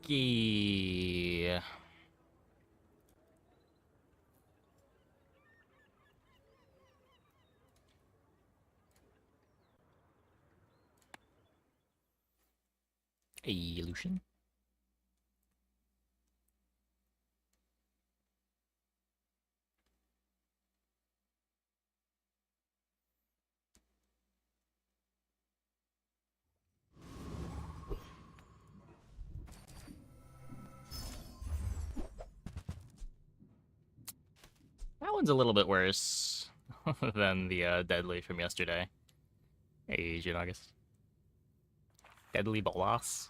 tanky. Hey, Lucian. That one's a little bit worse than the deadly from yesterday. Hey, June August. Deadly Bolas.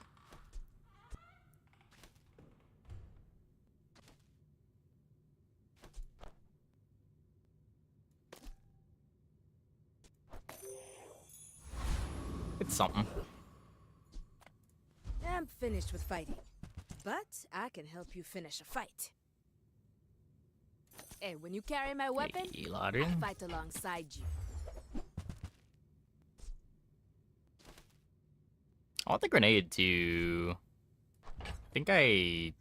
It's something. I'm finished with fighting, but I can help you finish a fight. Hey, when you carry my weapon, Hey, I fight alongside you. I want the grenade to... I think I...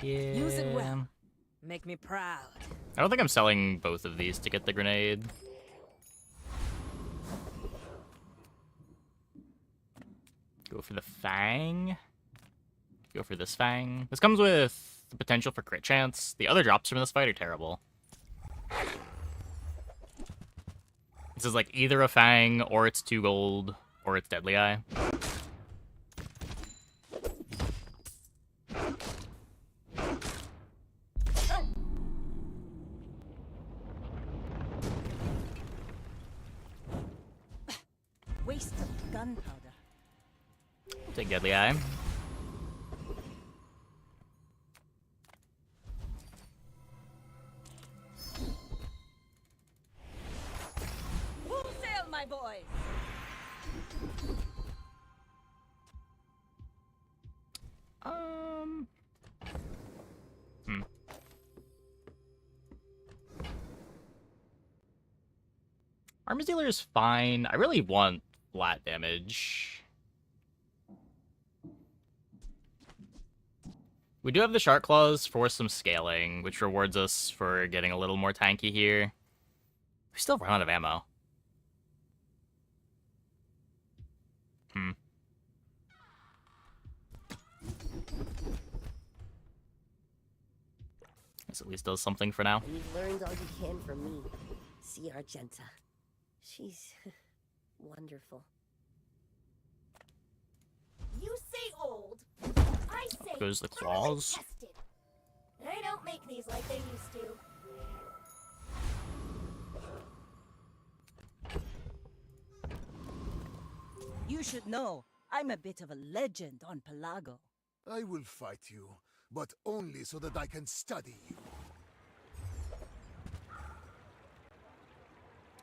Yeah... Use it well. Make me proud. I don't think I'm selling both of these to get the grenade. Go for the Fang. Go for this Fang. This comes with the potential for crit chance. The other drops from this fight are terrible. This is like either a Fang, or it's 2 gold, or it's Deadly Eye. Waste of gunpowder. Take Deadly Eye. Full sail, my boys! Armor Dealer is fine. I really want flat damage. We do have the Shark Claws for some scaling, which rewards us for getting a little more tanky here. We still run out of ammo. This at least does something for now. You've learned all you can from me. See Argenta. She's wonderful. You say old. I say Goes the thoroughly claws. tested. They don't make these like they used to. You should know, I'm a bit of a legend on Pelago. I will fight you, but only so that I can study you.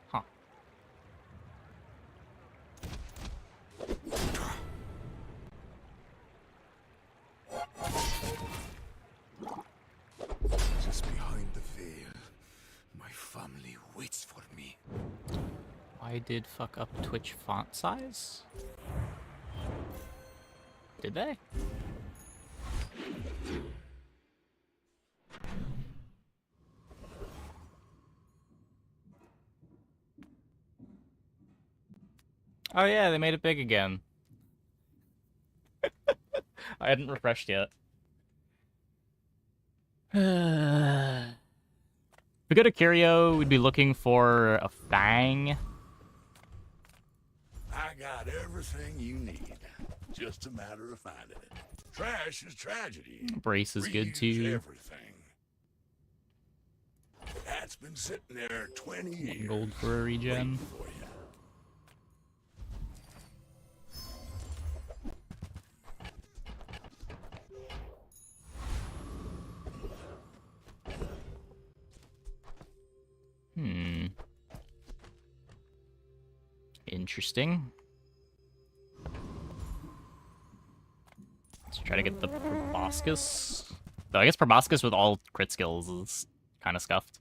Huh. Just behind the veil, my family waits for me. I did fuck up Twitch font size? Did they? Oh yeah, they made it big again. I hadn't refreshed yet. If we go to Curio, we'd be looking for a Fang. I got everything you need. Just a matter of finding it. Trash is tragedy. Brace is good Reuse too. Everything. That's been sitting there 20 years. Gold for a regen. waiting for you. Interesting. Let's try to get the Proboscis. Though I guess Proboscis with all crit skills is kind of scuffed.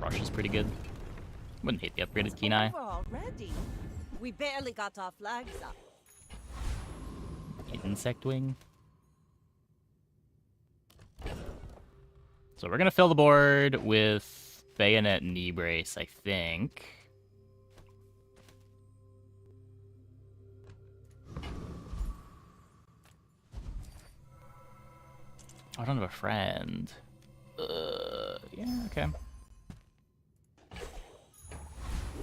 Rush is pretty good. Wouldn't hate the upgraded It's Kenai. over already. We barely got our flags up. Insect Wing. So we're gonna fill the board with Bayonet Knee Brace, I think. I don't have a friend. Yeah, okay.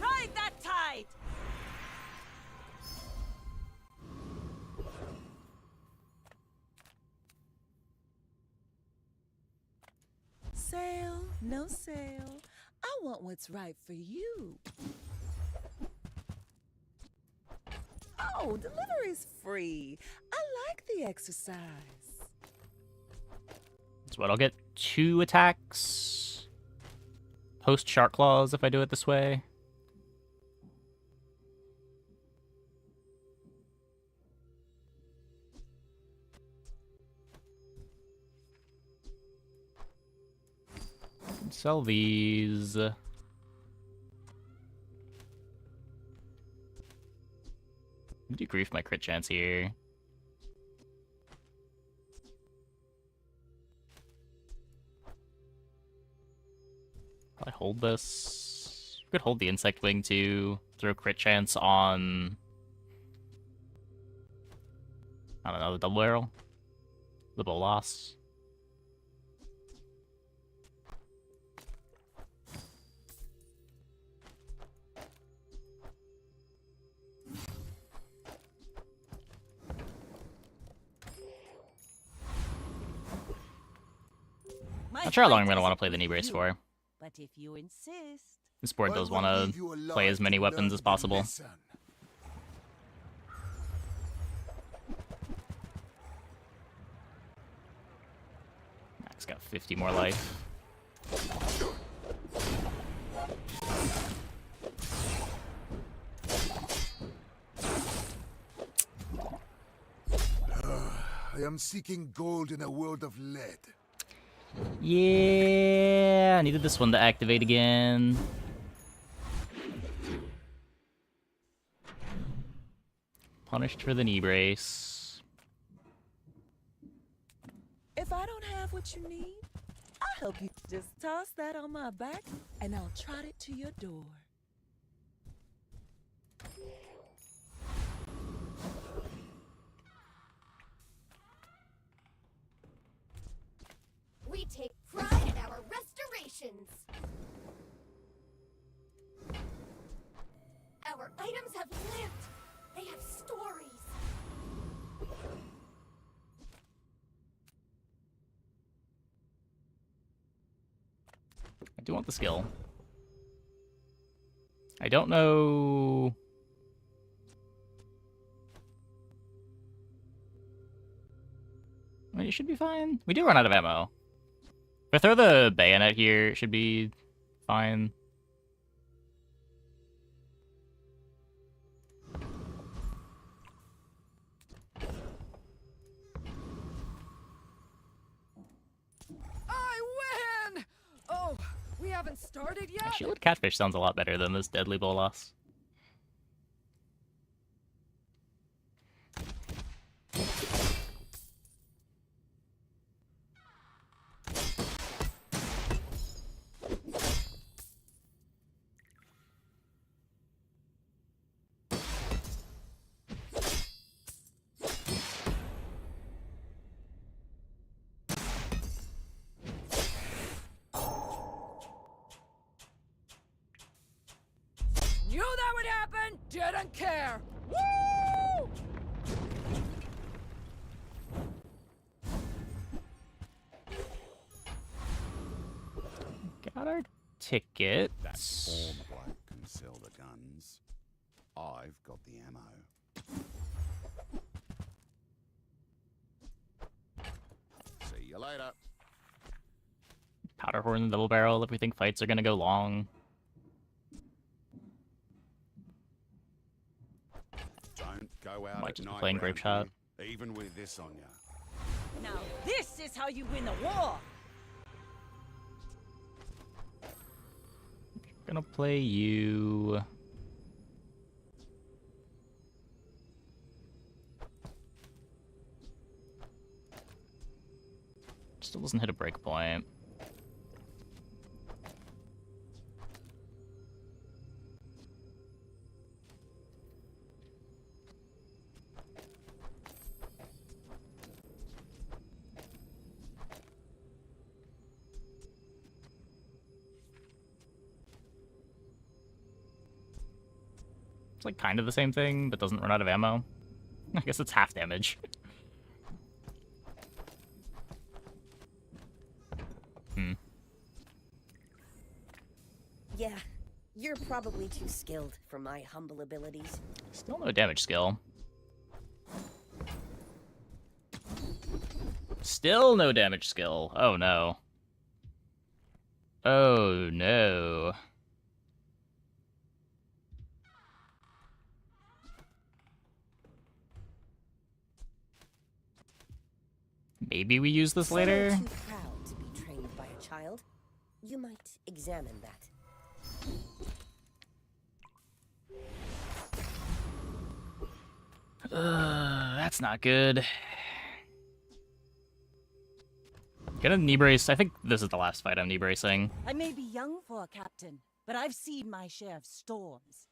Ride that tide! Sale, no sale. I want what's right for you. Oh, delivery's free. I like the exercise. So what, I'll get 2 attacks. Post Shark Claws if I do it this way. Sell these. Decrease my crit chance here. Probably hold this. Could hold the Insect Wing too. Throw crit chance on. I don't know, the double barrel? The Bolas. Not sure how long I'm going to want to play the knee brace for. But if you insist. This board I does will want leave to you alive play as many to weapons learn as the possible. lesson. Max got 50 more life. I am seeking gold in a world of lead. Yeah, I needed this one to activate again. Punished for the knee brace. If I don't have what you need, I'll help you. Just toss that on my back and I'll trot it to your door. We take pride in our restorations. Our items have lived. They have stories. I do want the skill. I don't know. I mean, it should be fine. We do run out of ammo. If I throw the bayonet here, it should be fine. I win! Oh, we haven't started yet? Shielded Catfish sounds a lot better than this Deadly Bolas. Knew that would happen! Didn't care! Woo! Got our ticket. That form bloke can sell the guns. I've got the ammo. See you later. Powder horn and double barrel if we think fights are gonna go long. Don't go out Might at just be night playing round Grape Shot. here, even with this on ya. Now this is how you win a war. Gonna play you. Still doesn't hit a breakpoint. It's like kind of the same thing, but doesn't run out of ammo. I guess it's half damage. Yeah, you're probably too skilled for my humble abilities. Still no damage skill. Still no damage skill. Oh no. Oh no. Maybe we use this later? Some are too proud to be trained by a child. You might examine that. That's not good. Get a knee brace. I think this is the last fight I'm knee bracing. I may be young for a captain, but I've seen my share of storms.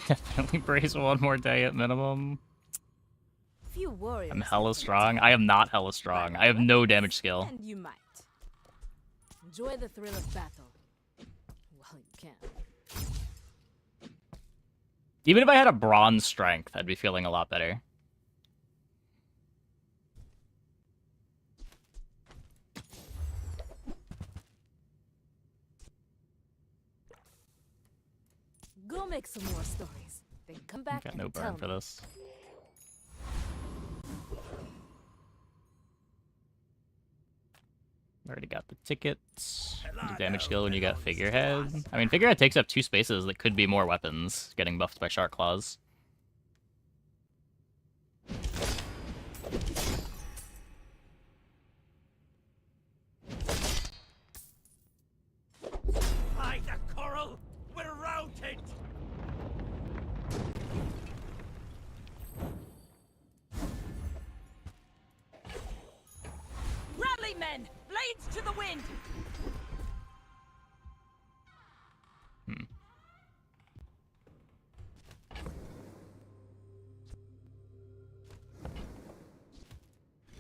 Definitely brace one more day at minimum. Few warriors. I'm hella strong. I am not hella strong. I have no damage skill. And you might. Enjoy the thrill of battle. While you can. Even if I had a bronze strength, I'd be feeling a lot better. Go make some more stories. Then come back Got and no tell burn me. for this. Already got the tickets. Do damage skill when you got figurehead. I mean, figurehead takes up 2 spaces that could be more weapons getting buffed by shark claws. Hide the coral! We're routed! Rally, men! Blades to the wind!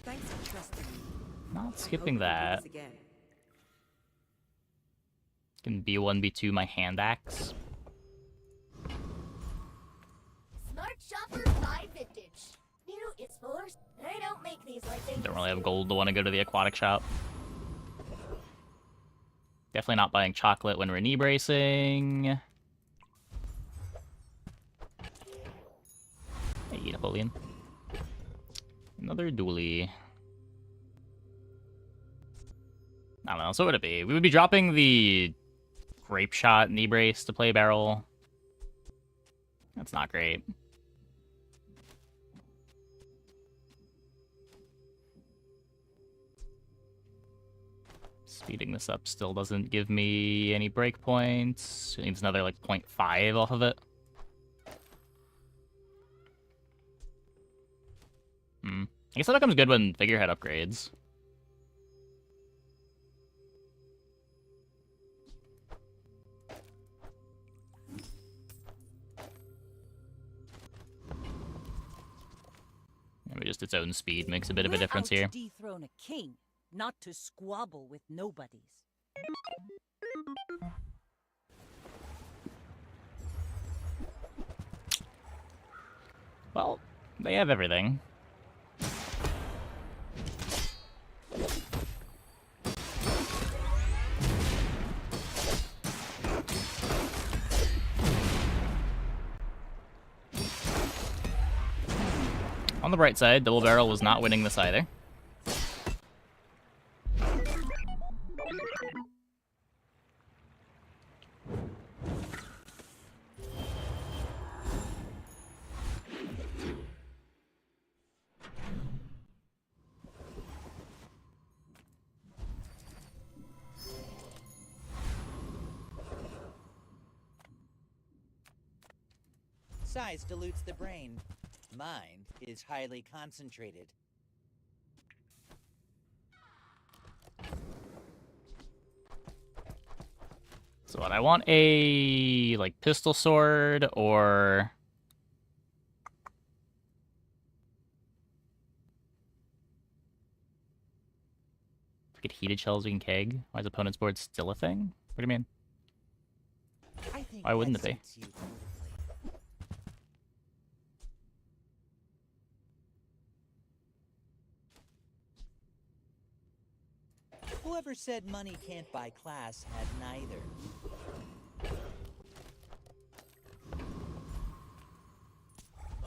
Thanks for trusting me. Not skipping that. Once again. Can B1, B2 my hand axe. Smart shopper buy vintage. New explorers. They don't make these like they Don't used really have to. gold to want to go to the aquatic shop. Definitely not buying chocolate when we're knee bracing. Hey, Napoleon. Another dually. I don't know, so what would it be? We would be dropping the grape shot knee brace to play barrel. That's not great. Speeding this up still doesn't give me any breakpoints. It needs another like 0.5 off of it. I guess that becomes good when figurehead upgrades. Maybe just its own speed makes a bit of a We're difference out here. to dethrone a king, not to squabble with nobodies. Well, they have everything. On the bright side, Double Barrel was not winning this either. Size dilutes the brain. Mind is highly concentrated. So what, I want a, like, pistol sword, or... Get heated shells we can keg? Why is opponent's board still a thing? What do you mean? Why wouldn't it be? Whoever said money can't buy class had neither.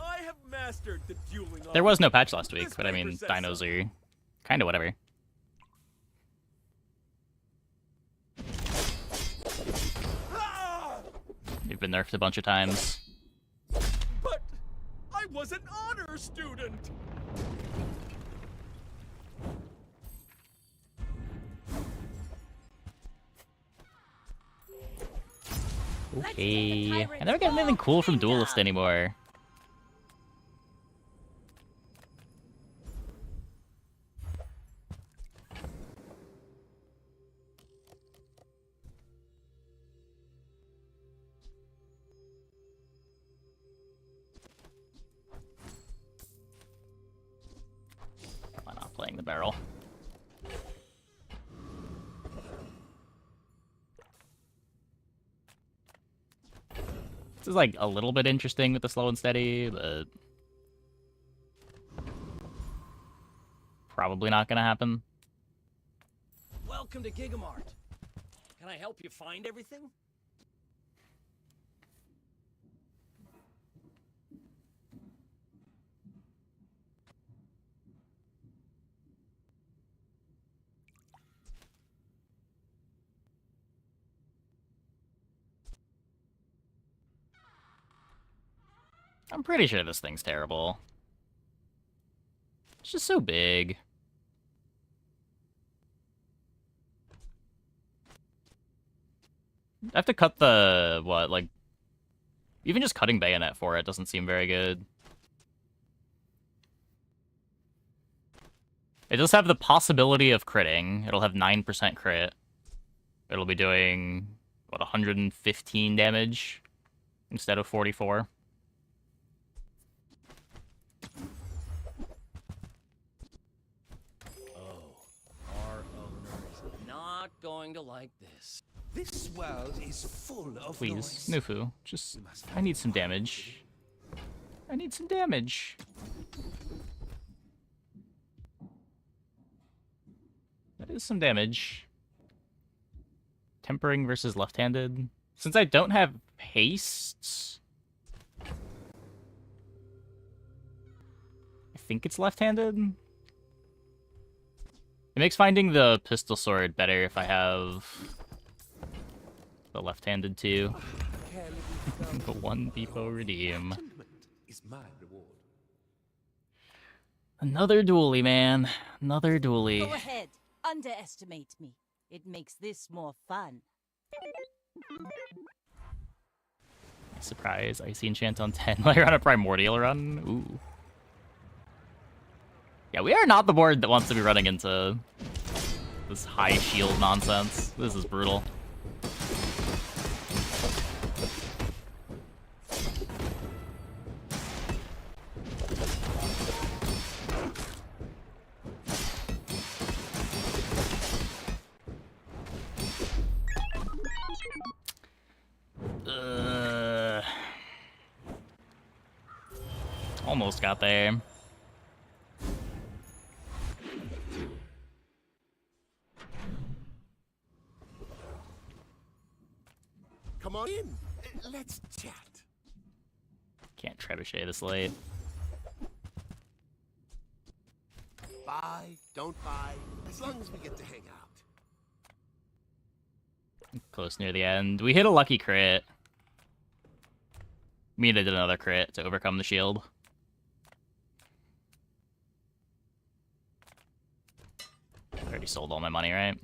I have mastered the dueling. There was no patch last week, but I mean, dinos are kind of whatever. They've been nerfed a bunch of times. But I was an honor student. Okay. I never get anything cool from Duelist anymore. Why not playing the barrel? This is like a little bit interesting with the slow and steady, but probably not gonna happen. Welcome to Gigamart. Can I help you find everything? I'm pretty sure this thing's terrible. It's just so big. I have to cut the, what, like... Even just cutting bayonet for it doesn't seem very good. It does have the possibility of critting. It'll have 9% crit. It'll be doing, what, 115 damage instead of 44. Going to like this. This world is full of Please, noise. Nufu, just... I need some damage. I need some damage. That is some damage. Tempering versus left-handed. Since I don't have haste... I think it's left-handed? It makes finding the pistol sword better if I have the left-handed too. The one depot redeem. Is my reward. Another dually, man. Another dually. Go ahead. Underestimate me. It makes this more fun. Surprise, Icy Enchant on 10 while you're on a Primordial run. Ooh. Yeah, we are not the board that wants to be running into this high shield nonsense. This is brutal. Almost got there. Come on in. Let's chat. Can't trebuchet this late. Buy, don't buy, as long as we get to hang out. Close near the end. We hit a lucky crit. Me did another crit to overcome the shield. Already sold all my money, right?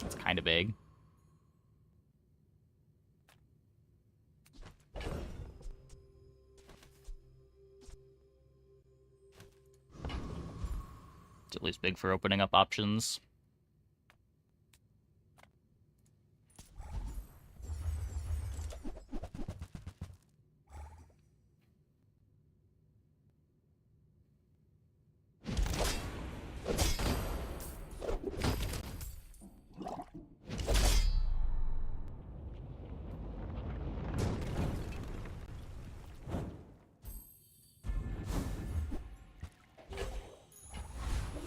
It's kind of big. It's at least big for opening up options.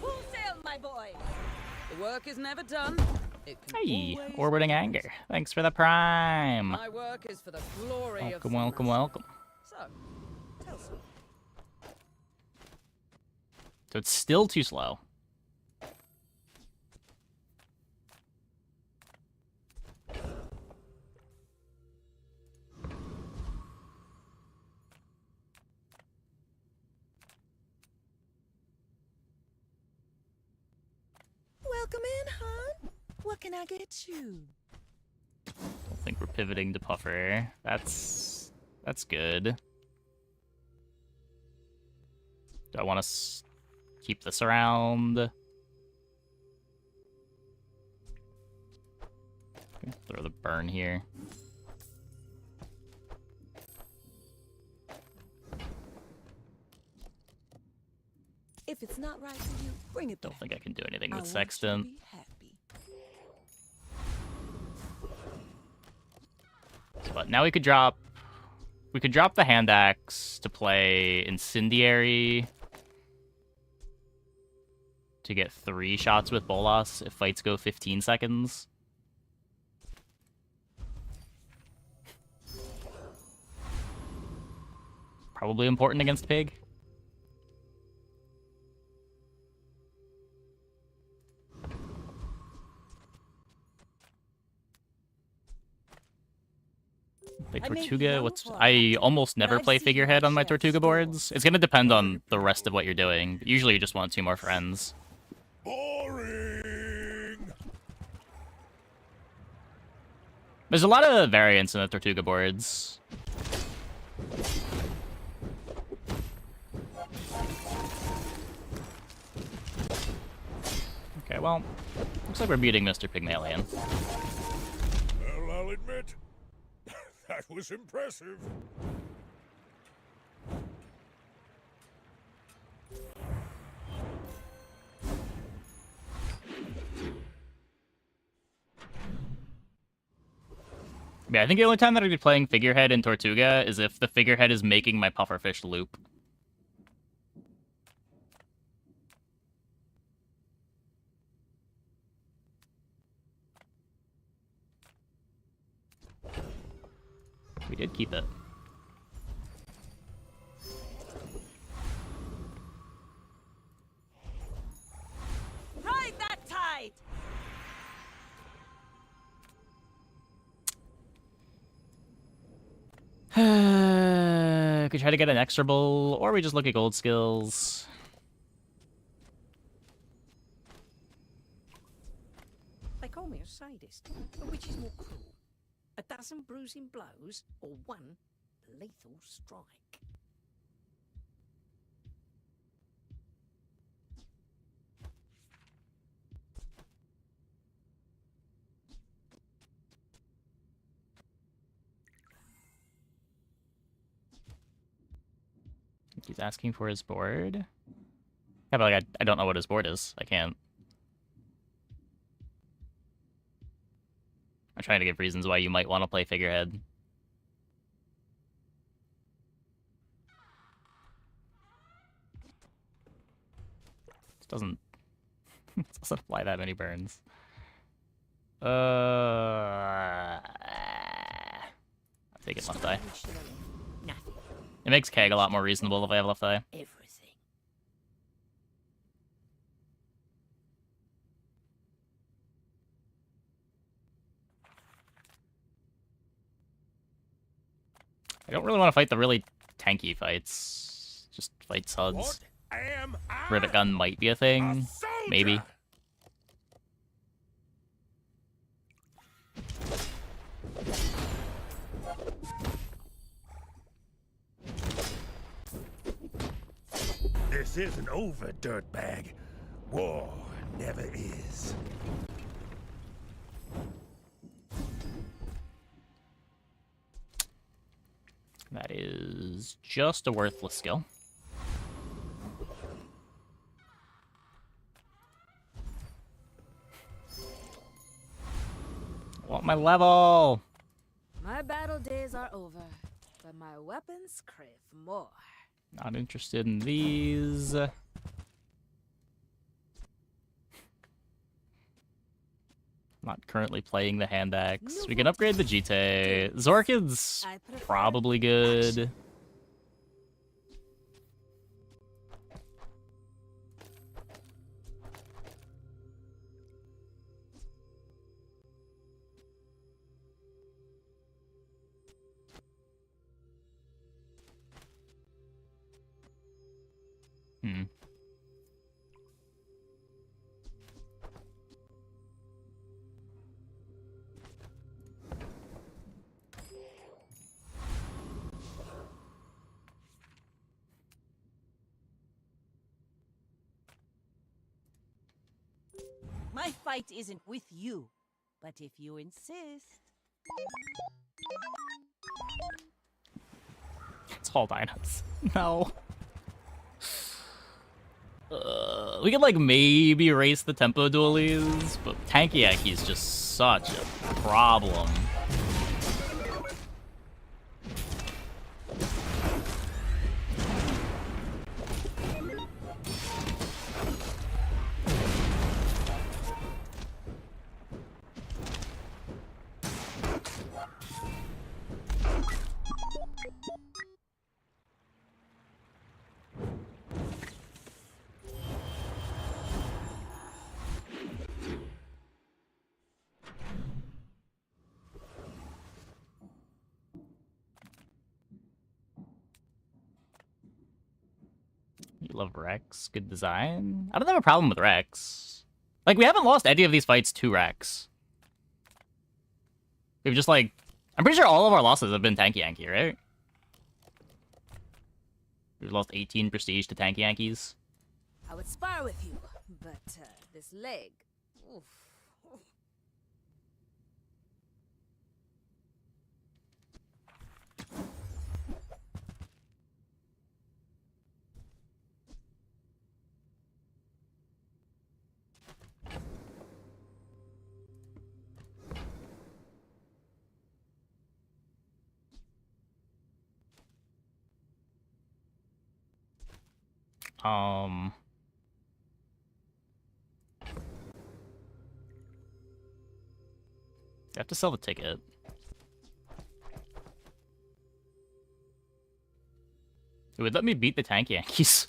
Full sail, my boy. The work is never done. It can Hey, always orbiting be anger. Thanks for the prime. My work is for the glory of Welcome, the welcome, master. welcome. So, tell some. So it's still too slow. Welcome in, hon. What can I get you? Don't think we're pivoting to puffer. That's good. Do I want to keep this around? Okay, throw the burn here. If it's not right for you, bring it Don't back. think I can do anything I with want you to Sextant. be happy. But now we could drop the hand axe to play incendiary to get 3 shots with Bolas if fights go 15 seconds. Probably important against Pig. Like I may be Tortuga, young for a I captain, almost but never I've play seen figurehead my on my share of Tortuga boards. storms. It's gonna depend on the rest of what you're doing. But usually you just want 2 more friends. Boring! There's a lot of variance in the Tortuga boards. Okay, well, looks like we're beating Mr. Pygmalion. Well, I'll admit, that was impressive. Yeah, I think the only time that I'd be playing figurehead in Tortuga is if the figurehead is making my pufferfish loop. We did keep it. Ride that tide! Could try to get an exorable, or we just look at gold skills. They call me a sadist, but which is more cruel? A dozen bruising blows or one lethal strike? He's asking for his board. Yeah, but like, I don't know what his board is. I can't. I'm trying to give reasons why you might want to play figurehead. This doesn't apply that many burns. I'll take it left eye. Nothing. It makes Keg a lot more reasonable if I have left eye. Everything. I don't really want to fight the really tanky fights. Just fight suds. What am I? Rivet gun might be a thing. Maybe. This isn't over, dirtbag. War never is. That is just a worthless skill. I want my level! My battle days are over, but my weapons crave more. Not interested in these. Not currently playing the hand axe. We can upgrade the Jite. Zorkid's probably good. My fight isn't with you, but if you insist. It's all dinos. No. We could, like, maybe race the tempo dualies, but Tanky is just such a problem. You love Rex. Good design. I don't have a problem with Rex. Like, we haven't lost any of these fights to Rex. We've just, like... I'm pretty sure all of our losses have been Tanky Yankee, right? We've lost 18 prestige to Tanky Yankees. I would spar with you, but this leg... Oof. I have to sell the ticket. It would let me beat the Tank Yankees.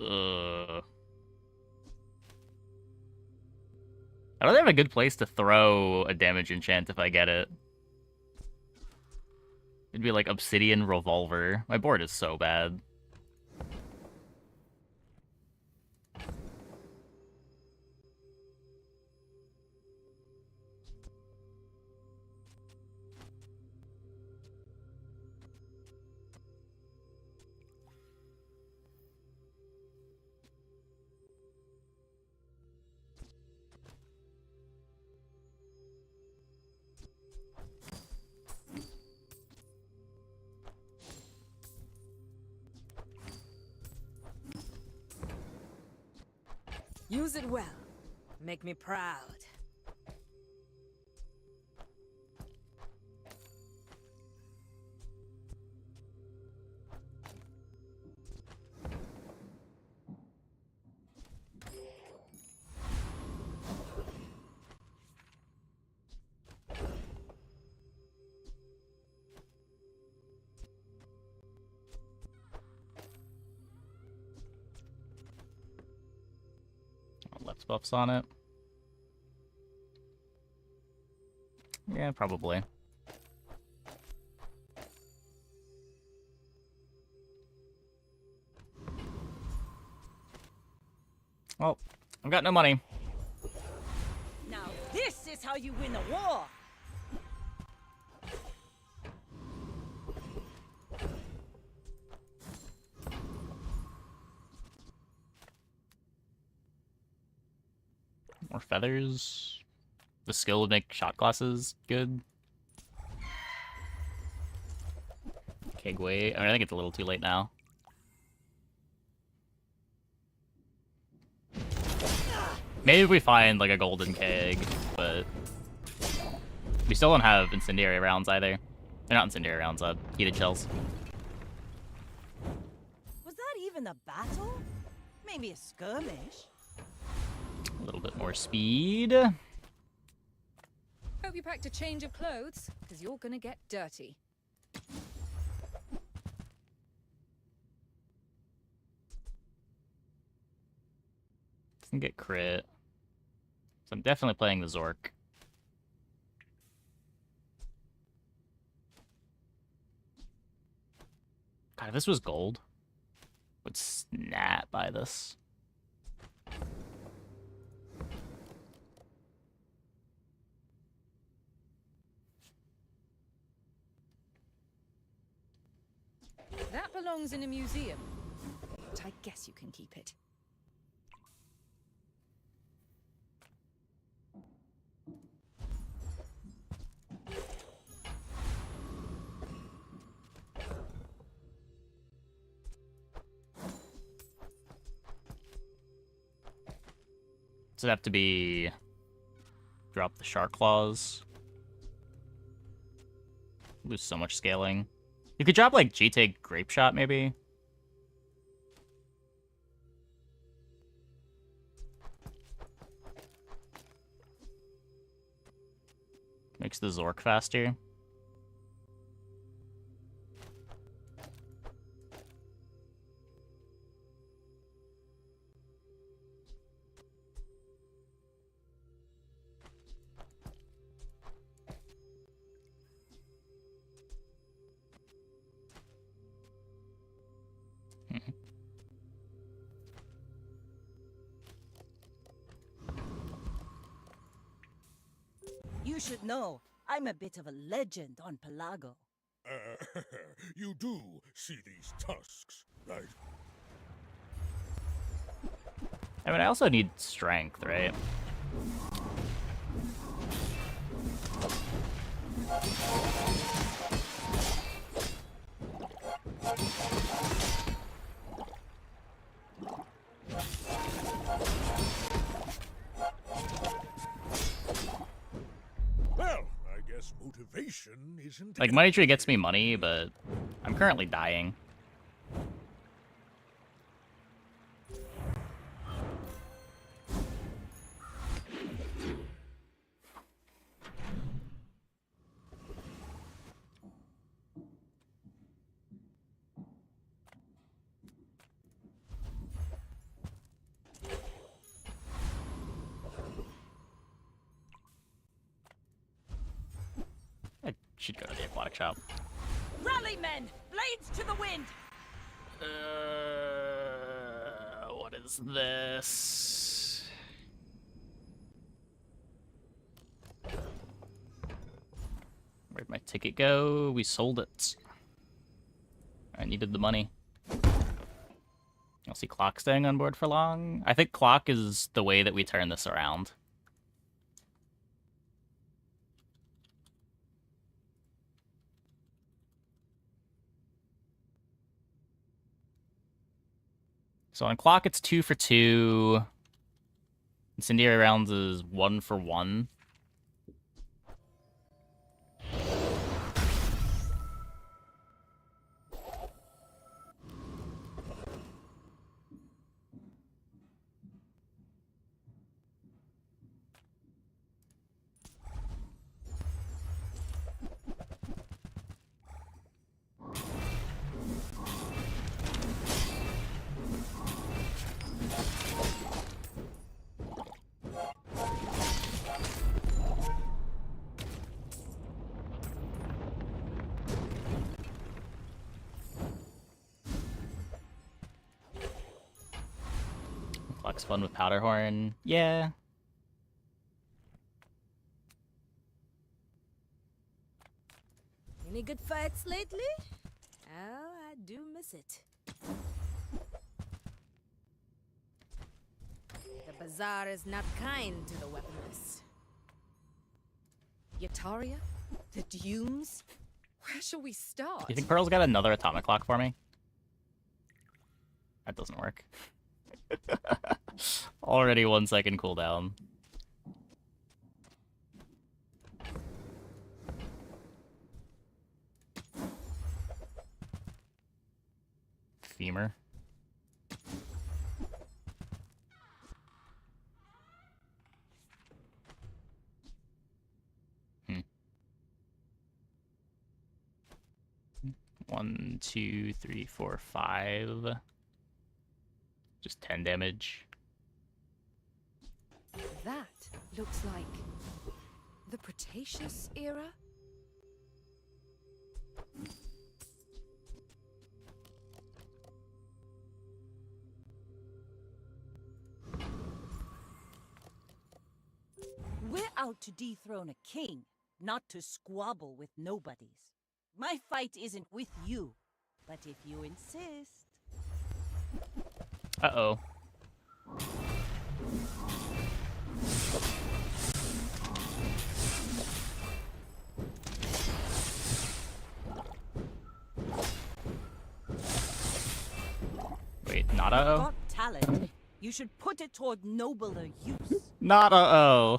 I don't have a good place to throw a damage enchant if I get it. It'd be like Obsidian Revolver. My board is so bad. Use it well. Make me proud. Left buffs on it. Yeah, probably. Well, I've got no money. Now this is how you win a war! More feathers. The skill would make shot glasses good. Kegway. I mean, I think it's a little too late now. Maybe we find like a golden keg, but we still don't have incendiary rounds either. They're not incendiary rounds, heated shells. Was that even a battle? Maybe a skirmish? A little bit more speed. Hope you packed a change of clothes, because you're gonna get dirty. Doesn't get crit. So I'm definitely playing the Zork. God, if this was gold, I would snap by this. That belongs in a museum. But I guess you can keep it. Does it have to be drop the shark claws? Lose so much scaling. You could drop like G-Take Grape Shot maybe. Makes the Zork faster. You should know, I'm a bit of a legend on Pelago. You do see these tusks, right? I mean, I also need strength, right? Well, I guess motivation isn't... Like, Money Tree gets me money, but I'm currently dying. I should go to the aquatic shop. Rally, men! Blades to the wind! What is this? Where'd my ticket go? We sold it. I needed the money. You'll see Clock staying on board for long. I think Clock is the way that we turn this around. So on Clock, it's 2 for 2. Incendiary rounds is 1 for 1. Clock's fun with Powderhorn. Yeah. Any good fights lately? Oh, I do miss it. The bazaar is not kind to the weaponless. Yataria? The Dunes? Where shall we start? You think Pearl's got another atomic clock for me? That doesn't work. Already 1 second cooldown. Femur. One, 2, 3, 4, 5. Just 10 damage. That looks like the Cretaceous era? We're out to dethrone a king, not to squabble with nobodies. My fight isn't with you, but if you insist... Uh-oh. Wait, not uh-oh? Got talent. You should put it toward nobler use. Not uh-oh.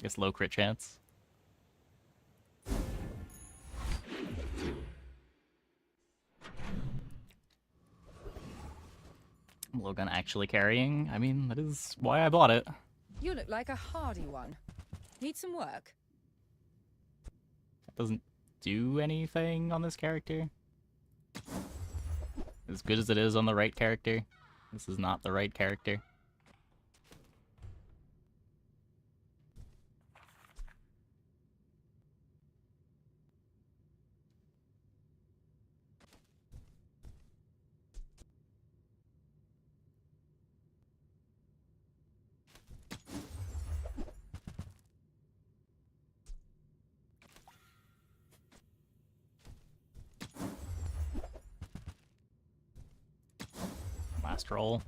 Guess low crit chance. Logan actually carrying? I mean, that is why I bought it. You look like a hardy one. Need some work? That doesn't do anything on this character. As good as it is on the right character, this is not the right character. Last roll.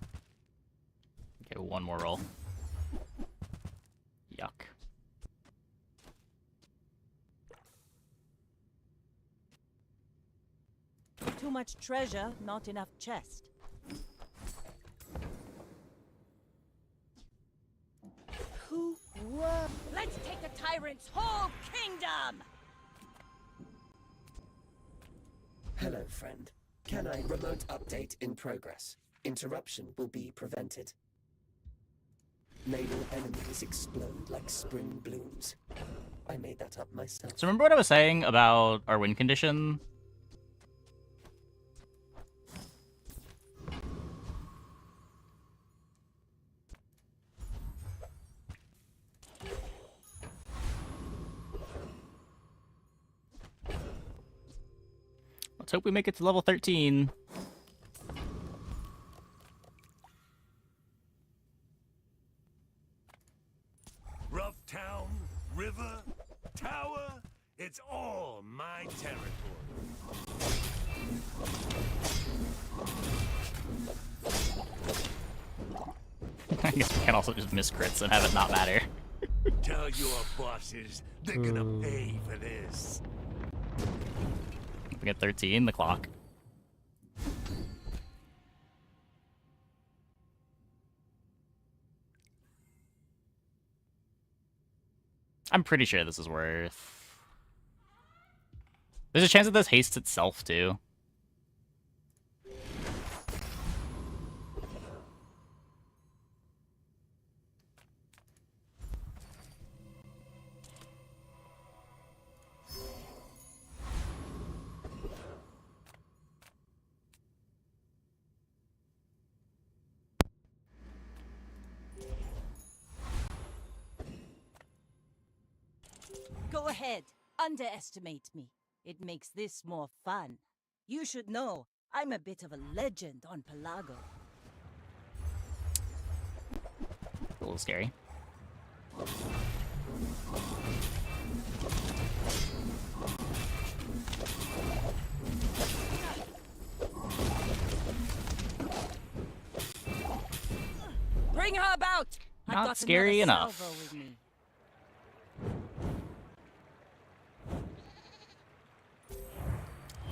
Okay, 1 more roll. Yuck. Too much treasure, not enough chest. Who were... Let's take the tyrant's whole kingdom! Hello, friend. Can I remote update in progress? Interruption will be prevented. Naval enemies explode like spring blooms. I made that up myself. So remember what I was saying about our win condition? Let's hope we make it to level 13. Rough town, river, tower, it's all my territory. I guess we can also just miss crits and have it not matter. Tell your bosses they're gonna pay for this. We get 13, the clock. I'm pretty sure this is worth... There's a chance that this hastes itself, too. Go ahead, underestimate me. It makes this more fun. You should know, I'm a bit of a legend on Pelago. A little scary. Bring her about! I've Not got scary another enough. salvo with me.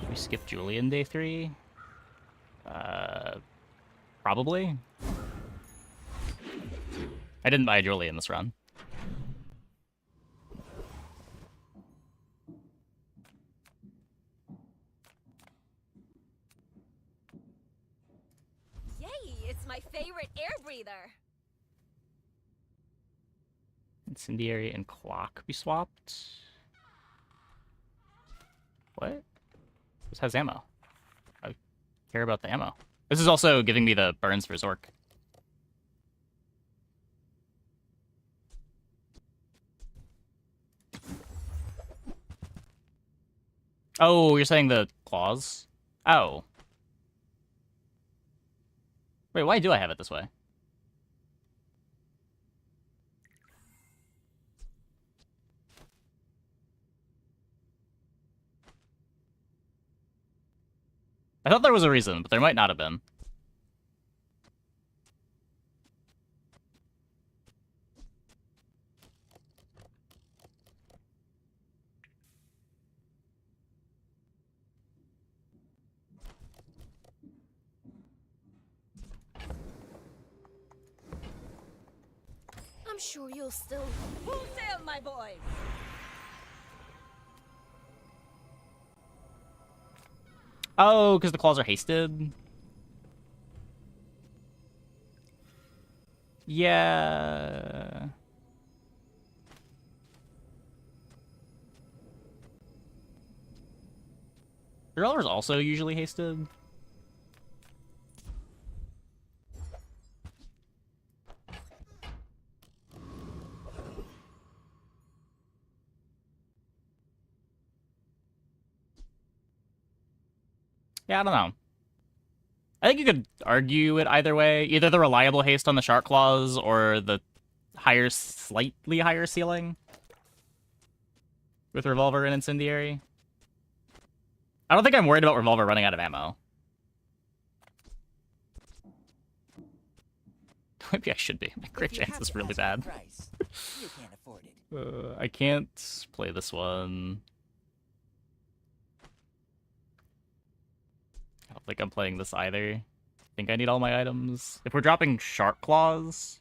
We skip Julian day 3? Probably. I didn't buy Julian this run. Yay, it's my favorite air breather. Incendiary and clock be swapped. What? This has ammo. I care about the ammo. This is also giving me the burns for Zork. Oh, you're saying the claws? Oh. Wait, why do I have it this way? I thought there was a reason, but there might not have been. I'm sure you'll still... Full sail, my boys! Oh, because the claws are hasted? Yeah. Revolver's also usually hasted. Yeah, I don't know. I think you could argue it either way. Either the reliable haste on the shark claws or the higher, slightly higher ceiling with revolver and incendiary. I don't think I'm worried about revolver running out of ammo. Maybe I should be. My crit chance is really bad. You can't afford it. I can't play this one. I don't think I'm playing this either. I think I need all my items. If we're dropping shark claws...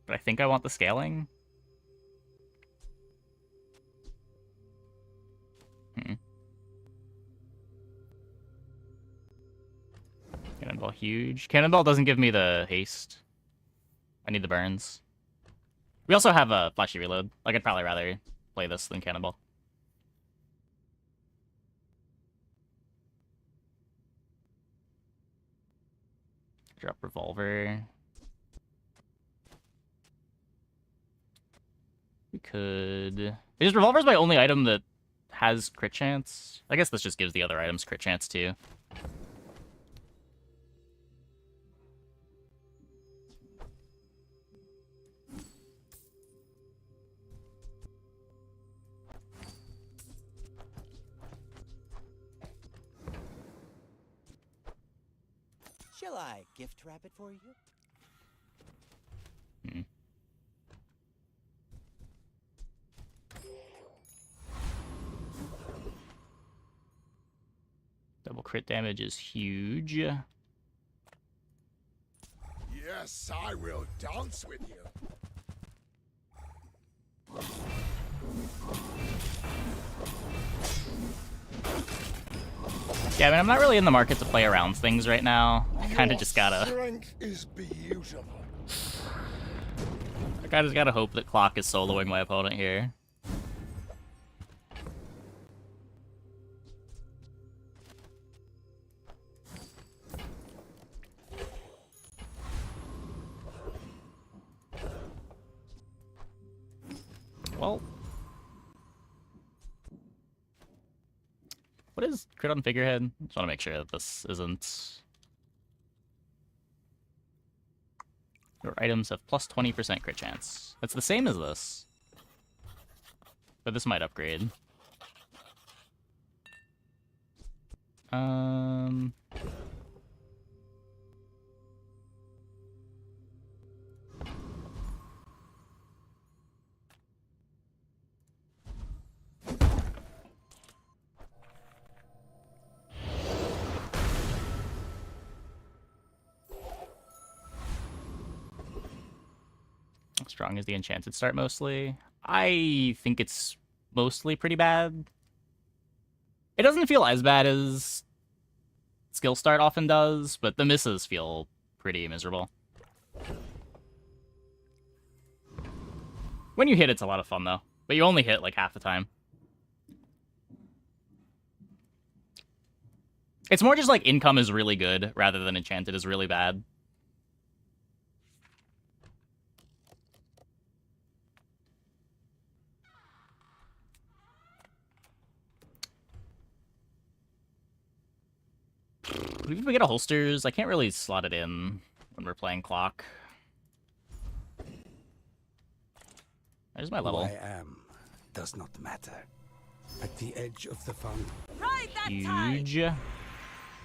But I think I want the scaling. Cannonball huge. Cannonball doesn't give me the haste. I need the burns. We also have a flashy reload. Like, I'd probably rather play this than Cannonball. Drop revolver. We could... Because revolver's my only item that has crit chance. I guess this just gives the other items crit chance too. Shall I gift wrap it for you? Hmm. Double crit damage is huge. Yes, I will dance with you. Yeah, I mean, I'm not really in the market to play around things right now. I kind of just gotta... Strength is beautiful. I kind of gotta hope that Clock is soloing my opponent here. Well... What is crit on figurehead? Just want to make sure that this isn't... Your items have plus 20% crit chance. That's the same as this. But this might upgrade. How strong is the Enchanted start mostly? I think it's mostly pretty bad. It doesn't feel as bad as skill start often does, but the misses feel pretty miserable. When you hit, it's a lot of fun though, but you only hit like half the time. It's more just like income is really good rather than Enchanted is really bad. If we get a holsters, I can't really slot it in when we're playing Clock. There's my level. Who I am does not matter. At the edge of the fun. Right that Huge. time.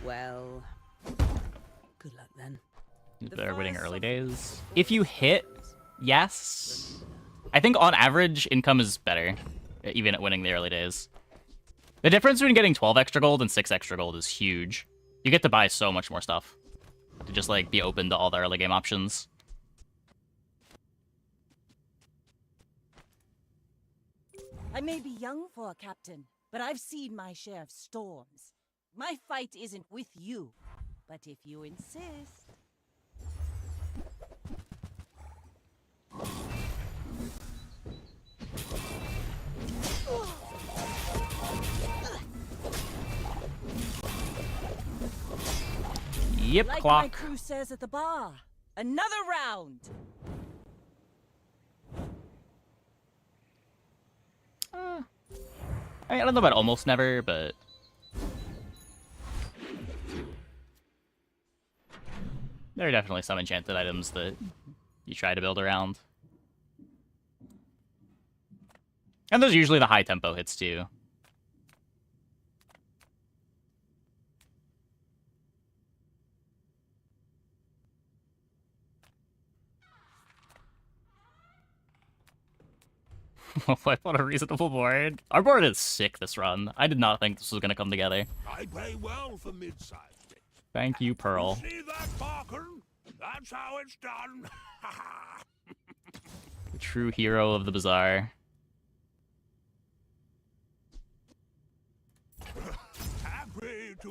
Well, good luck then. Better winning early days. If you hit, yes. I think on average, income is better, even at winning the early days. The difference between getting 12 extra gold and 6 extra gold is huge. You get to buy so much more stuff. To just, like, be open to all the early game options. I may be young for a captain, but I've seen my share of storms. My fight isn't with you, but if you insist... Yep, like Clock. my crew says at the bar, another round. I mean, I don't know about almost never, but... There are definitely some enchanted items that you try to build around. And those are usually the high tempo hits too. Wipe on a reasonable board. Our board is sick this run. I did not think this was going to come together. I pay well for mid-sized things. Thank you, Pearl. See that, Parker? That's how it's done. The true hero of the bazaar.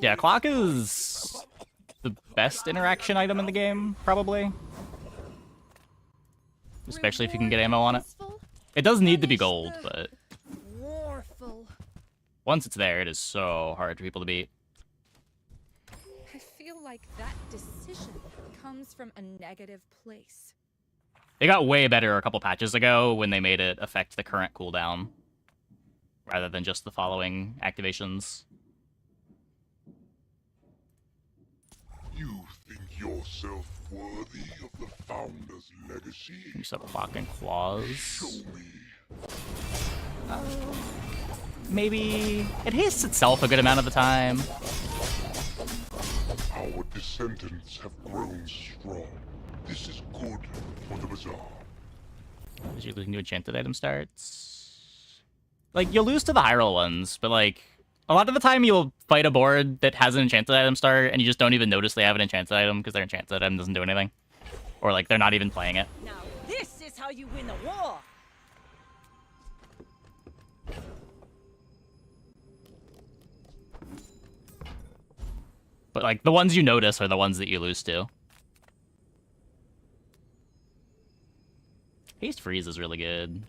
Yeah, Clock is the best interaction item in the game, probably. Especially if you can get ammo on it. It does need to be gold, but once it's there, it is so hard for people to beat. I feel like that decision comes from a negative place. They got way better a couple patches ago when they made it affect the current cooldown rather than just the following activations. You think yourself worthy of the Founder's legacy? You start blocking claws. Show me. Maybe it hits itself a good amount of the time. Our descendants descendants have grown strong. This is good for the bazaar. As you're looking to enchanted item starts. Like, you'll lose to the high roll ones, but like, a lot of the time you'll fight a board that has an enchanted item start, and you just don't even notice they have an enchanted item because their enchanted item doesn't do anything. Or like, they're not even playing it. Now this is how you win a war! But like, the ones you notice are the ones that you lose to. Haste Freeze is really good.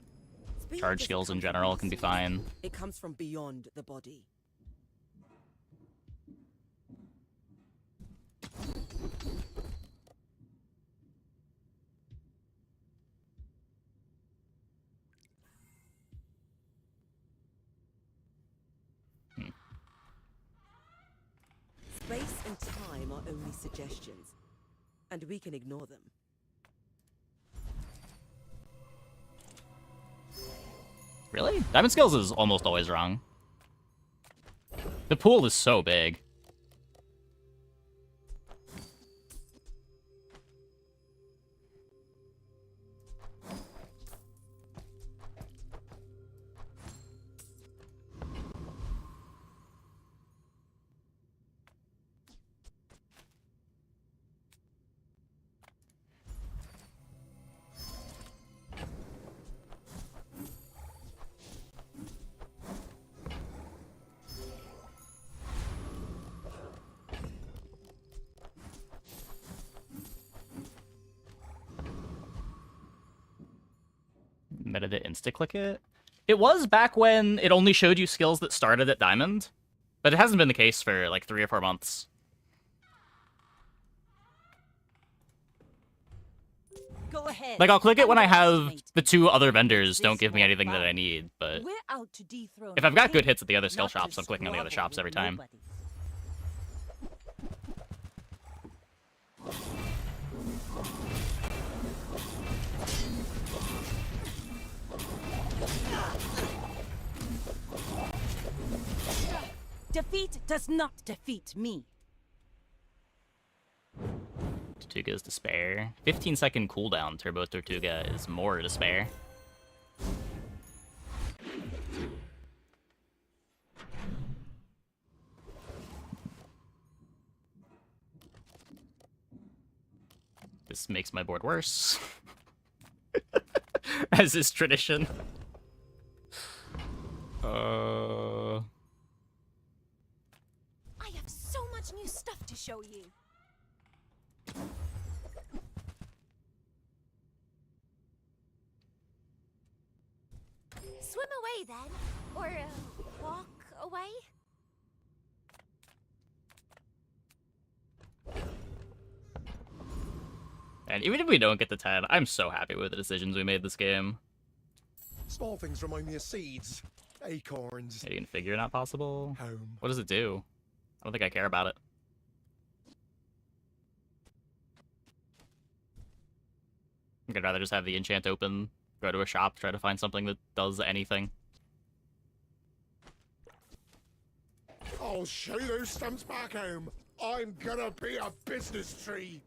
Charge skills in general can be fine. It comes from beyond the body. Space and time are only suggestions, and we can ignore them. Really? Diamond Skills is almost always wrong. The pool is so big. Meta to insta-click it? It was back when it only showed you skills that started at Diamond, but it hasn't been the case for like 3 or 4 months. Go ahead. Like, I'll click it when I have the 2 other vendors don't give me anything that I need, but We're out to dethrone if I've got good hate, hits at the other skill not to shops, I'm clicking on the other squabble shops every with time. nobody. Defeat does not defeat me. Tortuga's Despair. 15-second cooldown Turbo Tortuga is more Despair. This makes my board worse. As is tradition. I have so much new stuff to show you. Swim away then, or walk away. And even if we don't get the 10, I'm so happy with the decisions we made this game. Small things remind me of seeds, acorns. You can figure not possible. Home. What does it do? I don't think I care about it. I think I'd rather just have the enchant open, go to a shop, try to find something that does anything. I'll show you those stumps back home. I'm gonna be a business tree.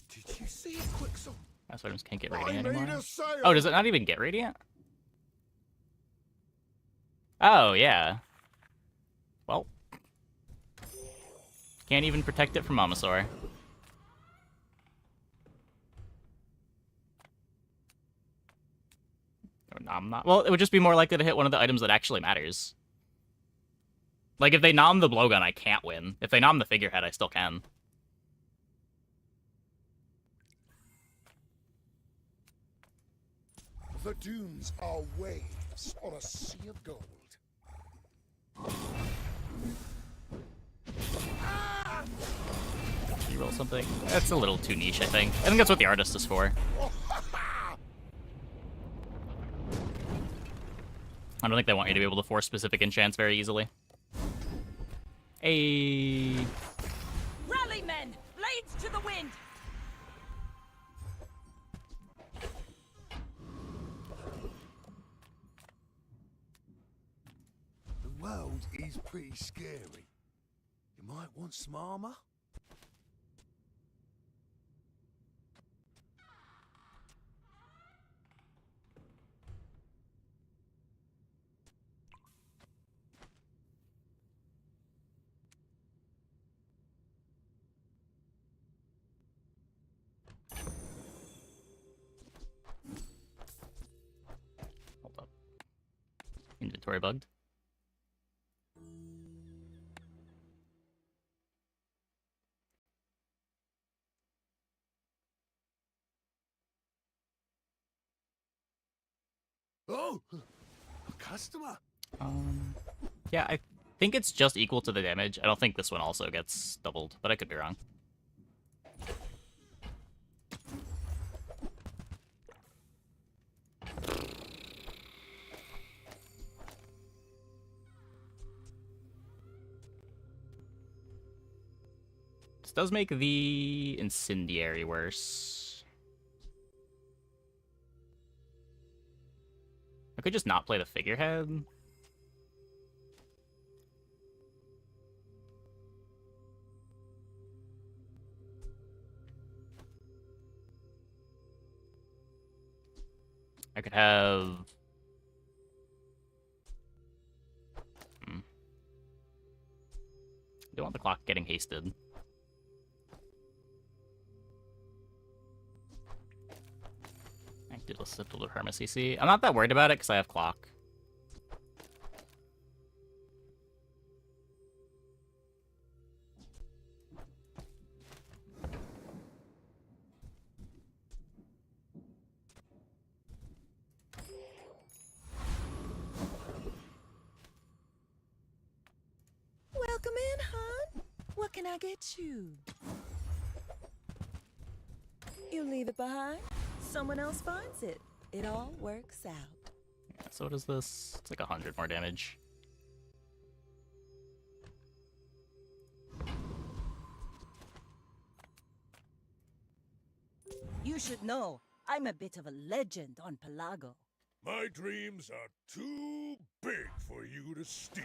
Did you see it, Quicksilver? That's why I just can't get I Radiant made anymore. a sale. Oh, does it not even get Radiant? Oh, yeah. Well. Can't even protect it from Mamasaur. Or nom not. Well, it would just be more likely to hit one of the items that actually matters. Like, if they nom the blowgun, I can't win. If they nom the figurehead, I still can. The dunes are waves on a sea of gold. You roll something? That's a little too niche, I think. I think that's what the artist is for. I don't think they want you to be able to force specific enchants very easily. Hey. Rally, men! Blades to the wind! The world is pretty scary. might want some armor. Hold up. Inventory bugged. Oh, a customer. Yeah, I think it's just equal to the damage. I don't think this one also gets doubled, but I could be wrong. This does make the incendiary worse. I could just not play the figurehead. I could have... I don't want the clock getting hasted. I did a simple to Hermes CC. I'm not that worried about it because I have clock. Welcome in, hon. What can I get you? You leave it behind, someone else finds it. It all works out. Yeah, so what is this? It's like 100 more damage. You should know, I'm a bit of a legend on Pelago. My dreams are too big for you to steal.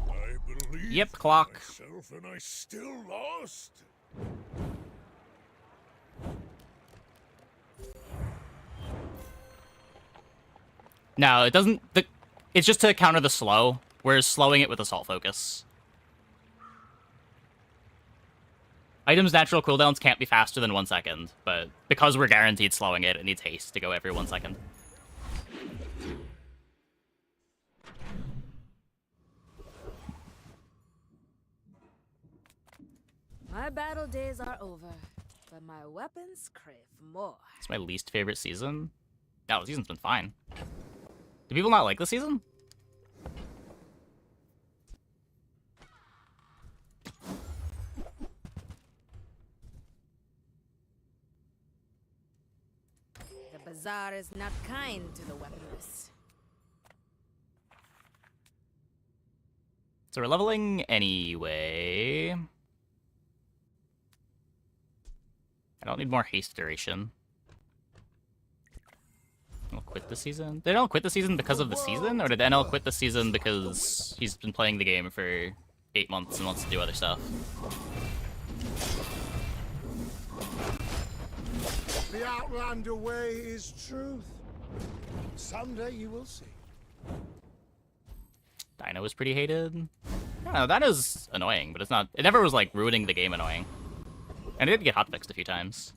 I believe Yep, clock. myself and I still lost. No, it doesn't... It's just to counter the slow, whereas slowing it with Assault Focus. Items' natural cooldowns can't be faster than 1 second, but because we're guaranteed slowing it, it needs haste to go every 1 second. My battle days are over, but my weapons crave more. It's my least favorite season. No, the season's been fine. Do people not like the season? The bazaar is not kind to the weaponless. So we're leveling anyway. I don't need more haste duration. I'll quit the season. Did NL quit the season because of the season? Or did NL quit the season because he's been playing the game for 8 months and wants to do other stuff? The Outlander way is truth. Someday you will see. Dino was pretty hated. I don't know, that is annoying, but it's not... It never was, like, ruining the game annoying. And it did get hotfixed a few times.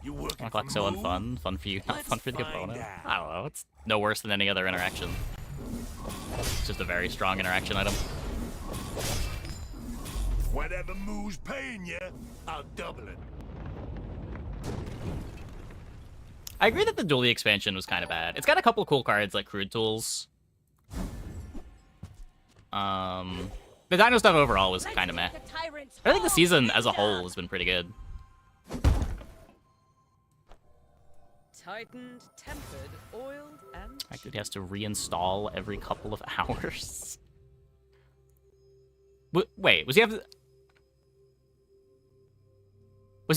You working Clock so unfun. Fun for you, not fun for the opponent. I don't know, it's no worse than any other interaction. It's just a very strong interaction item. Whatever Moo's paying you, I'll double it. I agree that the Dually expansion was kind of bad. It's got a couple cool cards like Crude Tools. The Dino stuff overall was kind of meh. I think the season as a whole has been pretty good. Tightened, tempered, oiled, and The fact that he has to reinstall every couple of hours. Wait, was he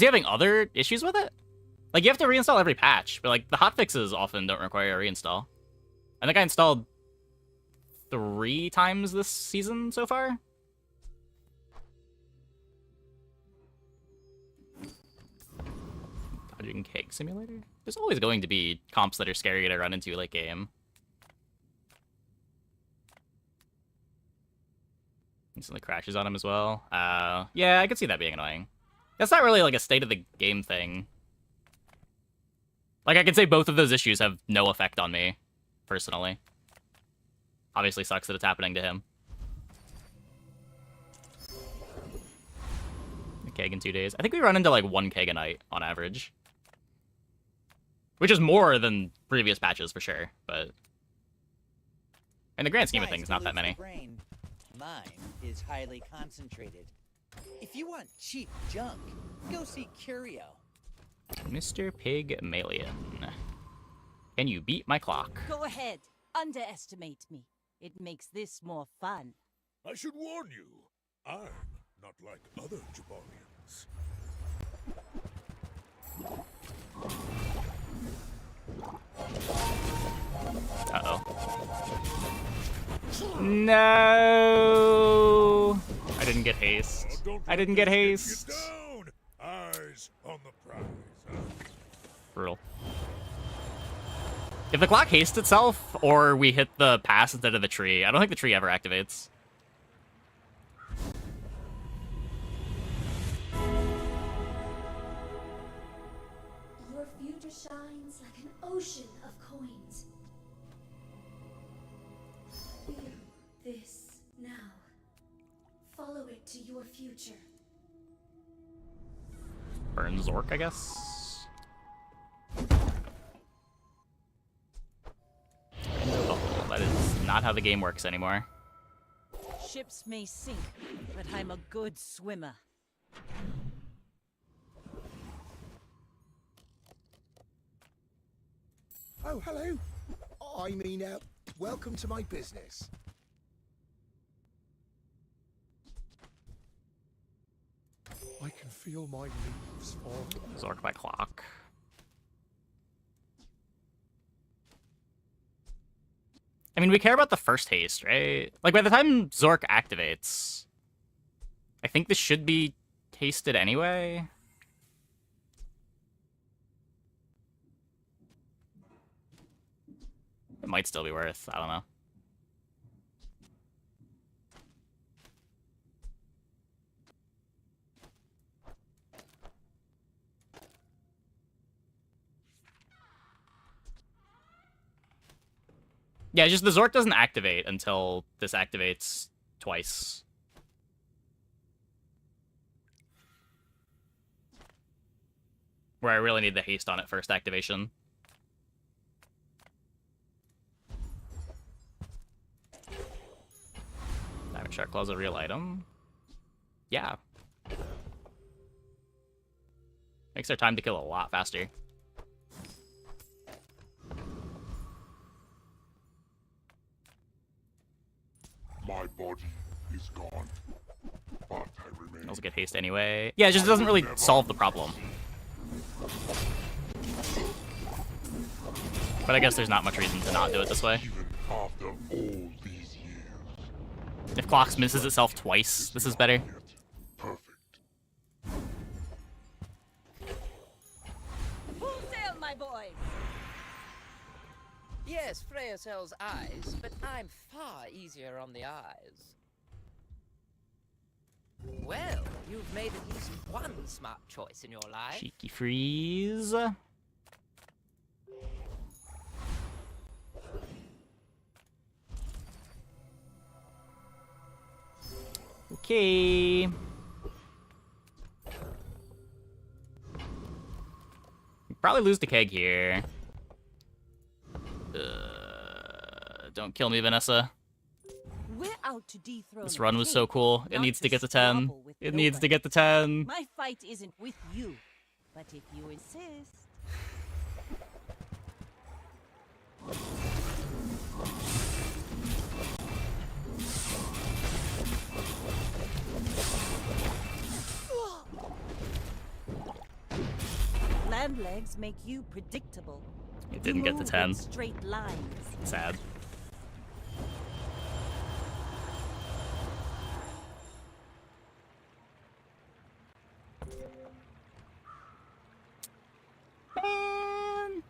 having other issues with it? Like, you have to reinstall every patch, but like the hotfixes often don't require a reinstall. I think I installed 3 times this season so far. Dodging Keg Simulator? There's always going to be comps that are scary to run into late game. Instantly crashes on him as well. Yeah, I could see that being annoying. That's not really like a state of the game thing. Like, I could say both of those issues have no effect on me, personally. Obviously sucks that it's happening to him. A keg in 2 days. I think we run into like 1 keg a night on average. Which is more than previous patches for sure, but in the grand scheme of things, not that many. Mine is highly concentrated. If you want cheap junk, go see Curio. Mr. Pygmalion. Can you beat my clock? Go ahead. Underestimate me. It makes this more fun. I should warn you, I'm not like other Jabarians. Uh-oh. No! I didn't get haste. I didn't get haste. Eyes on the prize. Brutal. If the clock hastes itself, or we hit the pass instead of the tree, I don't think the tree ever activates. Your future shines like an ocean of coins. Feel this now. Follow it to your future. Burn Zork, I guess. Oh, that is not how the game works anymore. Ships may sink, but I'm a good swimmer. Oh, hello. I mean, welcome to my business. I can feel my leaves fall. Zork by clock. I mean, we care about the first haste, right? Like, by the time Zork activates, I think this should be hasted anyway. It might still be worth, I don't know. Yeah, just the Zork doesn't activate until this activates twice. Where I really need the haste on it first activation. Diamond Shark Claw's a real item? Yeah. Makes our time to kill a lot faster. My body is gone, but I remain. Also get haste anyway. Yeah, it just doesn't really solve the problem. But I guess there's not much reason to not do it this way. After all these years. If Clocks misses itself twice, this is better. Full sail, my boy! Yes, Freya sells eyes, but I'm far easier on the eyes. Well, you've made at least one smart choice in your life. Cheeky freeze. Okay. Probably lose the keg here. Don't kill me, Vanessa. We're out to dethrone This the run was king, so cool. It not needs to get to 10. squabble with It needs to nobody. get to 10. My fight isn't with you, but if you insist. and legs make you predictable. It didn't get to Move 10. in straight lines. Sad. Man.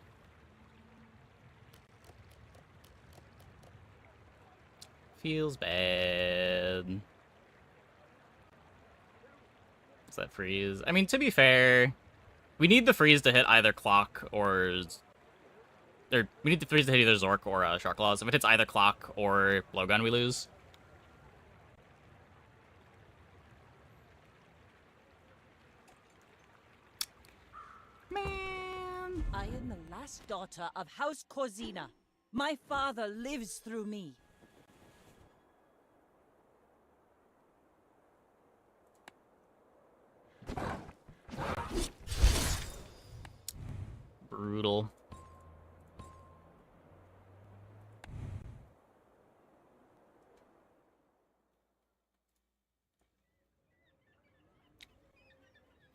Feels bad. What's that freeze? I mean, to be fair, we need the freeze to hit either clock or we need the freeze to hit either Zork or Shark Claws. If it hits either clock or blowgun, we lose. Man. I am the last daughter of House Corzina. My father lives through me. Brutal.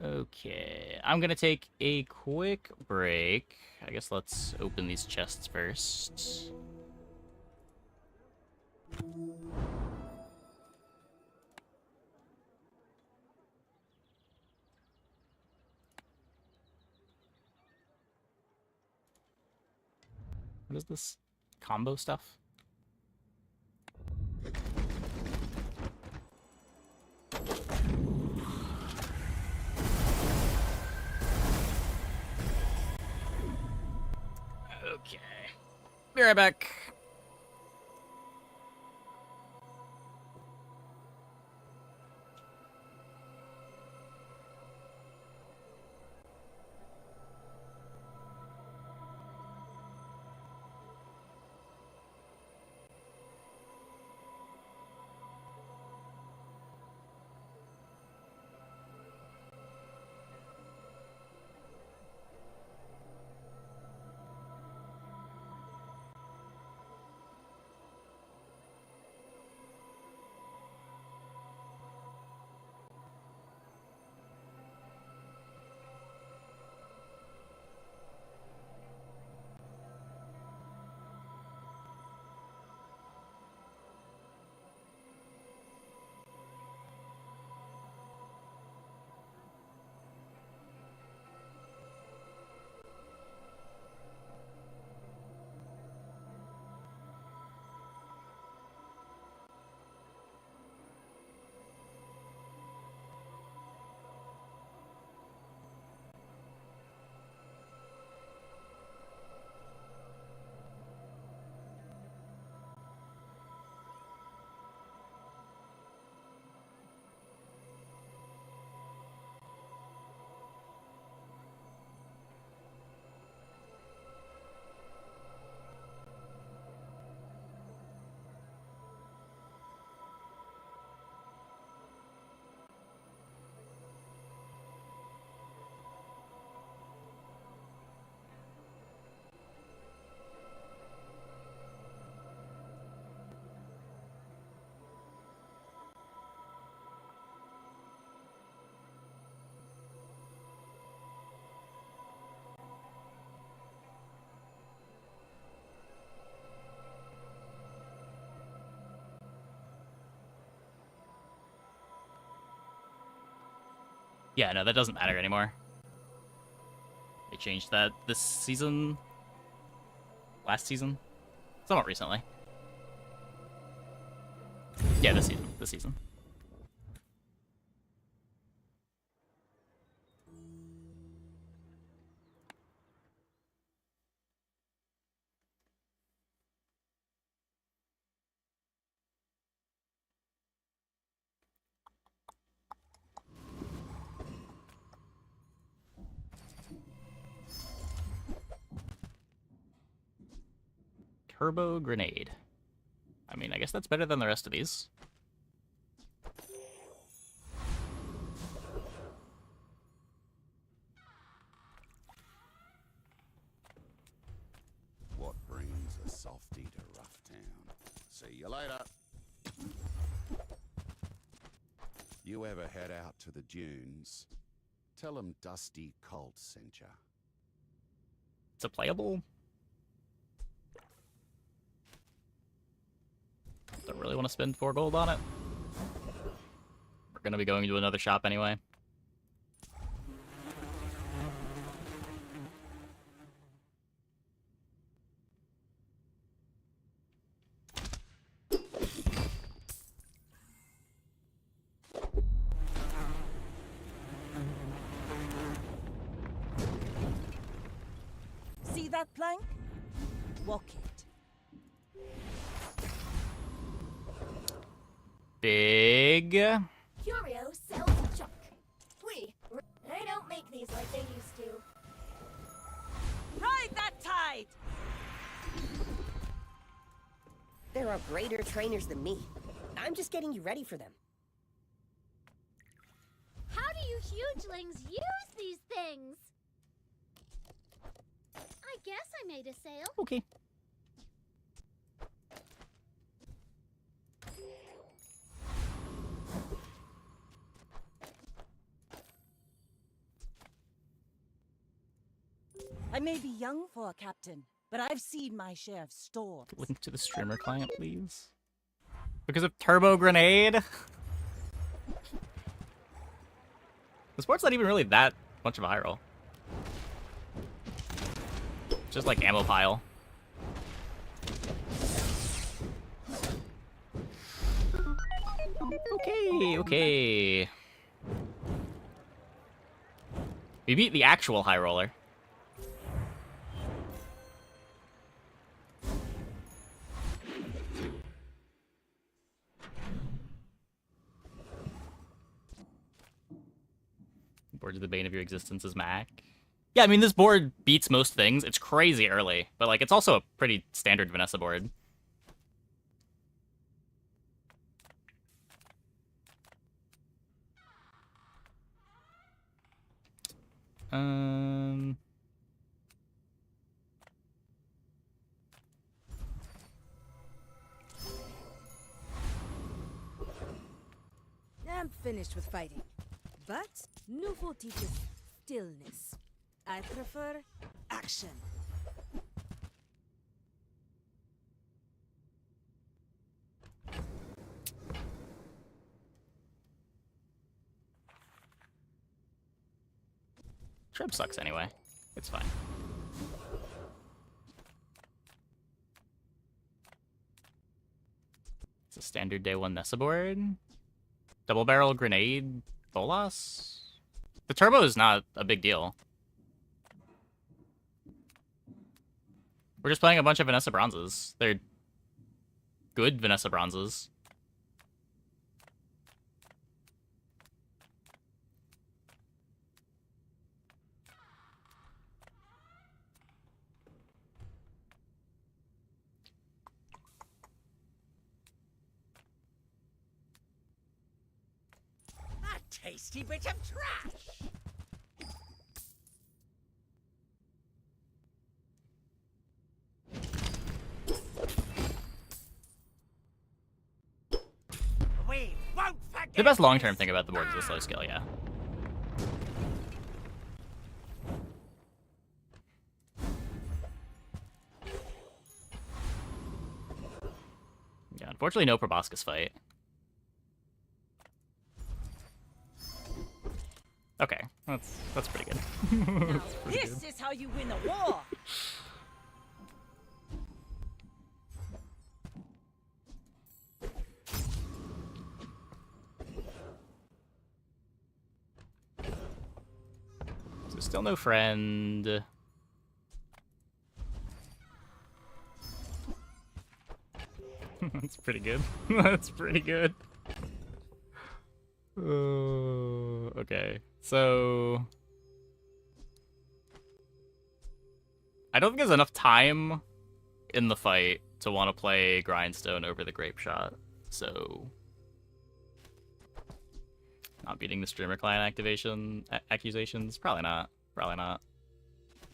Okay, I'm gonna take a quick break. I guess let's open these chests first. What is this? Combo stuff? Okay. Be right back. Yeah, no, that doesn't matter anymore. They changed that this season. Last season? Somewhat recently. Yeah, this season. This season. Turbo grenade. I mean, I guess that's better than the rest of these. What brings a softy to Rough Town? See you later. You ever head out to the dunes? Tell 'em Dusty Colt sent ya. It's a playable. Don't really want to spend 4 gold on it. We're gonna be going to another shop anyway. See that plank? Walk it. Big. Curio sells junk. They don't make these like they used to. Ride that tide! There are greater trainers than me. I'm just getting you ready for them. How do you hugelings use these things? I guess I made a sale. Okay. I may be young for a captain, but I've seen my share of storms. Link to the streamer client, please. Because of Turbo Grenade? The sport's not even really that much of a high roll. Just like ammo pile. Okay, okay. We beat the actual high roller. Board of the bane of your existence is Mac. Yeah, I mean, this board beats most things. It's crazy early, but, like, it's also a pretty standard Vanessa board. I'm finished with fighting. But Nufo teaches stillness. I prefer action. Trip sucks anyway. It's fine. It's a standard day 1 Nessa board. Double barrel grenade bolas. The turbo is not a big deal. We're just playing a bunch of Vanessa bronzes. They're good Vanessa bronzes. A tasty bit of trash! We won't forget The best long-term thing about the board is the slow skill, yeah. Yeah, unfortunately no proboscis fight. Okay, that's pretty good. That's pretty This good. is how you win a war! So still no friend. That's pretty good. That's pretty good. Okay, so I don't think there's enough time in the fight to want to play Grindstone over the Grape Shot, so not beating the streamer client accusations, probably not. Probably not. I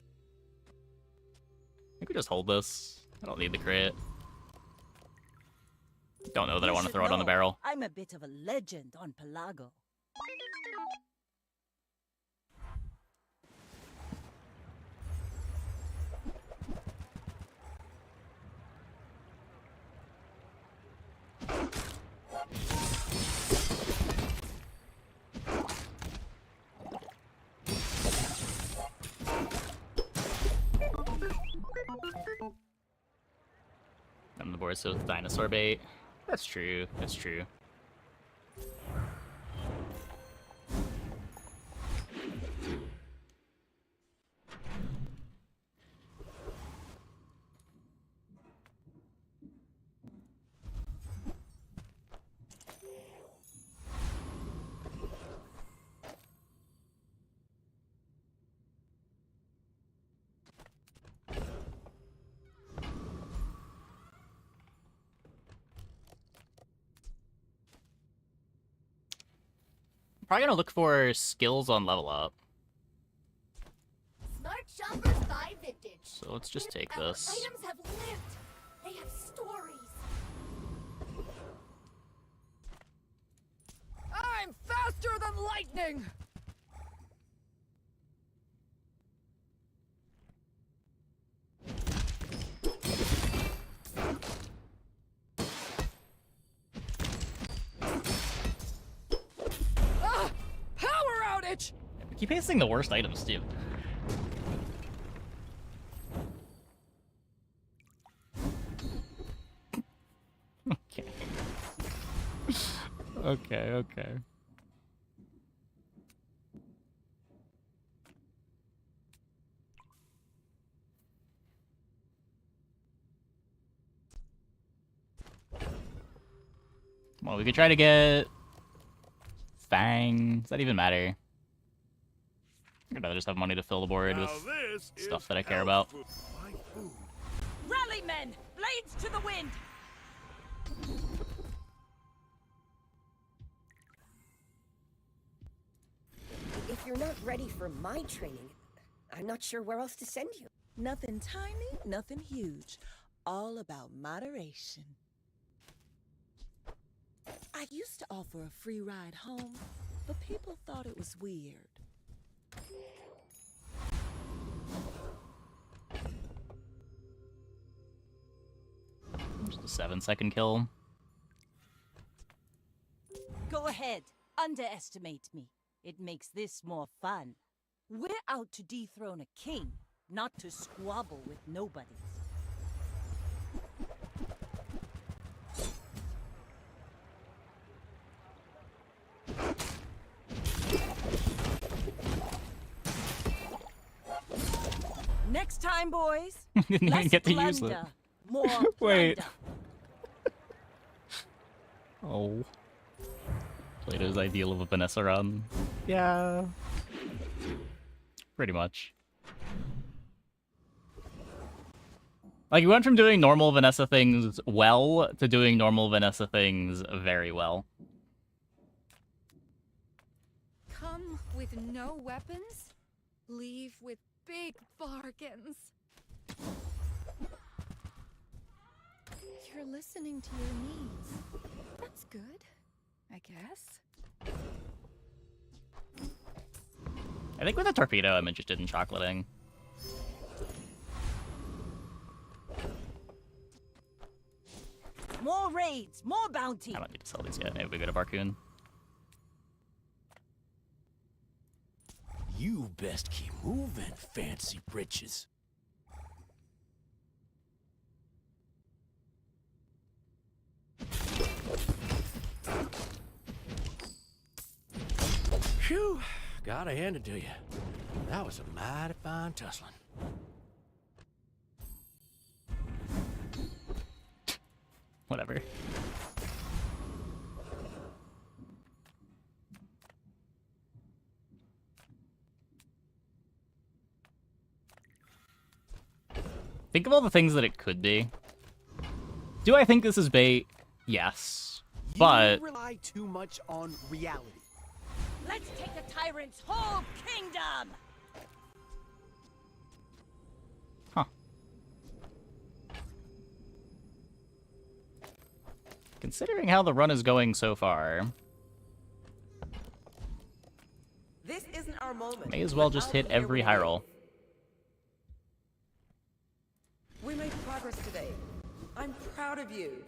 think we just hold this. I don't need the crit. Don't know that I want to throw it on the barrel. I'm a bit of a legend on Pelago. force with dinosaur bait. That's true. That's true. Probably gonna look for skills on level up. Smart shoppers buy vintage. So let's just take Our this. items have lived. They have stories. I'm faster than lightning! Ah! Power outage! We keep pasting the worst items too. Okay. Okay. Well, we could try to get Fang. Does that even matter? I'd rather just have money to fill the board with stuff that I care about. Rally, men! Blades to the wind! If you're not ready for my training, I'm not sure where else to send you. Nothing tiny, nothing huge. All about moderation. I used to offer a free ride home, but people thought it was weird. Just a 7-second kill. Go ahead, underestimate me. It makes this more fun. We're out to dethrone a king, not to squabble with nobodies. Next time, boys. Didn't even less get to use it. blunder, more Wait. plunder. Oh. Plato's ideal of a Vanessa run. Yeah. Pretty much. Like, we went from doing normal Vanessa things well to doing normal Vanessa things very well. Come with no weapons, leave with big bargains. You're listening to your needs. That's good, I guess. I think with a torpedo, I'm interested in chocolating. More raids, more bounty. I don't need to sell these yet. Maybe we go to Barcoon. You best keep moving, fancy britches. Phew, gotta hand it to you. That was a mighty fine tussling. Whatever. Think of all the things that it could be. Do I think this is bait? Yes. But You rely too much on reality. Let's take the tyrant's whole kingdom! considering how the run is going so far, This isn't our moment. may as well just hit every high roll. We made progress today. I'm proud of you.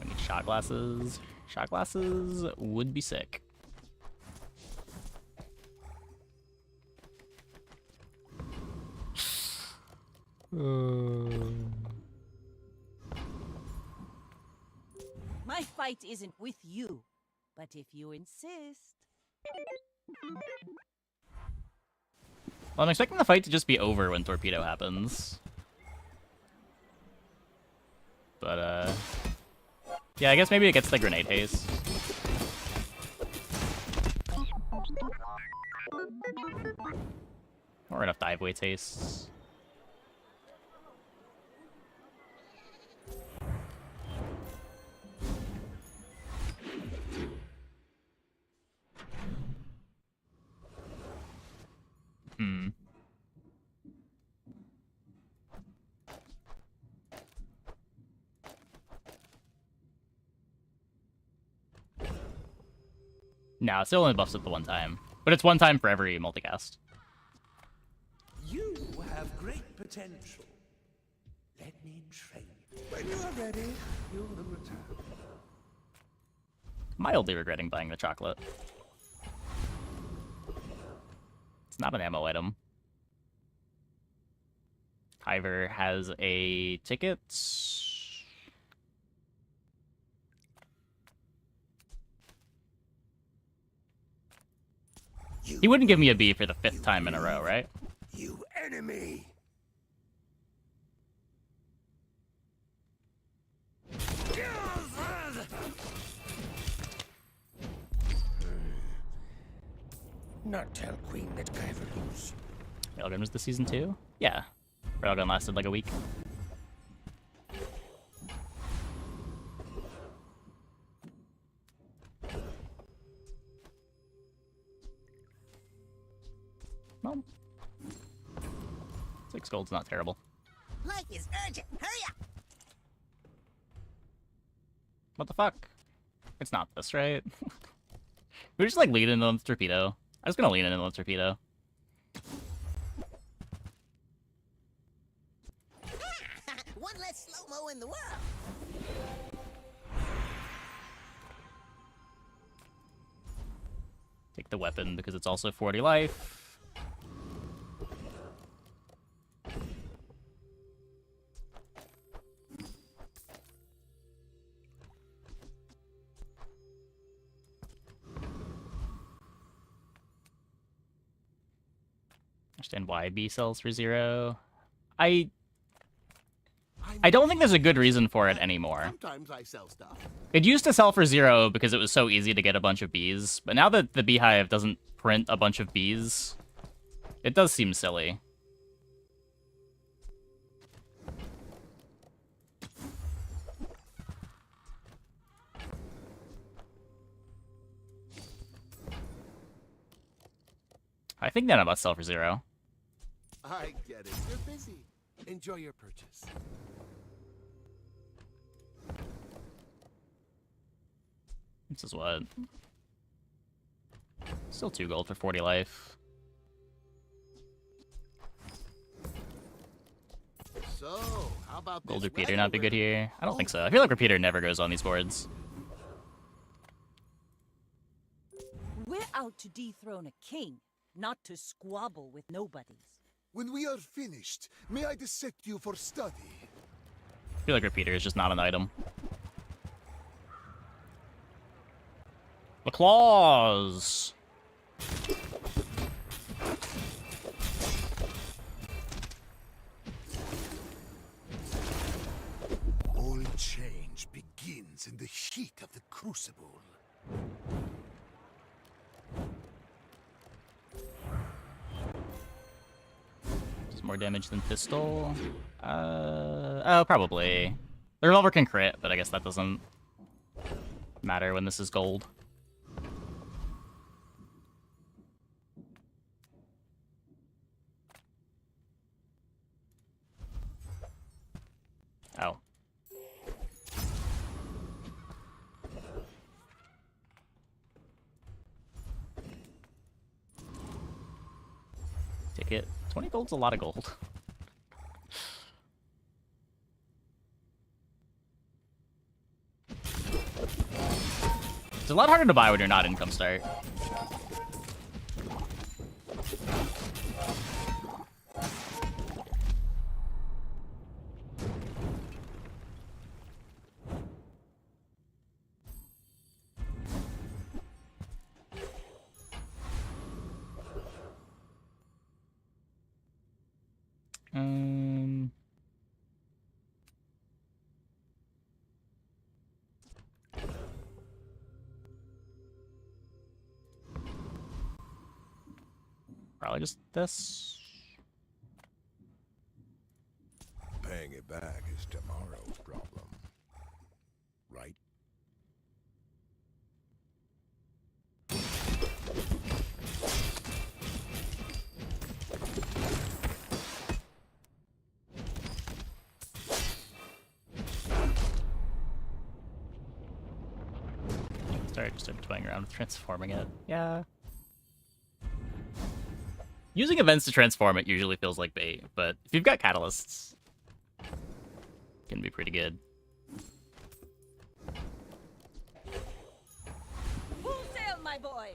I need shot glasses. Shot glasses would be sick. My fight isn't with you, but if you insist. Well, I'm expecting the fight to just be over when Torpedo happens. But, yeah, I guess maybe it gets the grenade haste. Or enough dive weight hastes. No, it still only buffs it the one time. But it's one time for every multicast. You have great potential. Let me train you. When you are ready, you will return. Mildly regretting buying the chocolate. It's not an ammo item. Kyver has a ticket. He wouldn't give me a B for the 5th time in a row, right? You enemy! Not tell Queen that Kyver lose. Railgun was the season 2? Yeah. Railgun lasted like a week. Well, 6 gold's not terrible. Life is urgent. Hurry up. What the fuck? It's not this, right? We're just like leaning into the torpedo. I was gonna lean into the torpedo. One less slow-mo in the world. Take the weapon because it's also 40 life. Understand why B sells for 0. I don't think there's a good reason for it anymore. Sometimes I sell stuff. It used to sell for 0 because it was so easy to get a bunch of Bs, but now that the Beehive doesn't print a bunch of Bs, it does seem silly. I think none of us sell for 0. I get it. You're busy. Enjoy your purchase. This is what? Still 2 gold for 40 life. So, how about Gold this repeater not be good weather? here? I don't think so. I feel like repeater never goes on these boards. We're out to dethrone a king, not to squabble with nobodies. When we are finished, may I dissect you for study? I feel like repeater is just not an item. The claws! All change begins in the heat of the crucible. Does more damage than pistol? Oh, probably. The revolver can crit, but I guess that doesn't matter when this is gold. Oh. Ticket. 20 gold's a lot of gold. It's a lot harder to buy when you're not income start. Probably just this. Paying it back is tomorrow's problem. Right? Start toying around with transforming it. Yeah. Using events to transform it usually feels like bait, but if you've got catalysts, it can be pretty good. Full sail, my boy!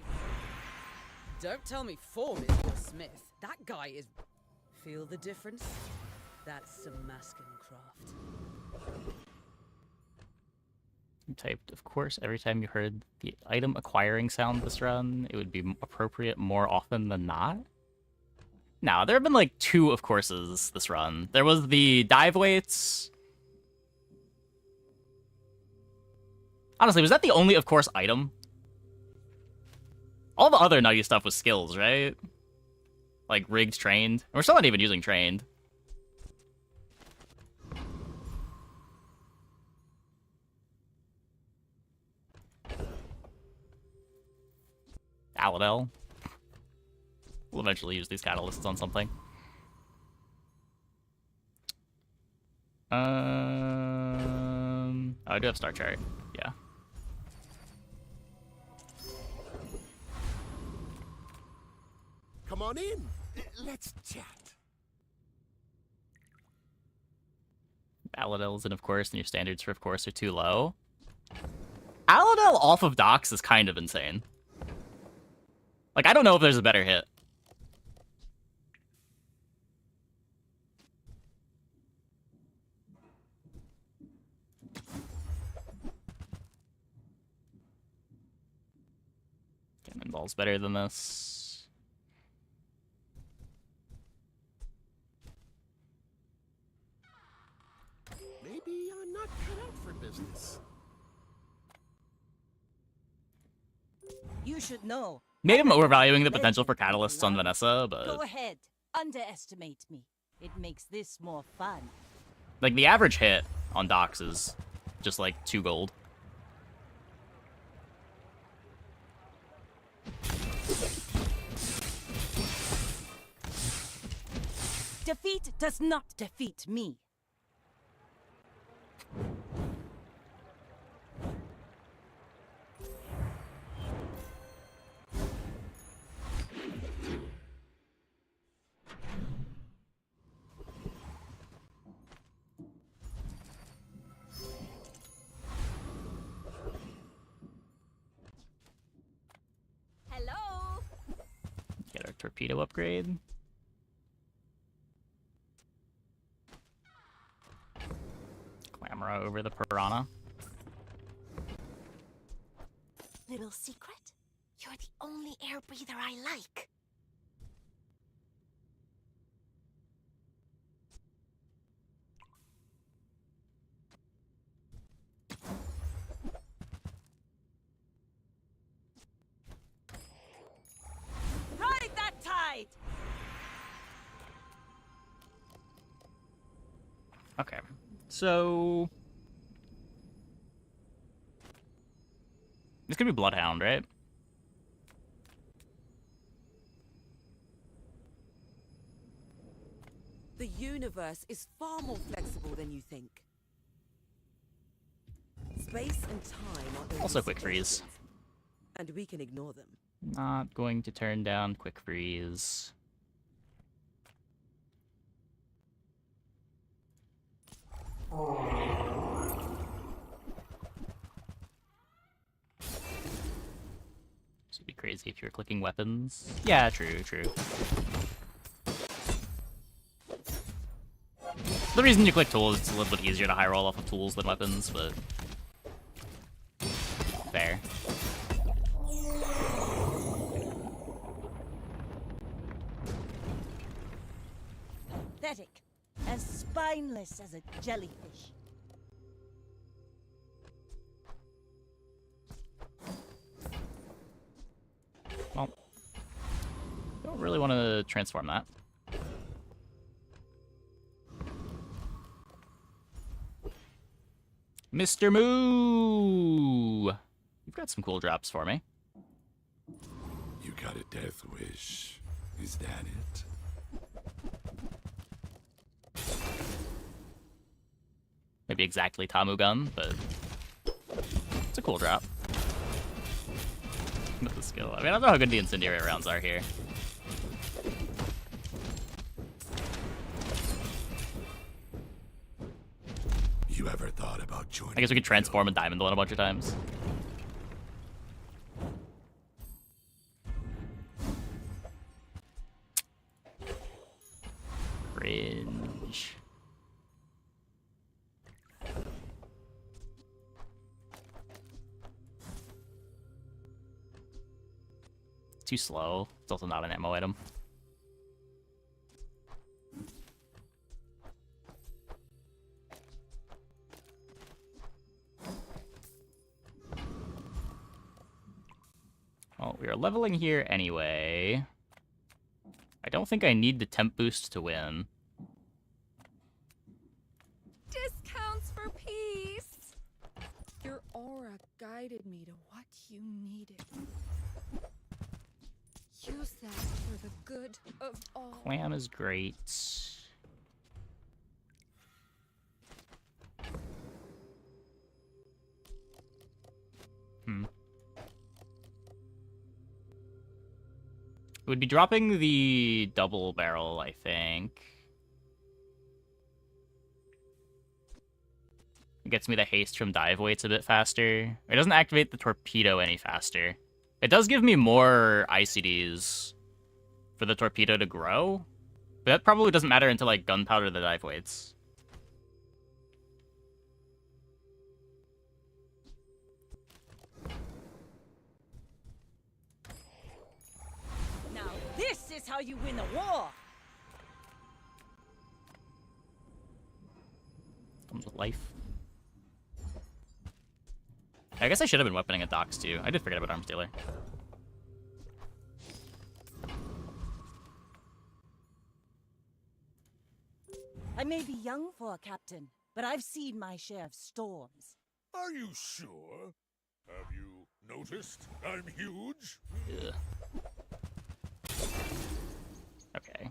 Don't tell me form is your Smith. That guy is... Feel the difference? That's some masking craft. You typed, of course, every time you heard the item acquiring sound this run, it would be appropriate more often than not. Now, there have been like 2 of courses this run. There was the dive weights. Honestly, was that the only of course item? All the other nutty stuff was skills, right? Like rigged, trained. And we're still not even using trained. Aladel. We'll eventually use these catalysts on something. Oh, I do have Star Chart. Yeah. Come on in. Let's chat. Aladel's in, of course, and your standards for, of course, are too low. Aladel off of docks is kind of insane. Like, I don't know if there's a better hit. Cannonball's better than this. Maybe I'm not cut out for business. You should know. Maybe I'm overvaluing the potential for catalysts on Vanessa, but... Go ahead. Underestimate me. It makes this more fun. Like, the average hit on docks is just, like, 2 gold. Defeat does not defeat me. Hello. Get our torpedo upgrade. Clamora over the piranha. Little secret? You're the only air breather I like. Ride that tide! Okay. So... this could be Bloodhound, right? The universe is far more flexible than you think. Space and time are only Also quick freeze. and we can ignore them. Not going to turn down quick freeze. This would be crazy if you're clicking weapons. Yeah, true, true. The reason you click tools is it's a little bit easier to high roll off of tools than weapons, but... fair. Pathetic. spineless as a jellyfish. Well, don't really want to transform that. Mr. Moo! You've got some cool drops for me. You got a death wish. Is that it? Maybe exactly Tamu Gun, but it's a cool drop. With the skill. I mean, I don't know how good the incendiary rounds are here. You ever thought about joining? I guess we could transform a diamond one a bunch of times. Cringe. It's too slow. It's also not an ammo item. Well, we are leveling here anyway. I don't think I need the temp boost to win. Discounts for peace! Your aura guided me to what you needed. Use that for the good of all. Clam is great. It would be dropping the double barrel, I think. It gets me the haste from dive weights a bit faster. It doesn't activate the torpedo any faster. It does give me more ICDs for the torpedo to grow, but that probably doesn't matter until like gunpowder the dive weights. Now this is how you win a war. Comes with life. I guess I should have been weaponing at docks too. I did forget about arms dealer. I may be young for a captain, but I've seen my share of storms. Are you sure? Have you noticed I'm huge? Ugh. Okay.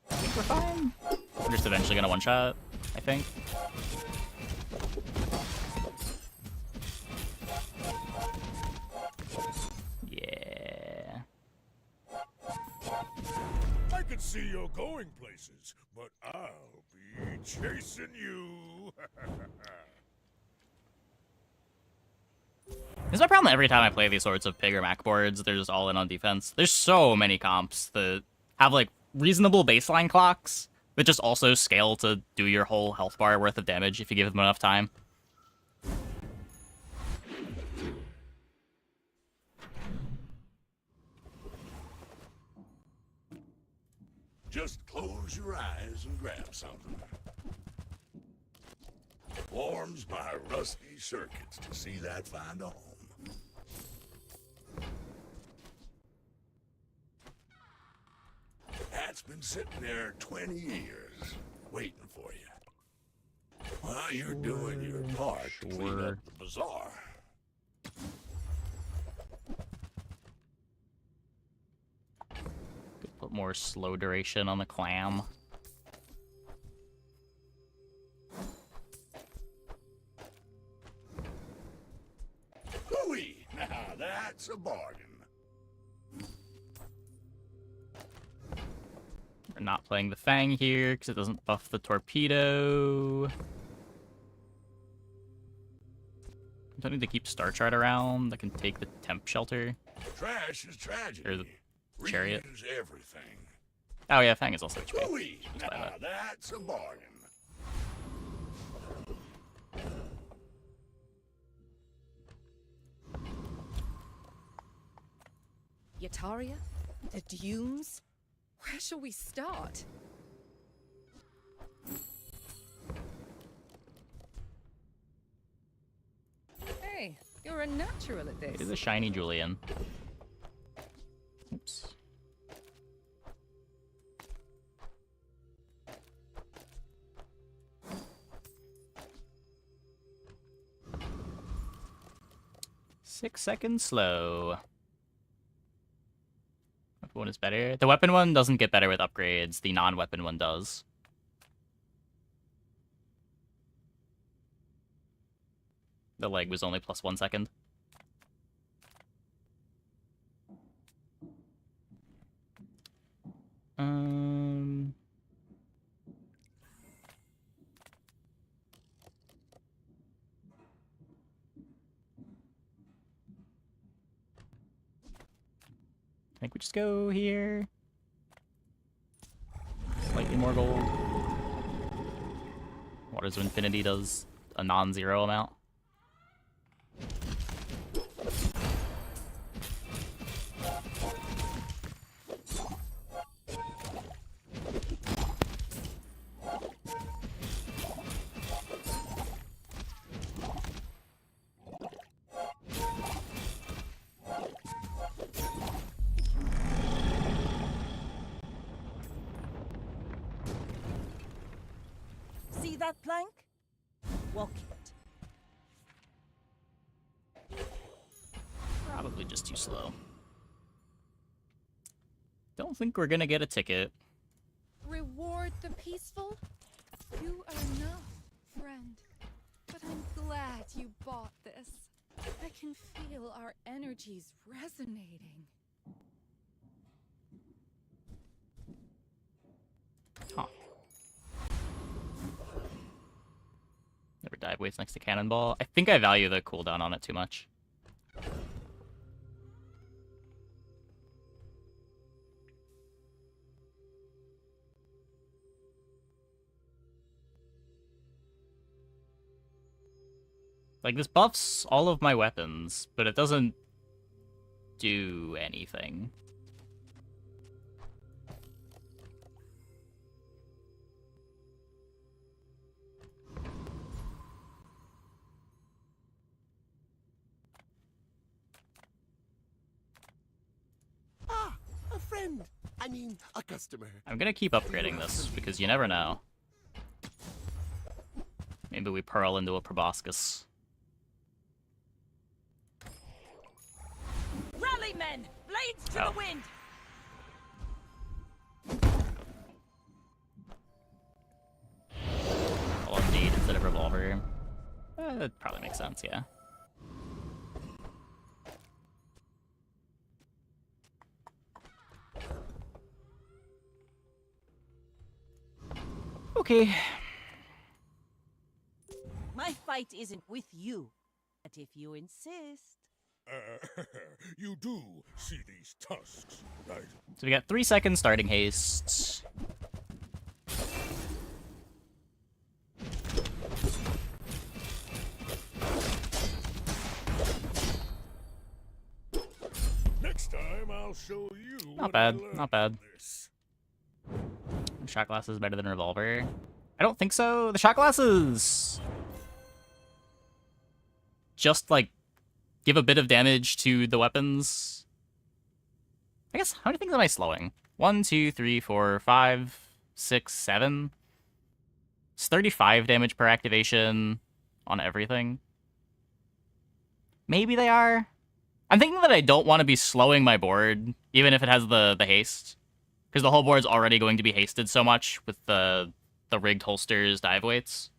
I think we're fine. We're just eventually gonna one-shot, I think. Yeah. I can see you're going places, but I'll be chasing you. This is my problem every time I play these sorts of pig or Mac boards. They're just all in on defense. There's so many comps that have like reasonable baseline clocks that just also scale to do your whole health bar worth of damage if you give them enough time. Just close your eyes and grab something. Warms my rusty circuits to see that find a home. That's been sitting there 20 years, waiting for you. While you're doing your part to clean up the bazaar. Could put more slow duration on the clam. Hooey! Now that's a bargain. We're not playing the Fang here because it doesn't buff the torpedo. I don't need to keep Star Chart around. I can take the temp shelter. Trash is tragedy. Or the chariot. Reuse everything. Oh yeah, Fang is also HP. Hooey! Now that's a bargain. Yataria? The dunes? Where shall we start? You're a natural at this. It is a shiny Julian. Oops. Six seconds slow. Weapon one is better. The weapon one doesn't get better with upgrades. The non-weapon one does. The leg was only plus 1 second. I think we just go here. Slightly more gold. Waters of Infinity does a non-zero amount. See that plank? Walk it. Probably just too slow. Don't think we're gonna get a ticket. Reward the peaceful? You are enough, friend. But I'm glad you bought this. I can feel our energies resonating. Huh. Never dive waits next to Cannonball. I think I value the cooldown on it too much. Like, this buffs all of my weapons, but it doesn't do anything. Ah, a friend. I mean, a customer. I'm gonna keep upgrading this, because you never know. Maybe we pearl into a proboscis. Rally, men! Blades to the wind! LMG instead of revolver. That probably makes sense, yeah. Okay. My fight isn't with you, but if you insist. You do see these tusks, right? So we got 3 seconds starting haste. Next time I'll show you. Not bad, not bad. Shot glass is better than revolver. I don't think so. The shot glasses just like give a bit of damage to the weapons. I guess, how many things am I slowing? 1, 2, 3, 4, 5, 6, 7. It's 35 damage per activation on everything. Maybe they are. I'm thinking that I don't want to be slowing my board, even if it has the haste. Because the whole board's already going to be hasted so much with the rigged holsters dive weights.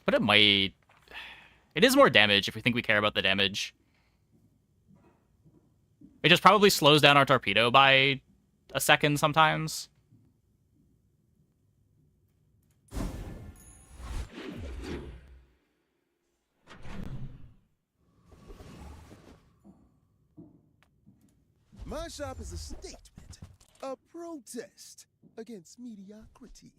But it might... It is more damage if we think we care about the damage. It just probably slows down our torpedo by a second sometimes. My shop is a statement, a protest against mediocrity.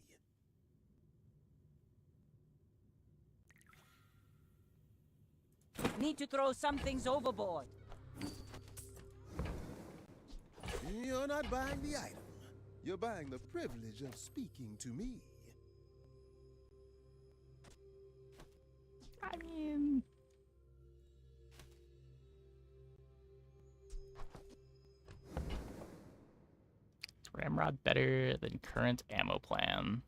Need to throw some things overboard. You're not buying the item. You're buying the privilege of speaking to me. Ramrod better than current ammo plan.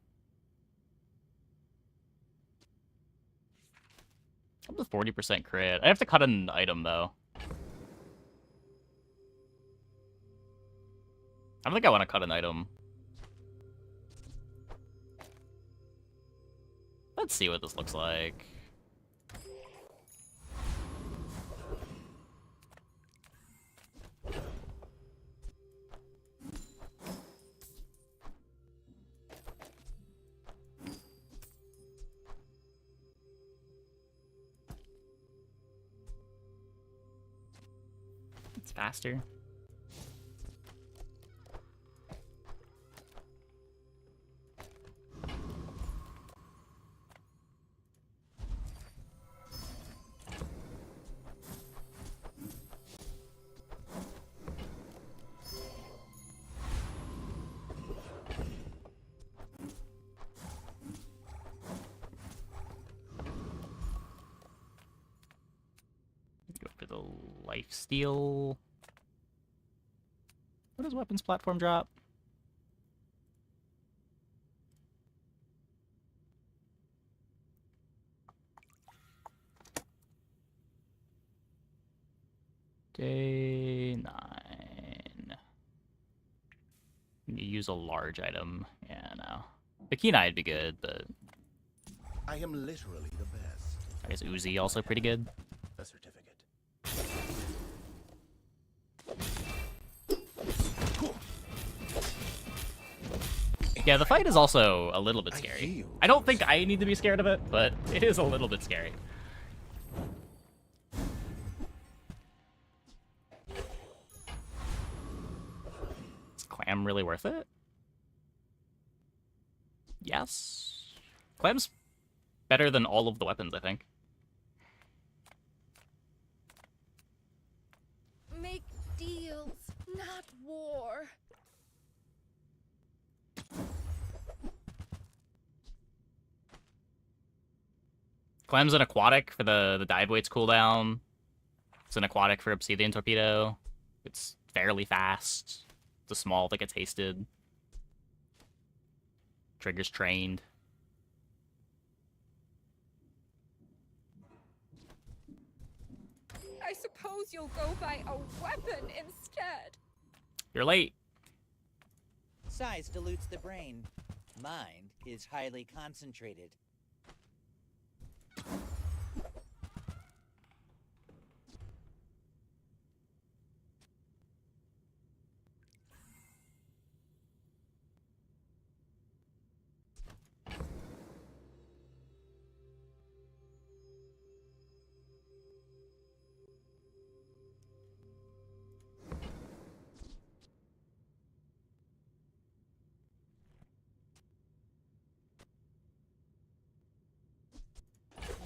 Up to 40% crit. I have to cut an item, though. I don't think I want to cut an item. Let's see what this looks like. It's faster. Go for the lifesteal. What does weapons platform drop? Day 9. You use a large item. Yeah, no. Bikini would be good, but I am literally the best. I guess Uzi also pretty good. A certificate. Yeah, the fight is also a little bit scary. I don't think I need to be scared of it, but it is a little bit scary. Is Clam really worth it? Yes. Clam's better than all of the weapons, I think. Make deals, not war. Clem's an aquatic for the dive weight's cooldown. It's an aquatic for Obsidian Torpedo. It's fairly fast. It's a small that gets hasted. Trigger's trained. I suppose you'll go buy a weapon instead. You're late. Size dilutes the brain. Mind is highly concentrated.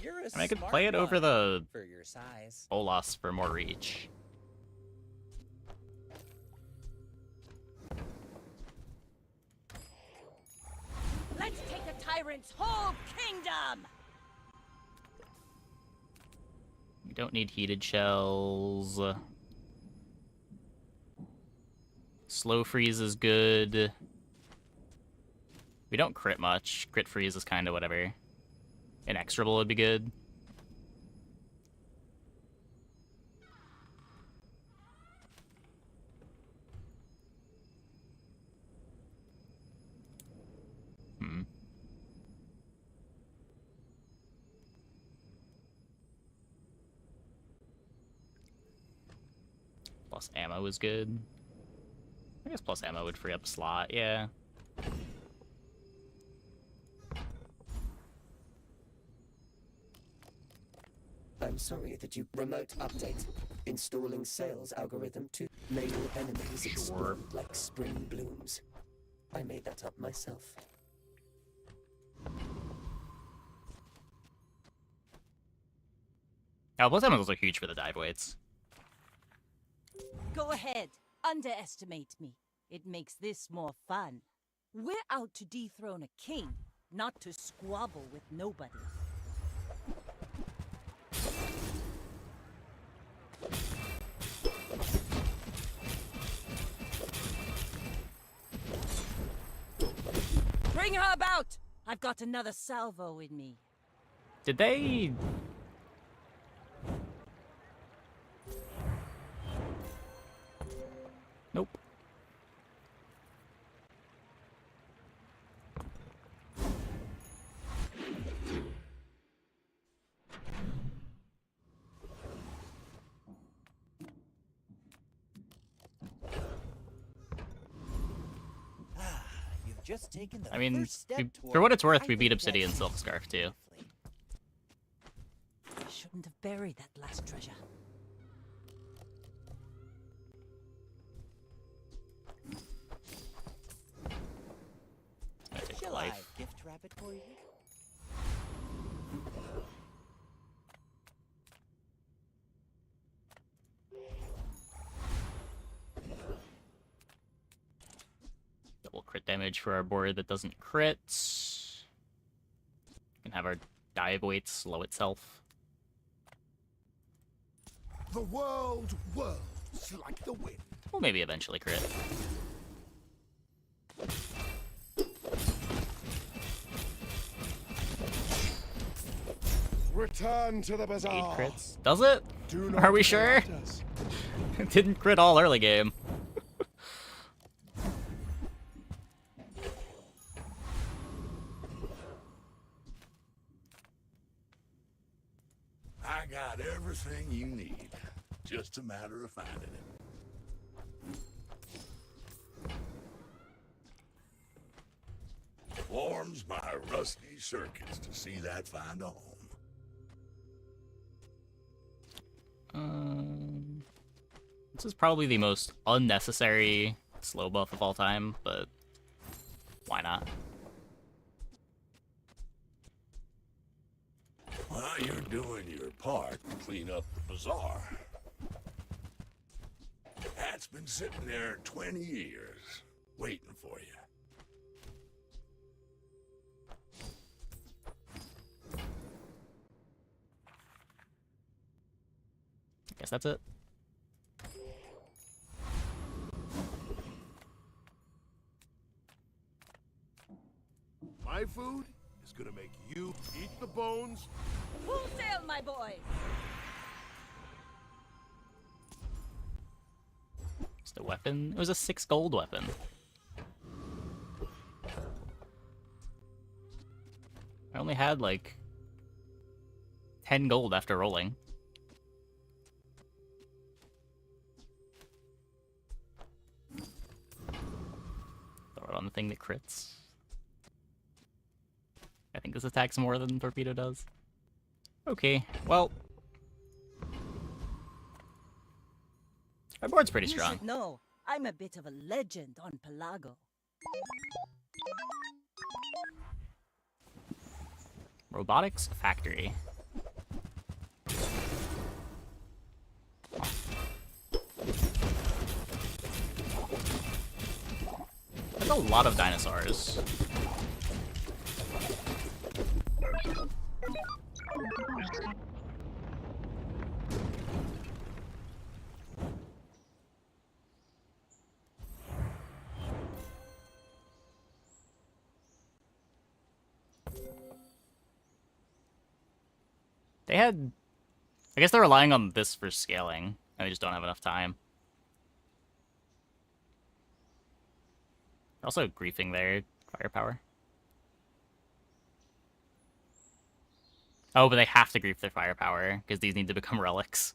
You're a I mean, I could smart play it over one the for your size. Olas for more reach. Let's take a tyrant's whole kingdom! We don't need heated shells. Slow freeze is good. We don't crit much. Crit freeze is kind of whatever. Inexorable would be good. Plus ammo is good. I guess plus ammo would free up a slot, yeah. I'm sorry that you remote update. Installing sales algorithm to male enemies explode like spring blooms. I made that up myself. Oh, plus ammo is also huge for the dive weights. Go ahead, underestimate me. It makes this more fun. We're out to dethrone a king, not to squabble with nobody. Bring her about! I've got another salvo in me. Did they... Nope. You've just taken the I mean, first step for what it's worth, I we beat think Obsidian that's Silkscarf too. I shouldn't have buried that last treasure. Shall I gift wrap it for you? Double crit damage for our board that doesn't crit. We can have our dive weight slow itself. The world whirls like the wind. We'll maybe eventually crit. Return to the bazaar. 8 crits. Does it? Do Are we not sure? interrupt us. It didn't crit all early game. I got everything you need. Just a matter of finding it. Warms my rusty circuits to see that find a home. This is probably the most unnecessary slow buff of all time, but why not? Well, you're doing your part to clean up the bazaar. That's been sitting there 20 years, waiting for you. I guess that's it. My food is gonna make you eat the bones. Full sail, my boys! Just a weapon. It was a 6 gold weapon. I only had like 10 gold after rolling. Throw it on the thing that crits. I think this attacks more than Torpedo does. Okay, well. Our board's pretty strong. You should know, I'm a bit of a legend on Pelago. Robotics Factory. That's a lot of dinosaurs. They had... I guess they're relying on this for scaling, and they just don't have enough time. Also griefing their firepower. Oh, but they have to grief their firepower, because these need to become relics.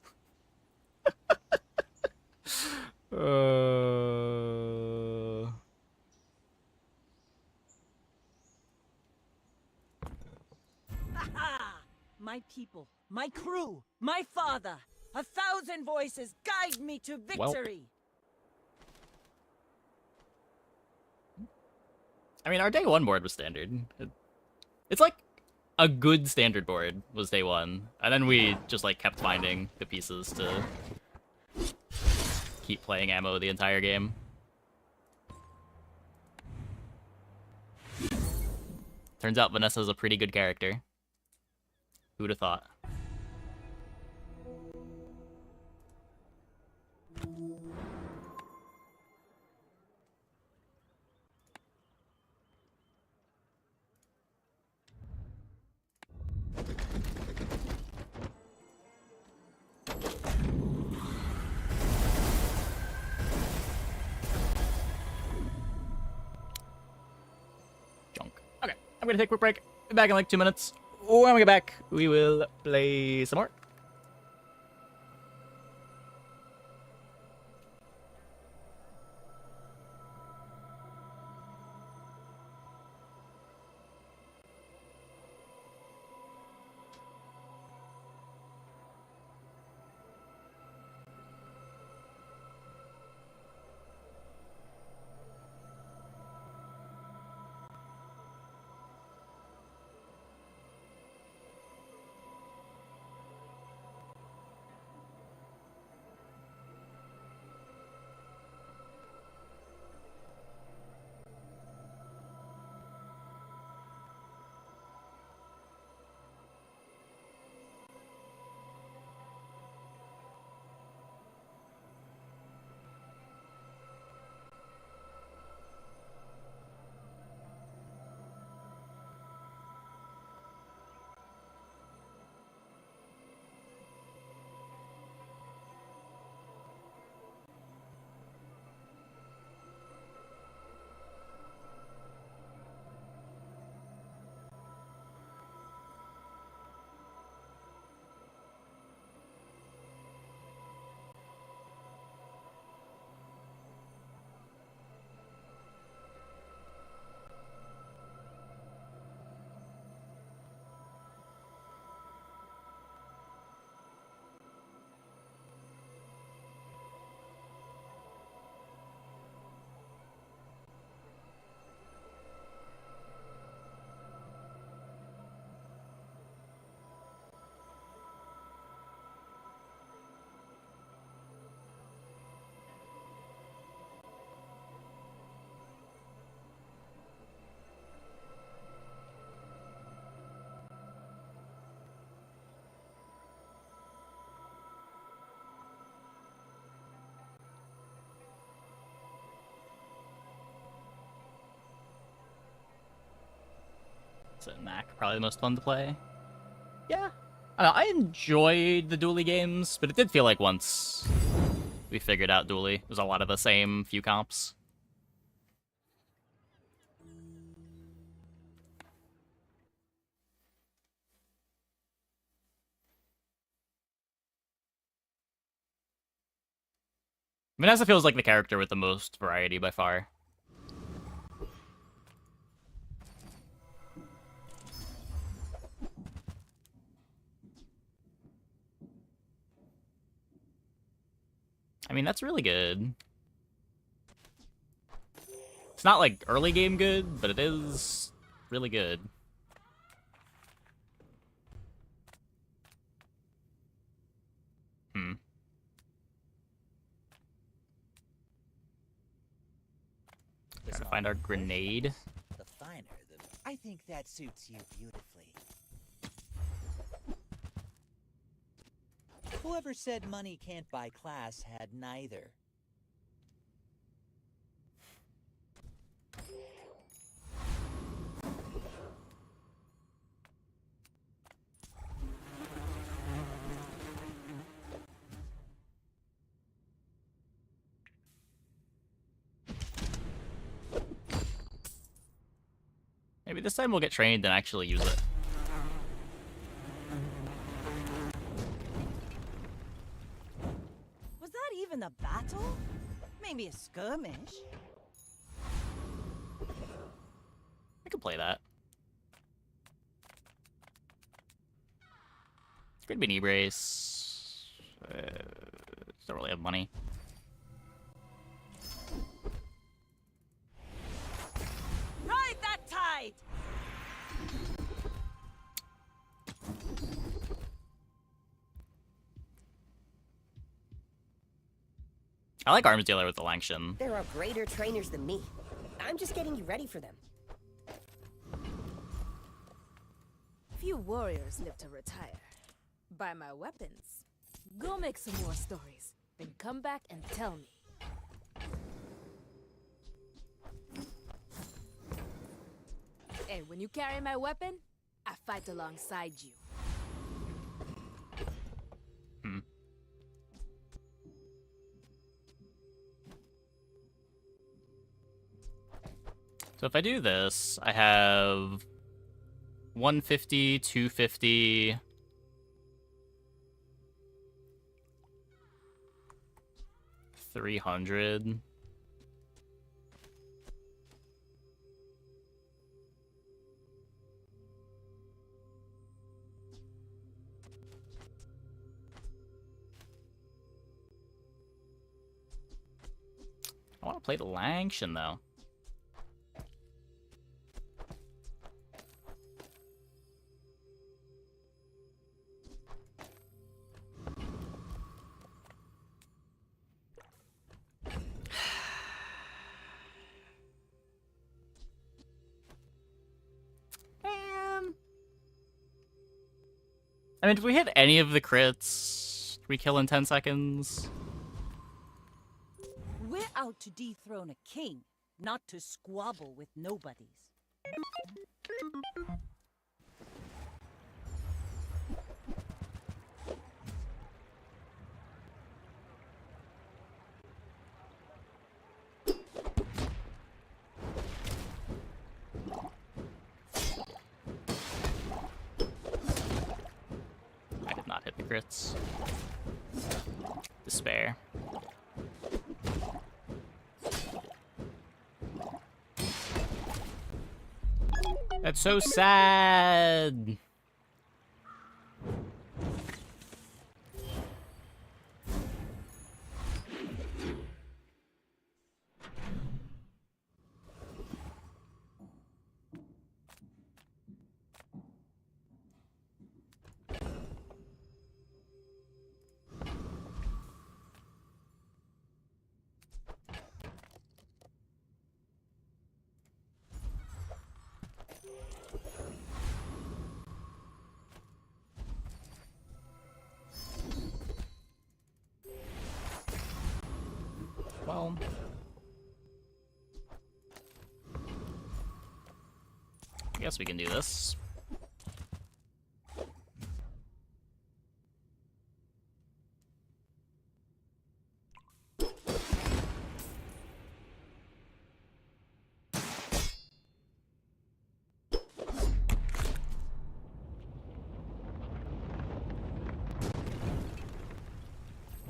My people, my crew, my father. 1,000 voices guide me to victory. I mean, our day 1 board was standard. It's like a good standard board was day 1, and then we just like kept finding the pieces to keep playing ammo the entire game. Turns out Vanessa's a pretty good character. Who'd have thought? I'm gonna take a quick break. Be back in like 2 minutes. When we get back, we will play some more. So Mac, probably the most fun to play. Yeah. I don't know, I enjoyed the dually games, but it did feel like once we figured out dually, it was a lot of the same few comps. Vanessa feels like the character with the most variety by far. I mean, that's really good. It's not like early game good, but it is really good. Trying to find our grenade. The finer, I think that suits you beautifully. Whoever said money can't buy class had neither. Maybe this time we'll get trained and actually use it. Was that even a battle? Maybe a skirmish? I could play that. Great mini brace. Don't really have money. Ride that tide! I like Arms Dealer with the Langshan. There are greater trainers than me. I'm just getting you ready for them. Few warriors live to retire. Buy my weapons. Go make some more stories. Then come back and tell me. Hey, when you carry my weapon, I fight alongside you. So if I do this, I have 150, 250. $300. I want to play the Langshan though. I mean, if we hit any of the crits, we kill in 10 seconds. We're out to dethrone a king, not to squabble with nobodies. I did not hit the crits. Despair. That's so sad. Well, I guess we can do this.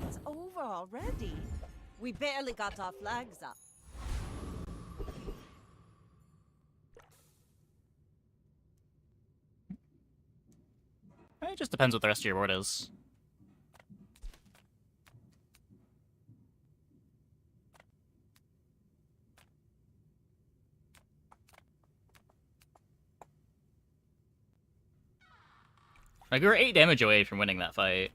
It's over already. We barely got our flags up. It just depends what the rest of your board is. Like, we were 8 damage away from winning that fight.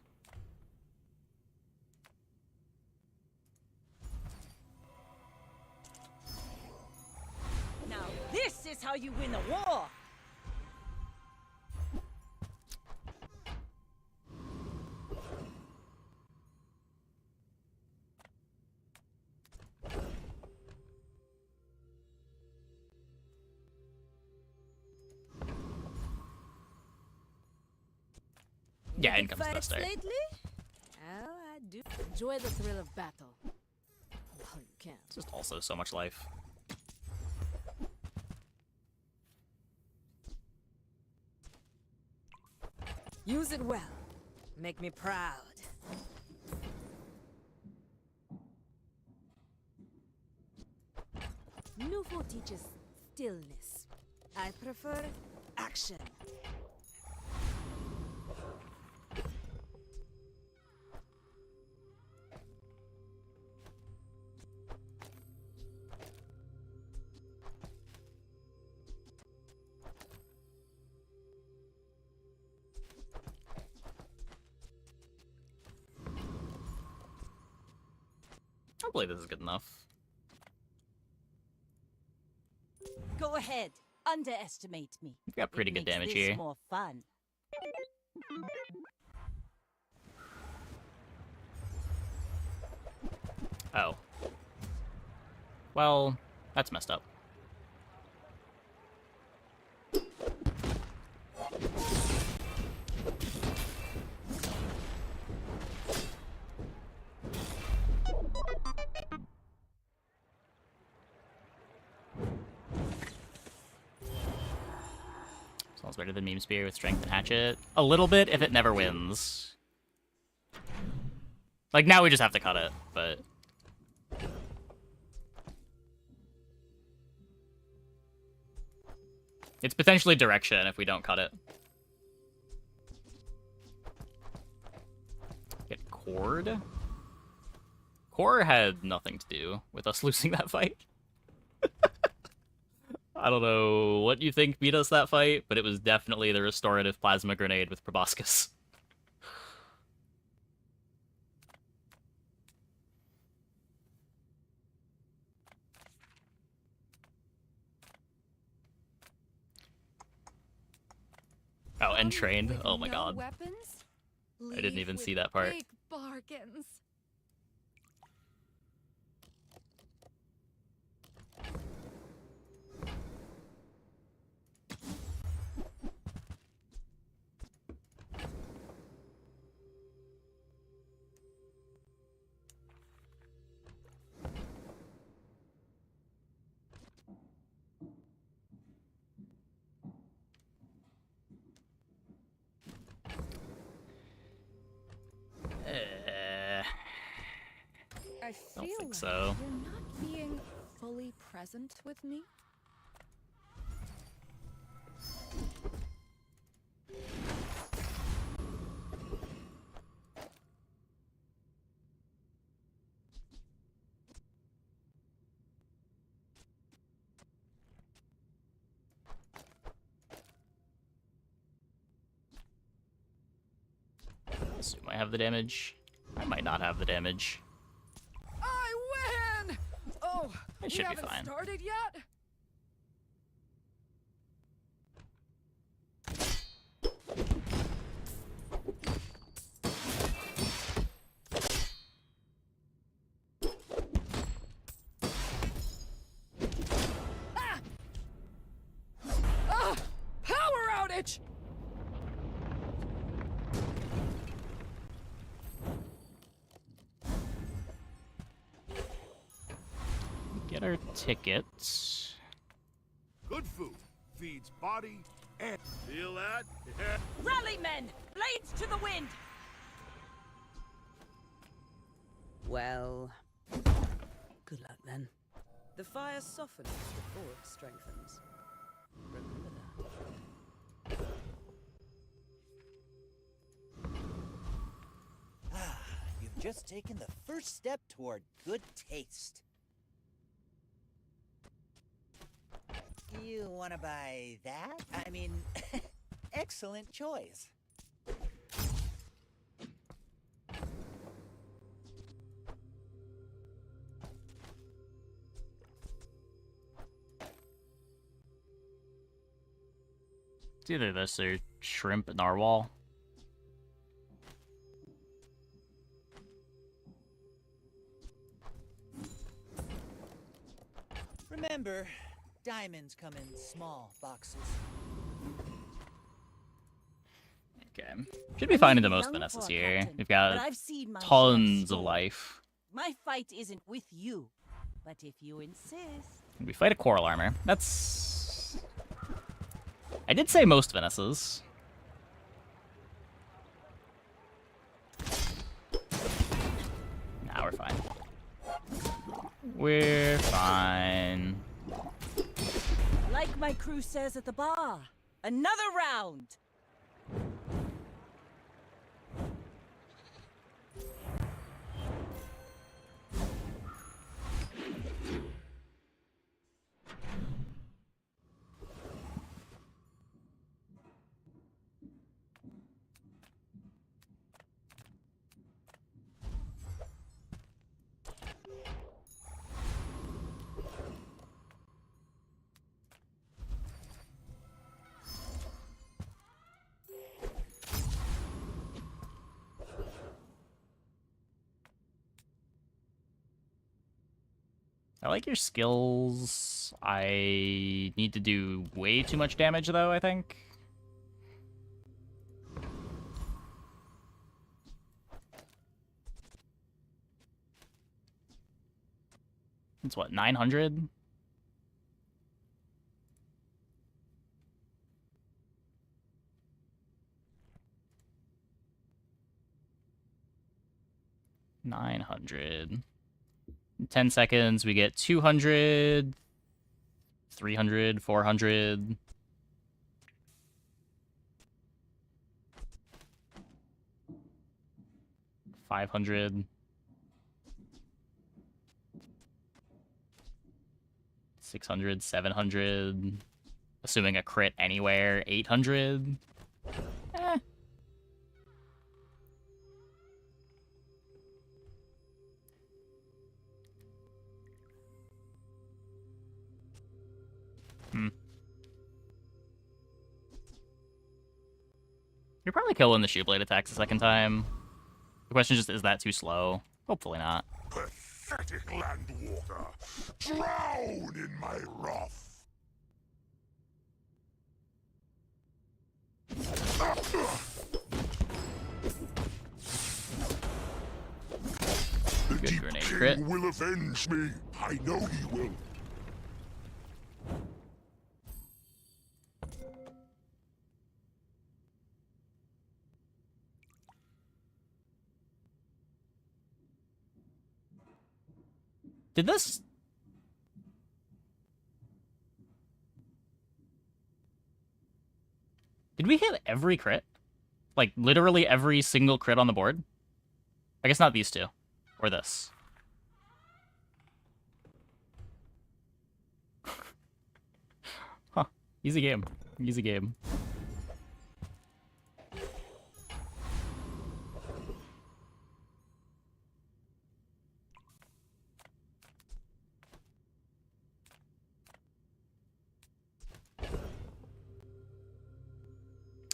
Now this is how you win a war! Yeah, in comes the start. Lately? Oh, I do enjoy the thrill of battle. Well, you can't. It's just also so much life. Use it well. Make me proud. Nufo teaches stillness. I prefer action. I believe this is good enough. Go ahead, underestimate me. We've got pretty good damage this here. More fun. Oh. Well, that's messed up. It's better than Meme Spear with Strength and Hatchet. A little bit if it never wins. Like, now we just have to cut it, but... It's potentially direction if we don't cut it. Get Cord? Core had nothing to do with us losing that fight. I don't know what you think beat us that fight, but it was definitely the restorative plasma grenade with Proboscis. Oh, and trained. Oh my god. Weapons? I didn't even Leave see with that part. Big bargains. I feel Don't think like so. you're not being fully present with me. I assume I have the damage. I might not have the damage. I win! Oh, It should we be haven't fine. started yet? Power outage! Get our tickets. Good food feeds body and feel that? Rally, men! Blades to the wind! Well, good luck then. The fire softens before it strengthens. Remember that. Ah, you've just taken the first step toward good taste. You want to buy that? I mean, excellent choice. It's either this or shrimp narwhal. Remember, diamonds come in small boxes. Okay. Should be finding the most Vanessas here. We've got I've seen my tons share of life. My fight isn't with you, but if you insist. We fight a coral armor. That's... I did say most Vanessas. Nah, we're fine. We're fine. Like my crew says at the bar, another round. I like your skills. I need to do way too much damage, though, I think. It's what, 900? 900. In 10 seconds, we get 200, 300, 400. $500. 600, 700. Assuming a crit anywhere, 800. Eh. You're probably killing the shoe blade attacks the second time. The question is just, is that too slow? Hopefully not. Pathetic landwalker! Drown in my wrath! The Good Deep grenade King crit. will avenge me. I know he will. Did this... Did we hit every crit? Like, literally every single crit on the board? I guess not these two. Or this. Huh. Easy game. Easy game.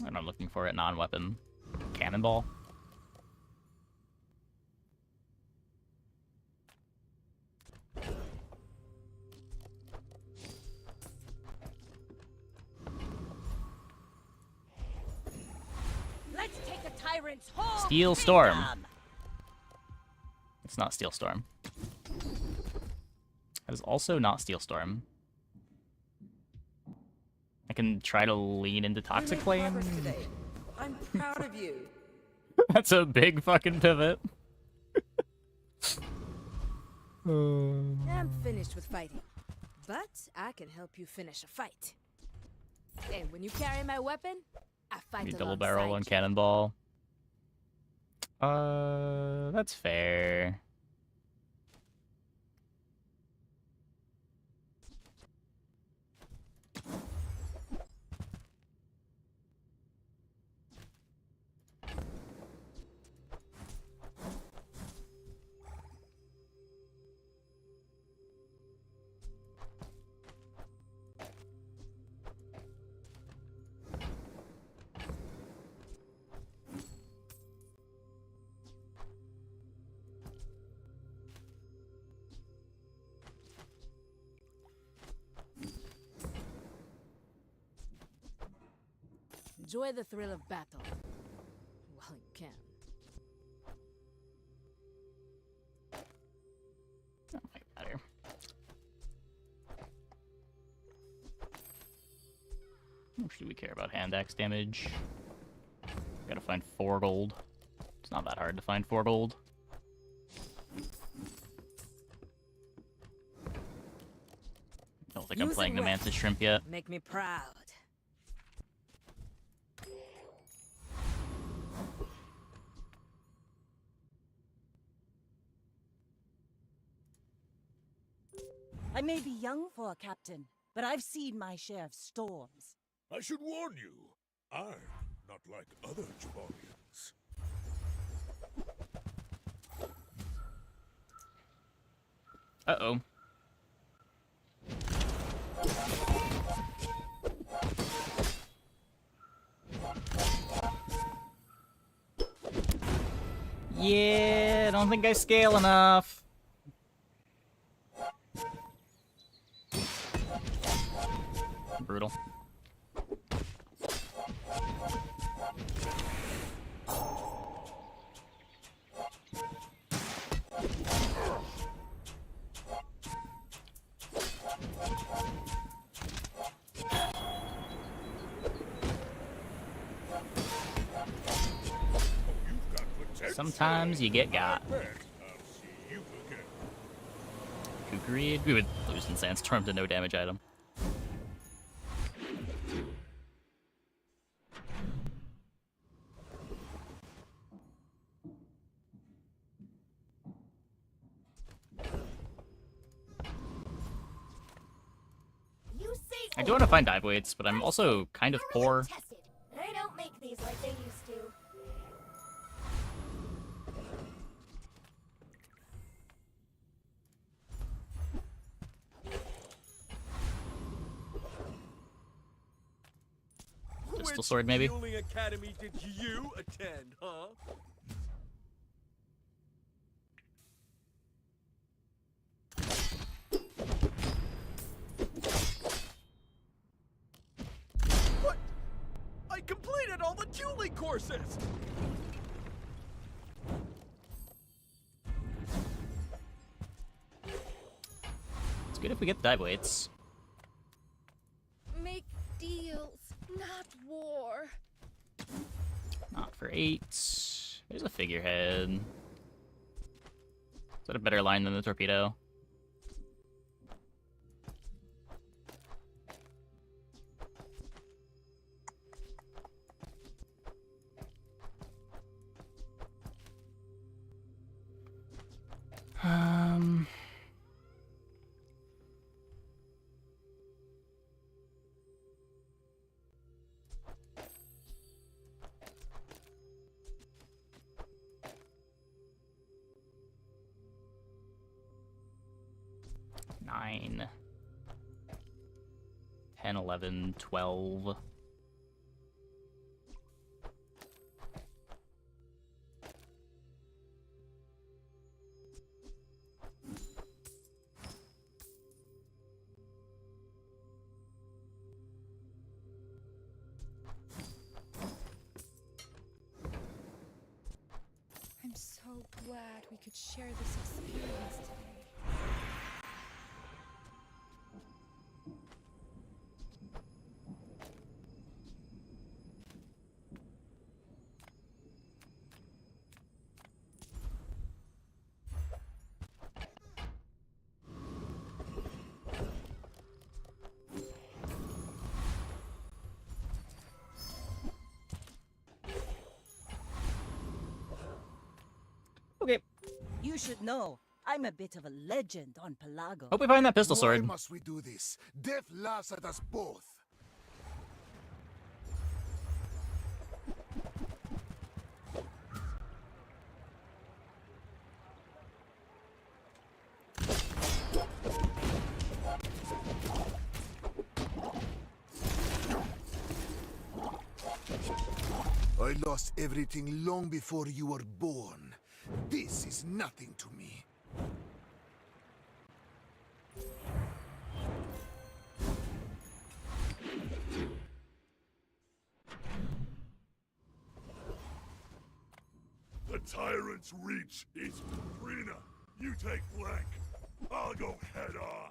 And I'm looking for a non-weapon cannonball. Let's take the tyrant's home. Steel Storm. It's not Steel Storm. That is also not Steel Storm. I can try to lean into Toxic Flame. I'm proud of you. That's a big fucking pivot. I'm finished with fighting, but I can help you finish a fight. And when you carry my weapon, I fight Maybe alongside double barrel and you. cannonball. That's fair. Enjoy the thrill of battle while you can. Oh, my better. How much do we care about hand axe damage? Gotta find 4 gold. It's not that hard to find 4 gold. I don't think I'm Use playing it the well. Mantis Shrimp yet. Make me proud. I may be young for a captain, but I've seen my share of storms. I should warn you, I'm not like other Jabalians. Uh-oh. Yeah, I don't think I scale enough. Brutal. Sometimes you get got. 2 greed. We would lose in Sandstorm to no damage item. I do want to find dive weights, but I'm also kind of poor. Tested. They don't make these like they used to. Pistol sword, maybe? Which academy did you attend, huh? What? I completed all the dueling courses! It's good if we get the dive weights. Make deals, not war. Not for 8. There's a figurehead. Is that a better line than the torpedo? Nine, 10, 11, 12. I'm so glad we could share this experience today. Okay. You should know, I'm a bit of a legend on Pelago. Hope we find that pistol sword. Why must we do this? Death laughs at us both. I lost everything long before you were born. This is nothing to me. The tyrant's reach is Rena. You take flank. I'll go head on.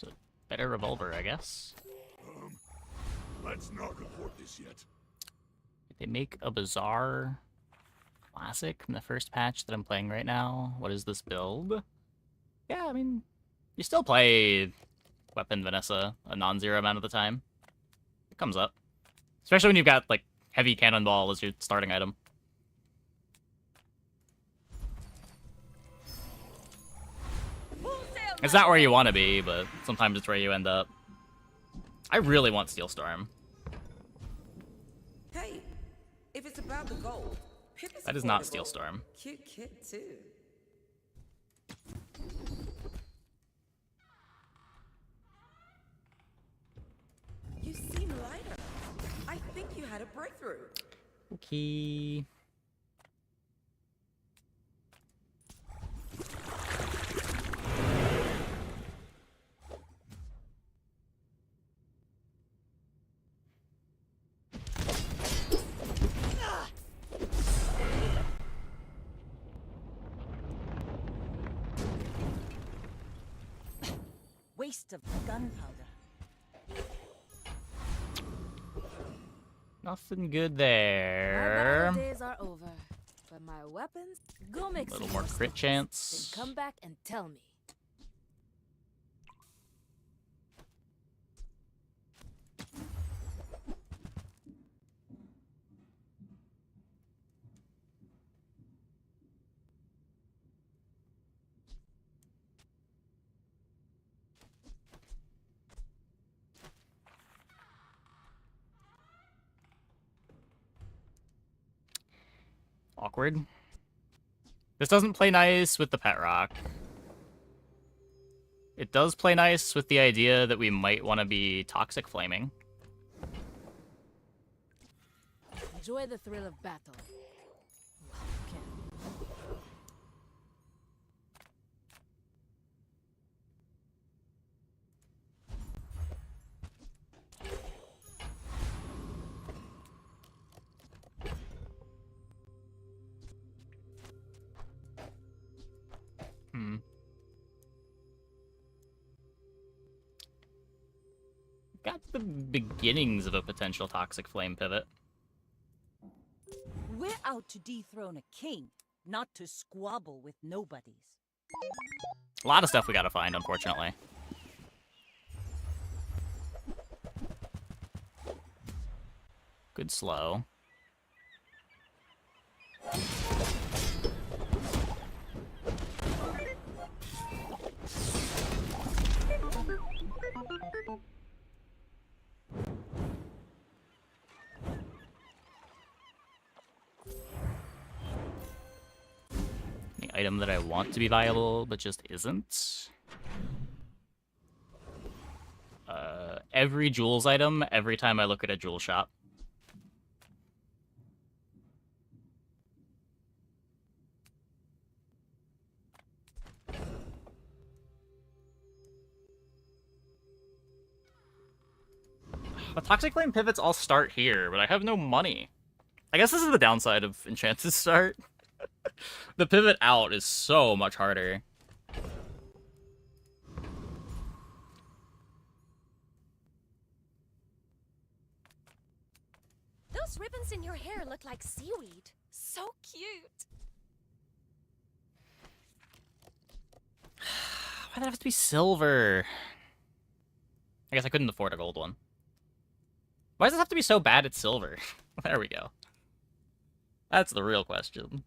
It's a better revolver, I guess. Let's not report this yet. Did they make a bizarre classic from the first patch that I'm playing right now? What is this build? Yeah, I mean, you still play Weapon Vanessa a non-zero amount of the time. It comes up. Especially when you've got, like, heavy cannonball as your starting item. It's not where you want to be, but sometimes it's where you end up. I really want Steel Storm. Hey, if it's about the gold, Pip is That is not affordable. Steel Storm. Cute kid too. You seem lighter. I think you had a breakthrough. Okay. left of the gunpowder. Nothing good My there. battle days are over, but my weapons, go make A little some more crit stories, chance. Then come back and tell me. Awkward. This doesn't play nice with the pet rock. It does play nice with the idea that we might want to be toxic flaming. Enjoy the thrill of battle. Well, you can. Got the beginnings of a potential toxic flame pivot. We're out to dethrone a king, not to squabble with nobodies. A lot of stuff we gotta find, unfortunately. Good slow. The item that I want to be viable, but just isn't. Every jewels item, every time I look at a jewel shop. The Toxic Flame pivots all start here, but I have no money. I guess this is the downside of Enchanted start. The pivot out is so much harder. Those ribbons in your hair look like seaweed. So cute. Why did it have to be silver? I guess I couldn't afford a gold one. Why does it have to be so bad it's silver? There we go. That's the real question.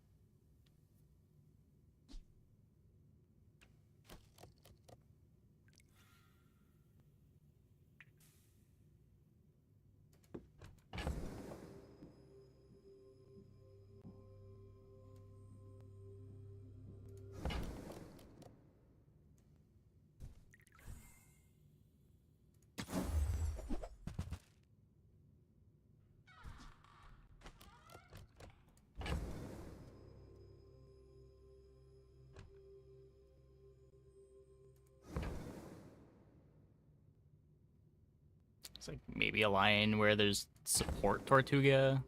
It's like maybe a line where there's support Tortuga.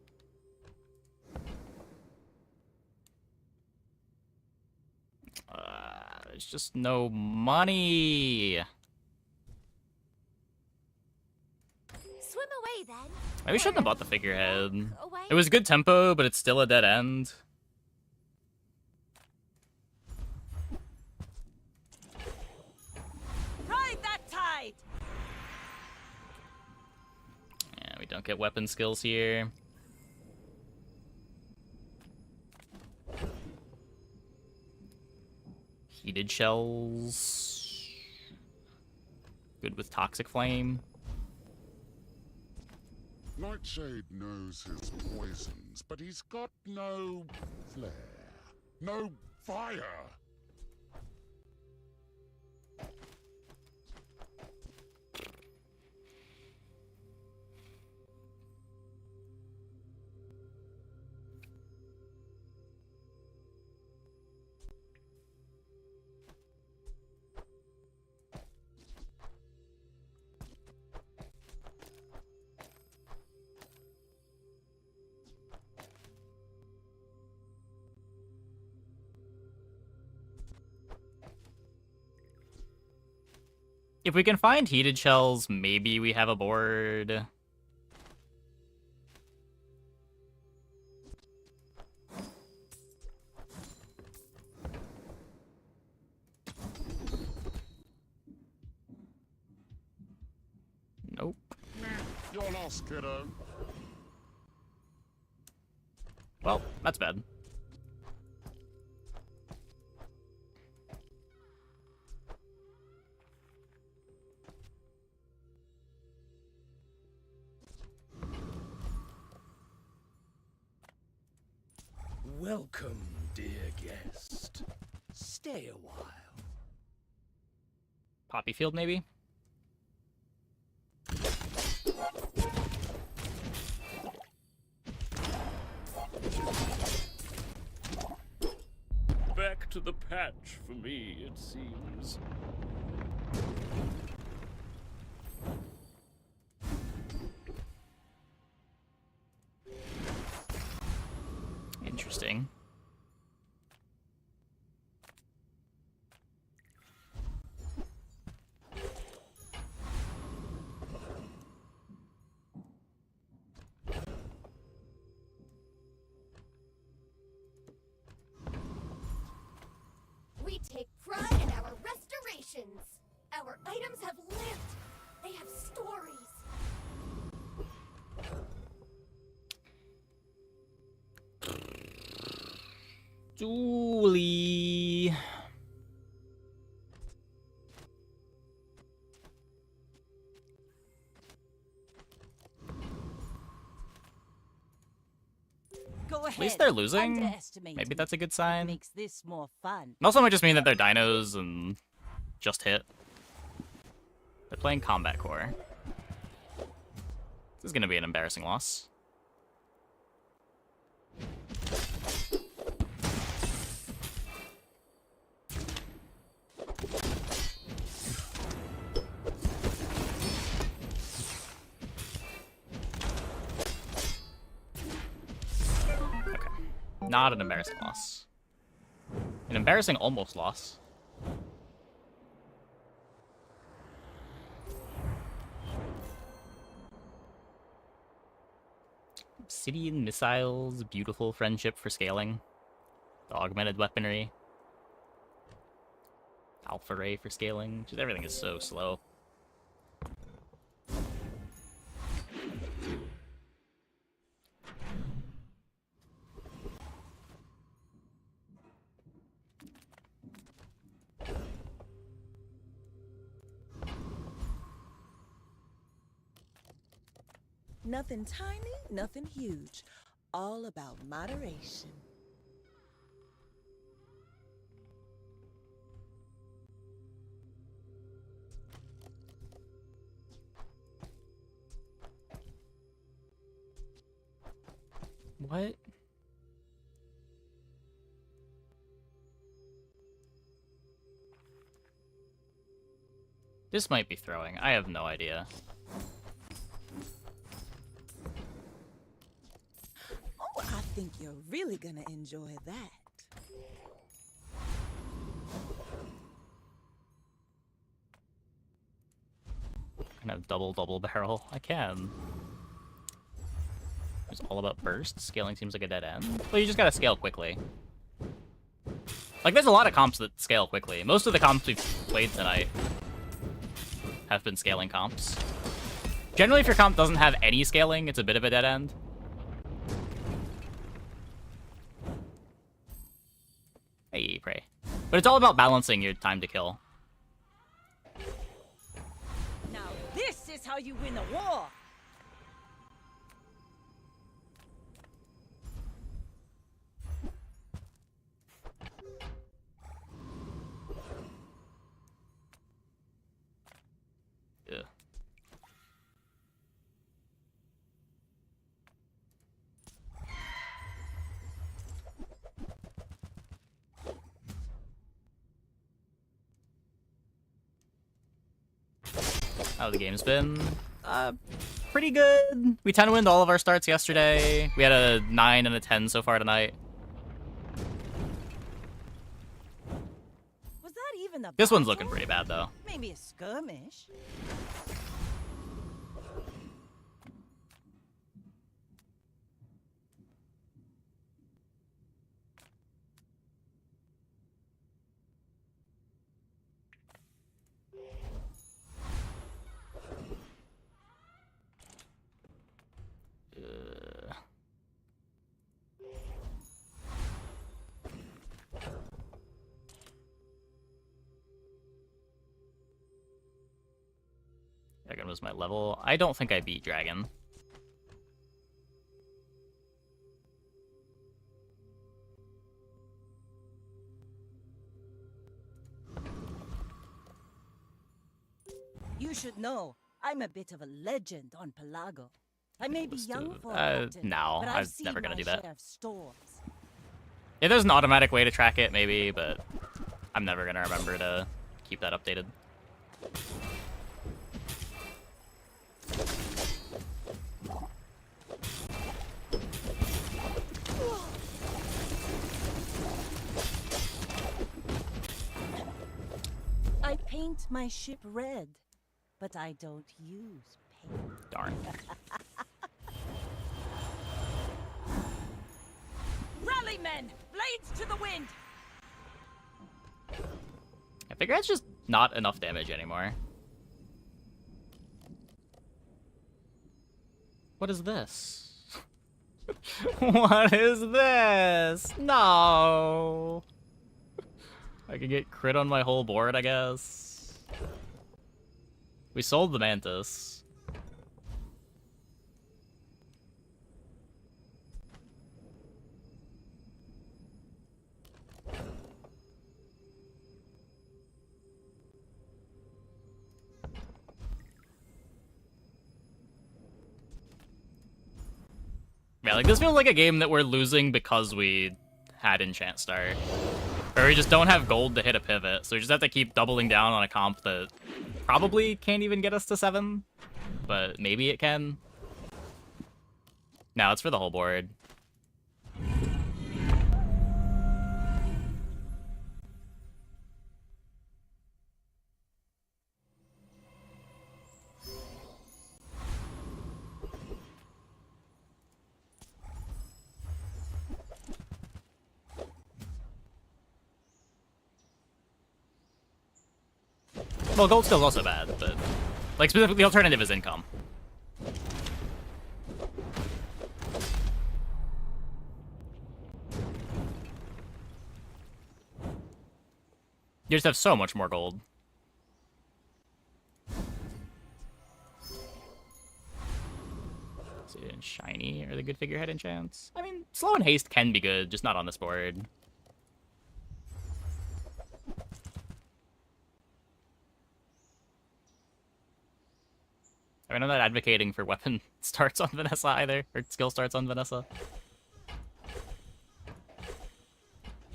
There's just no money. Swim away then. Maybe we shouldn't have bought the figurehead. Away. It was good tempo, but it's still a dead end. Ride that tide! Yeah, we don't get weapon skills here. Heated shells. Good with toxic flame. Nightshade knows his poisons, but he's got no flair, no fire. If we can find heated shells, maybe we have a board. Nope. You're lost, kiddo. Well, that's bad. Welcome, dear guest. Stay a while. Poppy field, maybe? Back to the patch for me, it seems. Interesting. We take pride in our restorations. Our items have lived. They have stories. Julie. Go ahead. At least they're losing. Underestimate Maybe me. that's a good sign. Makes this more fun. It also might just mean that they're dinos and just hit. They're playing combat core. This is gonna be an embarrassing loss. Not an embarrassing loss. An embarrassing almost loss. Obsidian missiles, beautiful friendship for scaling. The augmented weaponry. Alpha ray for scaling. Just everything is so slow. Nothing tiny, nothing huge. All about moderation. What? This might be throwing. I have no idea. Oh, I think you're really gonna enjoy that. Kind of double barrel. I can. It's all about burst. Scaling seems like a dead end. Well, you just gotta scale quickly. Like, there's a lot of comps that scale quickly. Most of the comps we've played tonight have been scaling comps. Generally, if your comp doesn't have any scaling, it's a bit of a dead end. Hey, Prey. But it's all about balancing your time to kill. Now this is how you win a war. Ugh. How the game's been? Pretty good. We 10-winned all of our starts yesterday. We had a 9 and a 10 so far tonight. Was that even a This one's battle? looking pretty bad, though. Maybe a skirmish. Dragon was my level. I don't think I beat Dragon. You should know, I'm a bit of a legend on Pelago. I may be young for a captain, No, but I'm I've seen never gonna my do that. share of storms. Yeah, there's an automatic way to track it, maybe, but I'm never gonna remember to keep that updated. I paint my ship red, but I don't use paint. Darn. Rally, men! Blades to the wind! I figure it's just not enough damage anymore. What is this? What is this? No! I can get crit on my whole board, I guess. We sold the Mantis. Yeah, like, this feels like a game that we're losing because we had Enchant Start. Or we just don't have gold to hit a pivot, so we just have to keep doubling down on a comp that probably can't even get us to 7. But maybe it can. No, it's for the whole board. Well, gold skill's also bad, but like specifically the alternative is income. You just have so much more gold. So, and shiny are the good figurehead enchants. I mean, slow and haste can be good, just not on this board. I mean, I'm not advocating for weapon starts on Vanessa either, or skill starts on Vanessa.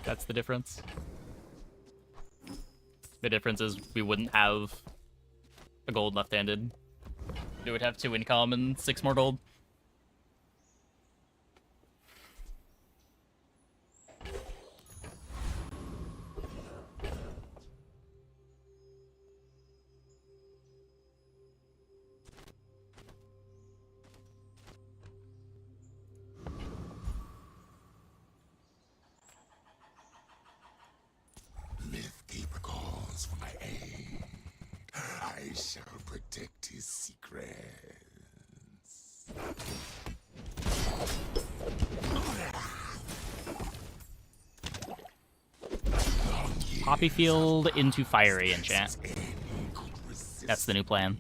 That's the difference. The difference is we wouldn't have a gold left-handed. We would have 2 income and 6 more gold. Mythkeeper calls for my aid. I shall protect his secrets. Poppy Field into Fiery enchant. That's the new plan.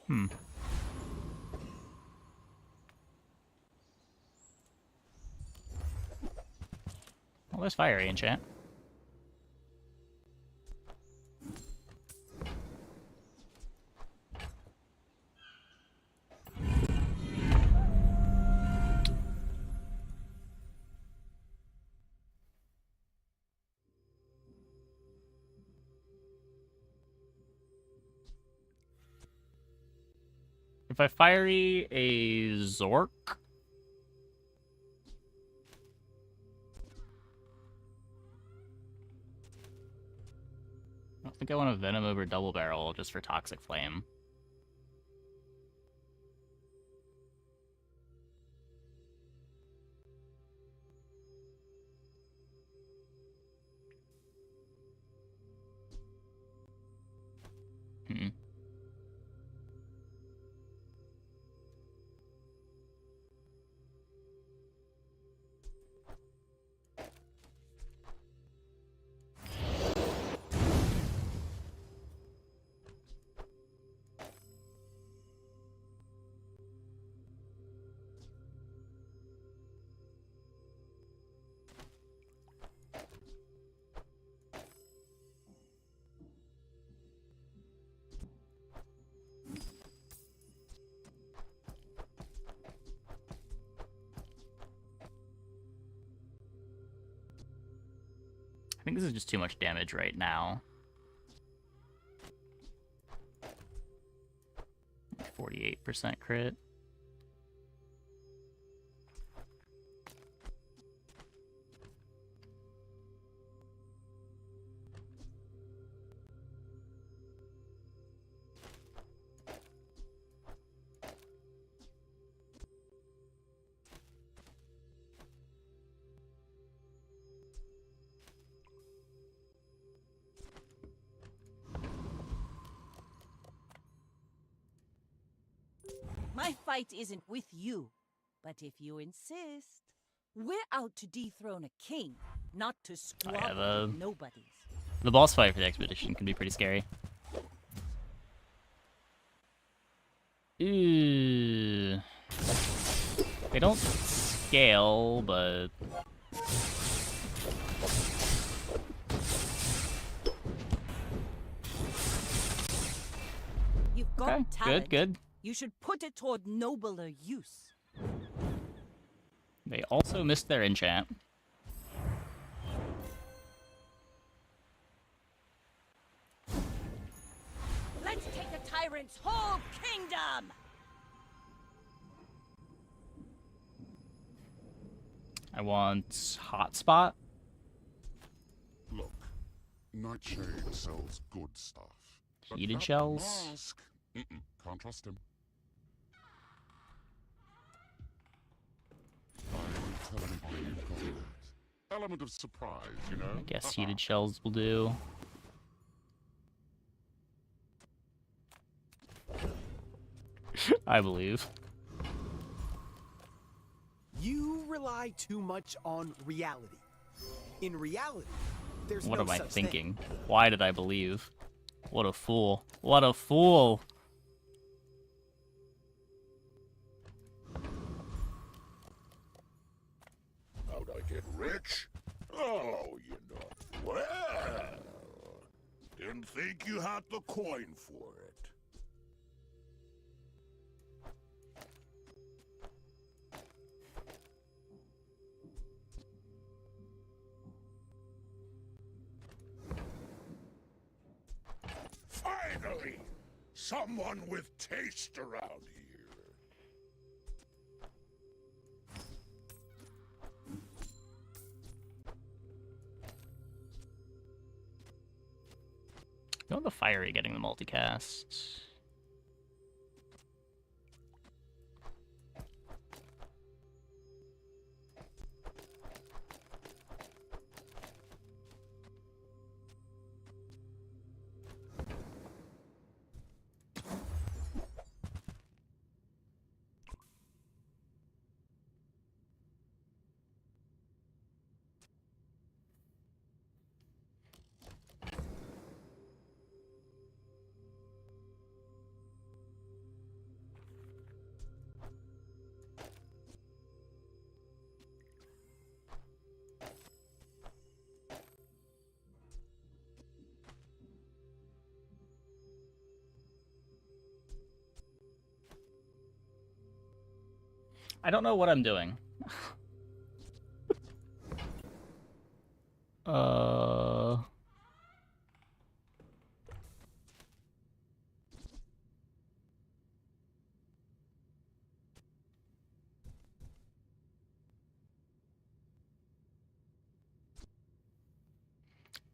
Hmm. Well, there's Fiery enchant. If I Fiery a Zork, I don't think I want to Venom over Double Barrel just for Toxic Flame. Hmm. I think this is just too much damage right now. 48% crit. My fight isn't with you, but if you insist, we're out to dethrone a king, not to squabble with nobodies. The boss fight for the expedition can be pretty scary. Ooh. They don't scale, but... You've got Okay, talent. good. You should put it toward nobler use. They also missed their enchant. Let's take the tyrant's whole kingdom! I want Hotspot. Look, Nightshade sells good stuff. But Heated that shells. mask, can't trust him. I won't tell anybody you've got that. Element of surprise, you know? I guess heated shells will do. I believe. You rely too much on reality. In reality, there's What no am I such thinking? thing. Why did I believe? What a fool. What a fool! How'd I get rich? Oh, you know. Well, didn't think you had the coin for it. Finally! Someone with taste around here. Go on the fiery getting the multicast. I don't know what I'm doing.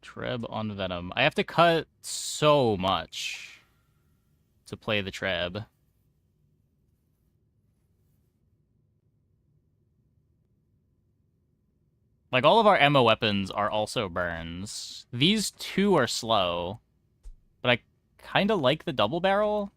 Treb on Venom. I have to cut so much to play the Treb. Like, all of our ammo weapons are also burns. These two are slow, but I kind of like the double barrel.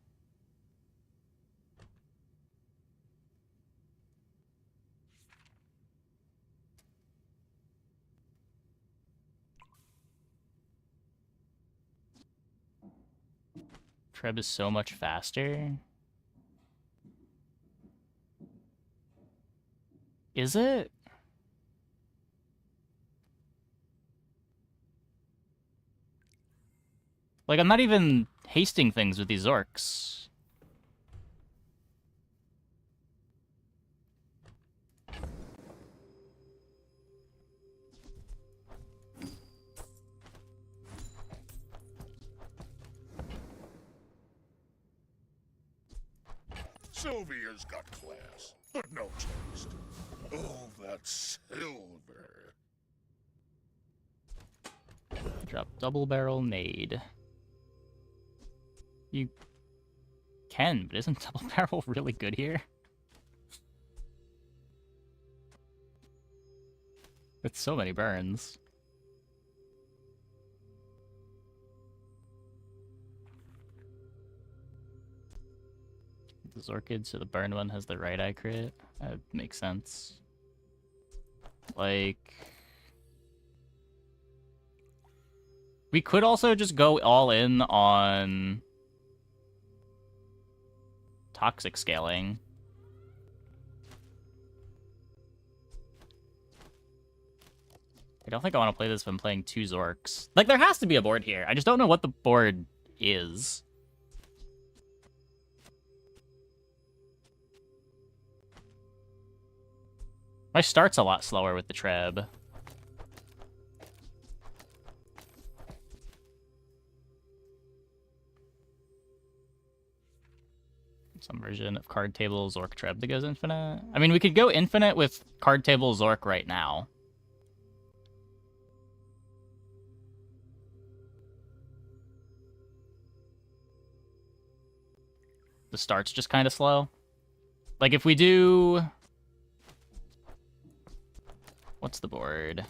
Treb is so much faster. Is it? Like, I'm not even hasting things with these orcs. Sylvia's got class, but no taste. Oh, that silver. Drop double barrel nade. You can, but isn't double barrel really good here? It's so many burns. The Zorkid, so the burn one has the right eye crit. That makes sense. Like, we could also just go all in on toxic scaling. I don't think I want to play this if I'm playing 2 Zorks. Like, there has to be a board here. I just don't know what the board is. My start's a lot slower with the Treb. Some version of card table Zork Treb that goes infinite. I mean, we could go infinite with card table Zork right now. The start's just kind of slow. Like, if we do... What's the board?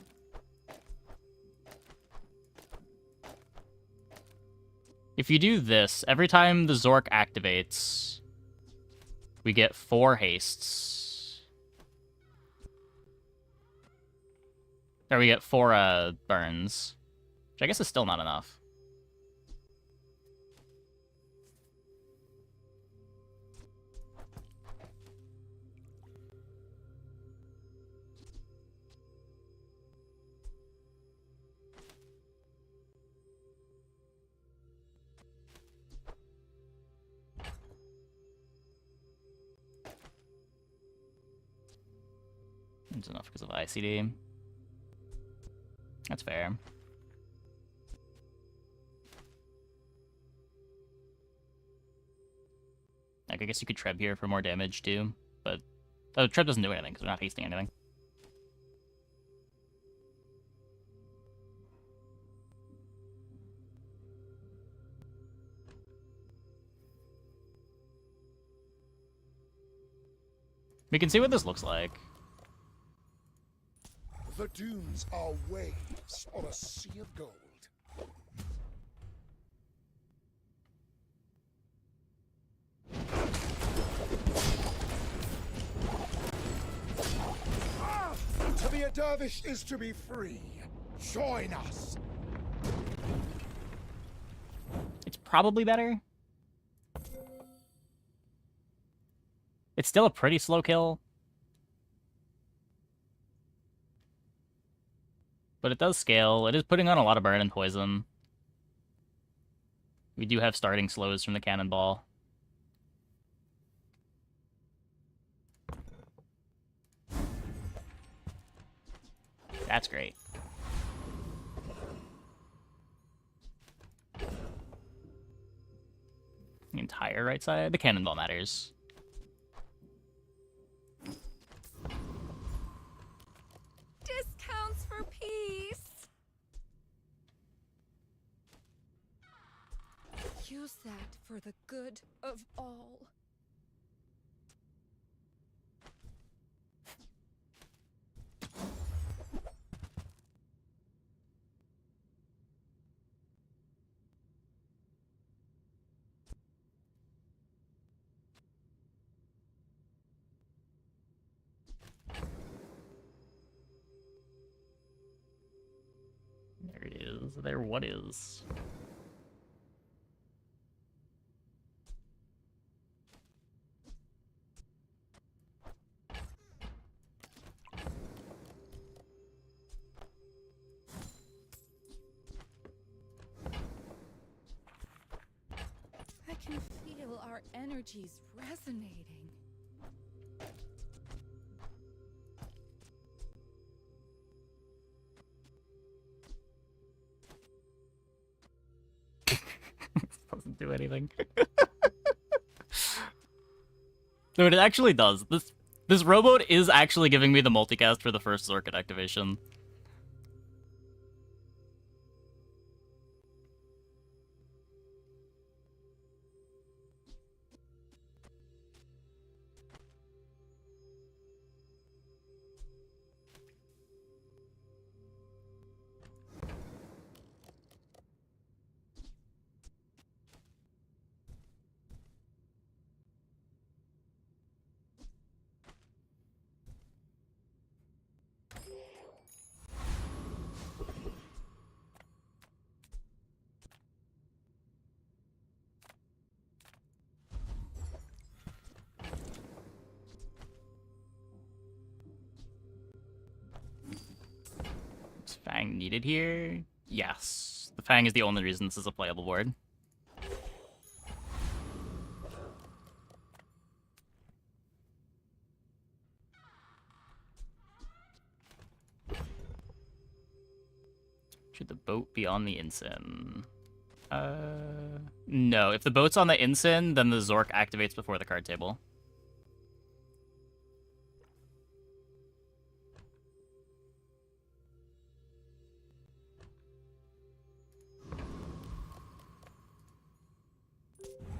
If you do this, every time the Zork activates, we get 4 hastes. Or we get 4 burns. Which I guess is still not enough. It's enough because of ICD. That's fair. Like, I guess you could Treb here for more damage too, but Treb doesn't do anything because we're not hasting anything. We can see what this looks like. The dunes are waves on a sea of gold. To be a dervish is to be free. Join us. It's probably better. It's still a pretty slow kill. But it does scale. It is putting on a lot of burn and poison. We do have starting slows from the cannonball. That's great. The entire right side? The cannonball matters. Discounts for peace. Use that for the good of all. There it is. There what is. I can feel our energies resonating. Doesn't do anything. No, it actually does. This rowboat is actually giving me the multicast for the first circuit activation. Is Fang needed here? Yes. The Fang is the only reason this is a playable board. Should the boat be on the ensign? No. If the boat's on the ensign, then the Zork activates before the card table.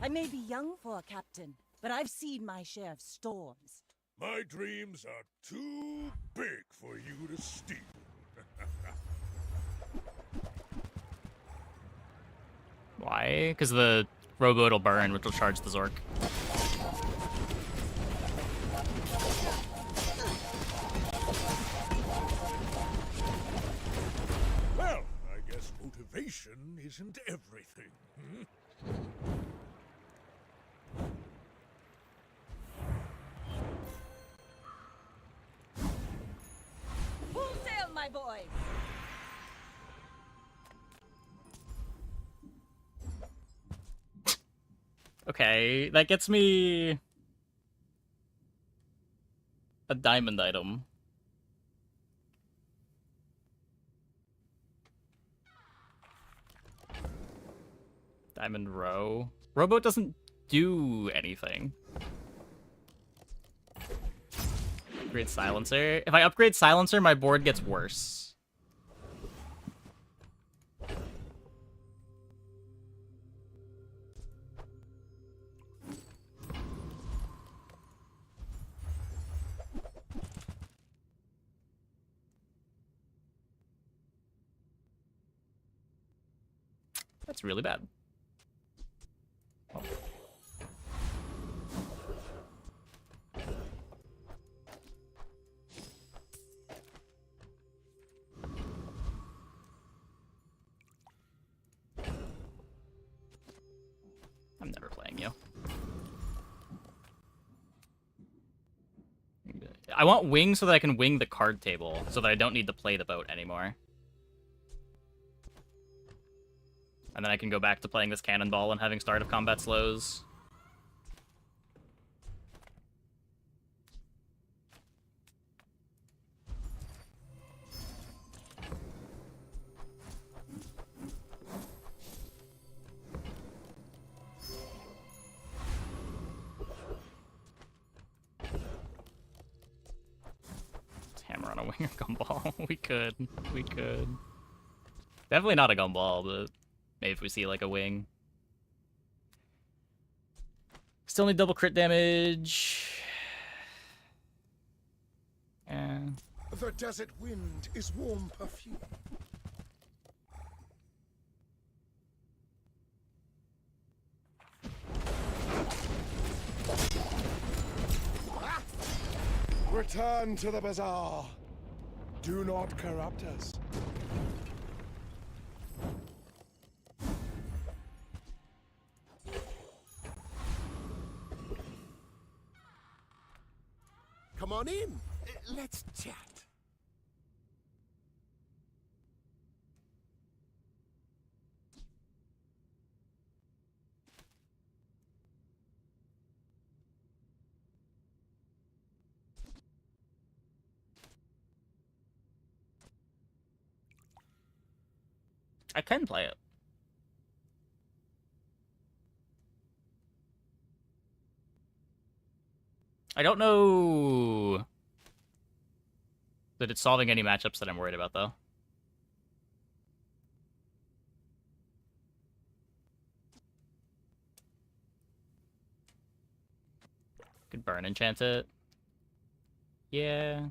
I may be young for a captain, but I've seen my share of storms. My dreams are too big for you to steal. Why? Because the rowboat will burn, which will charge the Zork. Well, I guess motivation isn't everything. Hmm? Full sail, my boys! Okay, that gets me a diamond item. Diamond row. Rowboat doesn't do anything. Upgrade silencer. If I upgrade silencer, my board gets worse. That's really bad. Oh. I'm never playing you. I want wing so that I can wing the card table, so that I don't need to play the boat anymore. And then I can go back to playing this cannonball and having start of combat slows. Let's hammer on a wing or gumball. We could. We could. Definitely not a gumball, but maybe if we see like a wing. Still need double crit damage. Yeah. The desert wind is warm perfume. Return to the bazaar. Do not corrupt us. Come on in. Let's chat. I can play it. I don't know that it's solving any matchups that I'm worried about, though. Could burn Enchanted. Yeah.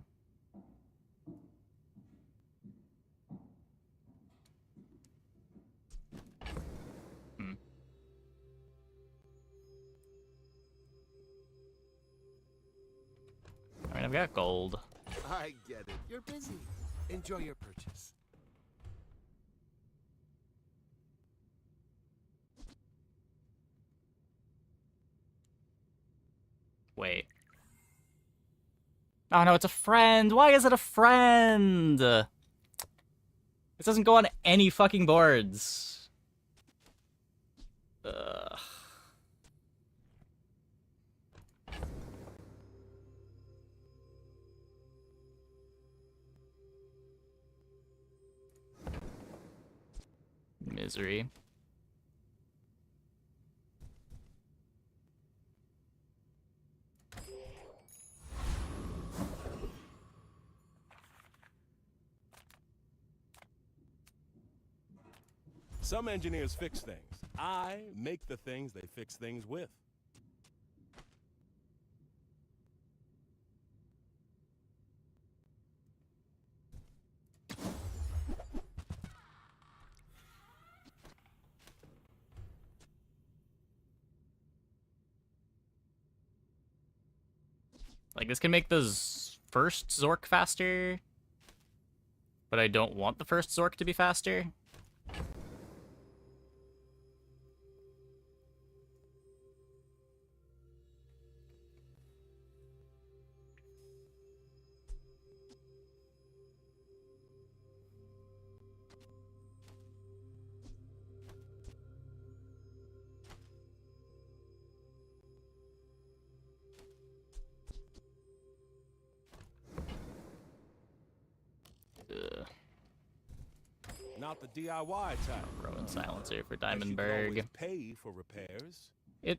I mean, I've got gold. I get it. You're busy. Enjoy your purchase. Wait. Oh no, it's a friend. Why is it a friend? This doesn't go on any fucking boards. Ugh. Misery. Some engineers fix things. I make the things they fix things with. Like, this can make the first Zork faster, but I don't want the first Zork to be faster. Not the DIY type. Rowan Silencer for Guess you can always Diamondberg. pay for repairs. It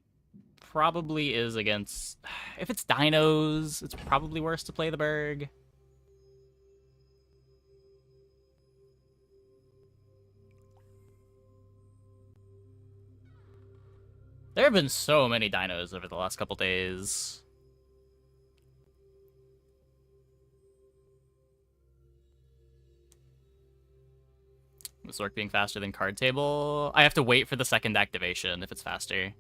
probably is against... If it's dinos, it's probably worse to play the Berg. There have been so many dinos over the last couple days. Zork being faster than card table. I have to wait for the second activation if it's faster.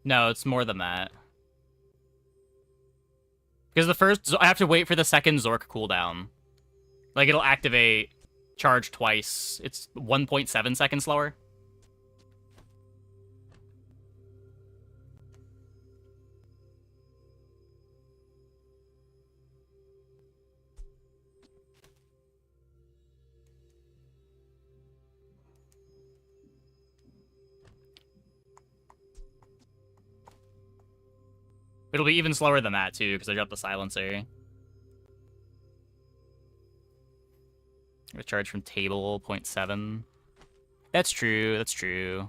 No, it's more than that. Because the first... I have to wait for the second Zork cooldown. Like, it'll activate charge twice. It's 1.7 seconds slower. It'll be even slower than that, too, because I dropped the silencer. Charge from table, 0.7. That's true, that's true.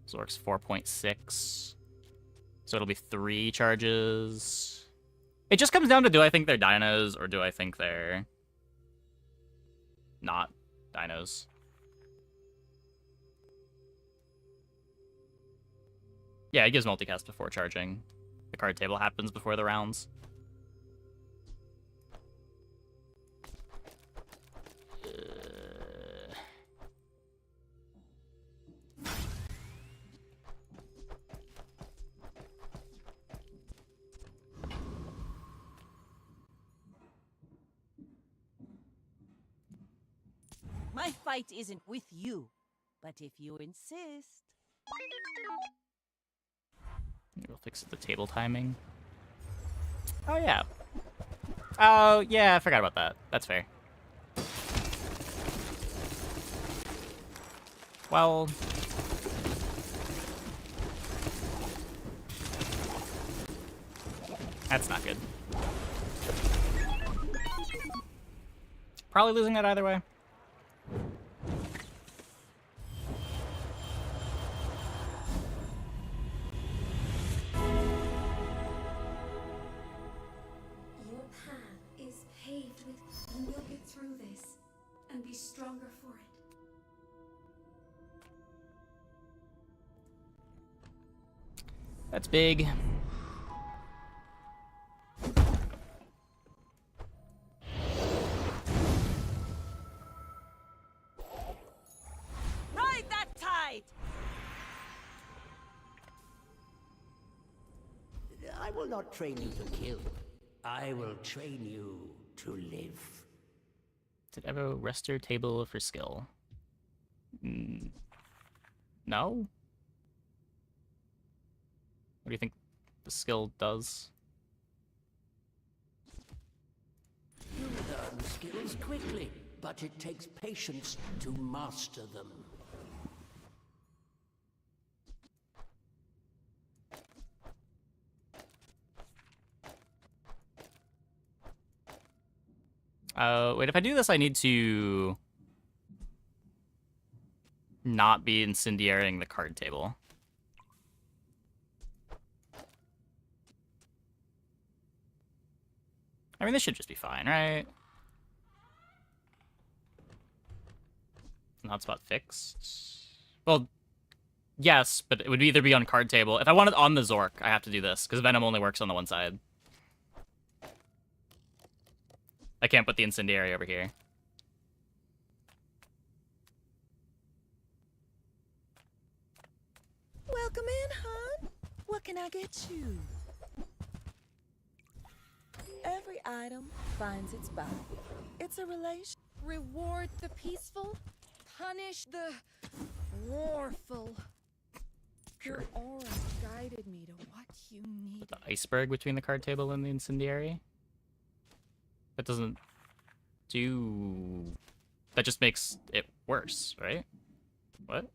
Zork's 4.6. So it'll be 3 charges. It just comes down to, do I think they're dinos or do I think they're not dinos? Yeah, it gives multicast before charging. The card table happens before the rounds. My fight isn't with you, but if you insist. We'll fix the table timing. Oh, yeah. Oh, yeah, I forgot about that. That's fair. Well... That's not good. Probably losing that either way. Your path is paved with, and you'll get through this and be stronger for it. That's big. Ride that tide! I will not train you to kill. I will train you to live. Did ever rest your table for skill? No? What do you think the skill does? You learn skills quickly, but it takes patience to master them. Wait, if I do this, I need to not be incendiarying the card table. I mean, this should just be fine, right? Hotspot fixed. Well, yes, but it would either be on card table. If I want it on the Zork, I have to do this, because Venom only works on the one side. I can't put the incendiary over here. Welcome in, hon. What can I get you? Every item finds its buyer. It's a relation. Reward the peaceful, punish the warful. Your aura guided me to what you need. The iceberg between the card table and the incendiary? That doesn't do... That just makes it worse, right? What?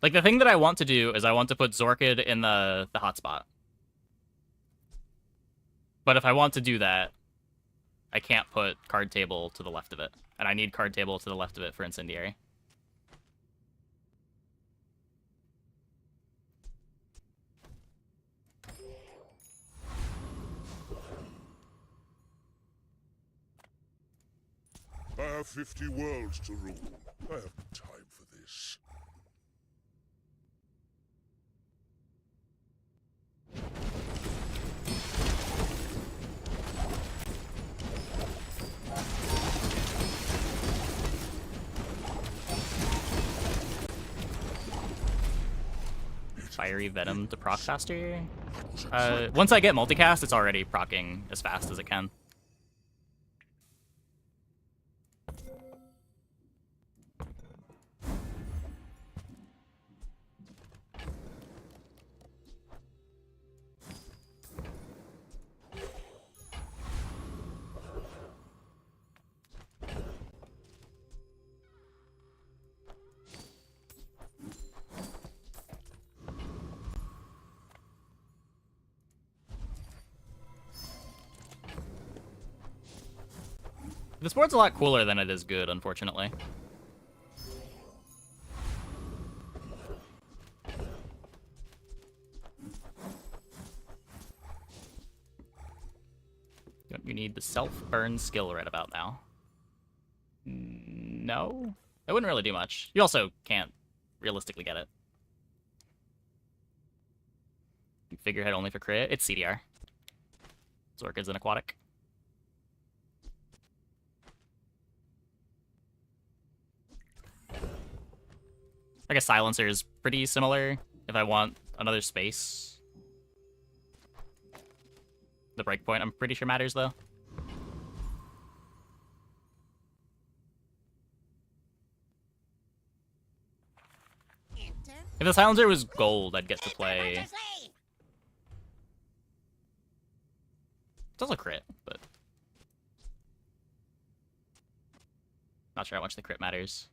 Like, the thing that I want to do is I want to put Zorkid in the hotspot. But if I want to do that, I can't put card table to the left of it. And I need card table to the left of it for incendiary. I have 50 worlds to rule. I have time for this. Fiery Venom to proc faster. Once I get multicast, it's already procking as fast as it can. This board's a lot cooler than it is good, unfortunately. Is self-burn skill right about now? No? It wouldn't really do much. You also can't realistically get it. Figurehead only for crit. It's CDR. Zorkid's an aquatic. I guess Silencer is pretty similar if I want another space. The breakpoint, I'm pretty sure matters, though. If the Silencer was gold, I'd get to play... It's also crit, but... Not sure how much the crit matters.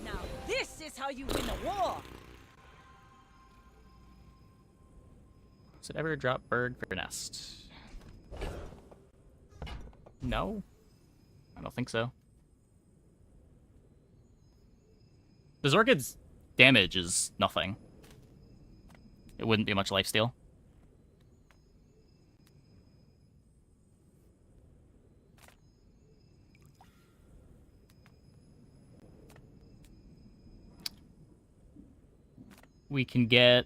Now this is how you win a war! Does it ever drop bird for nest? No? I don't think so. The Zorkid's damage is nothing. It wouldn't be much lifesteal. We can get...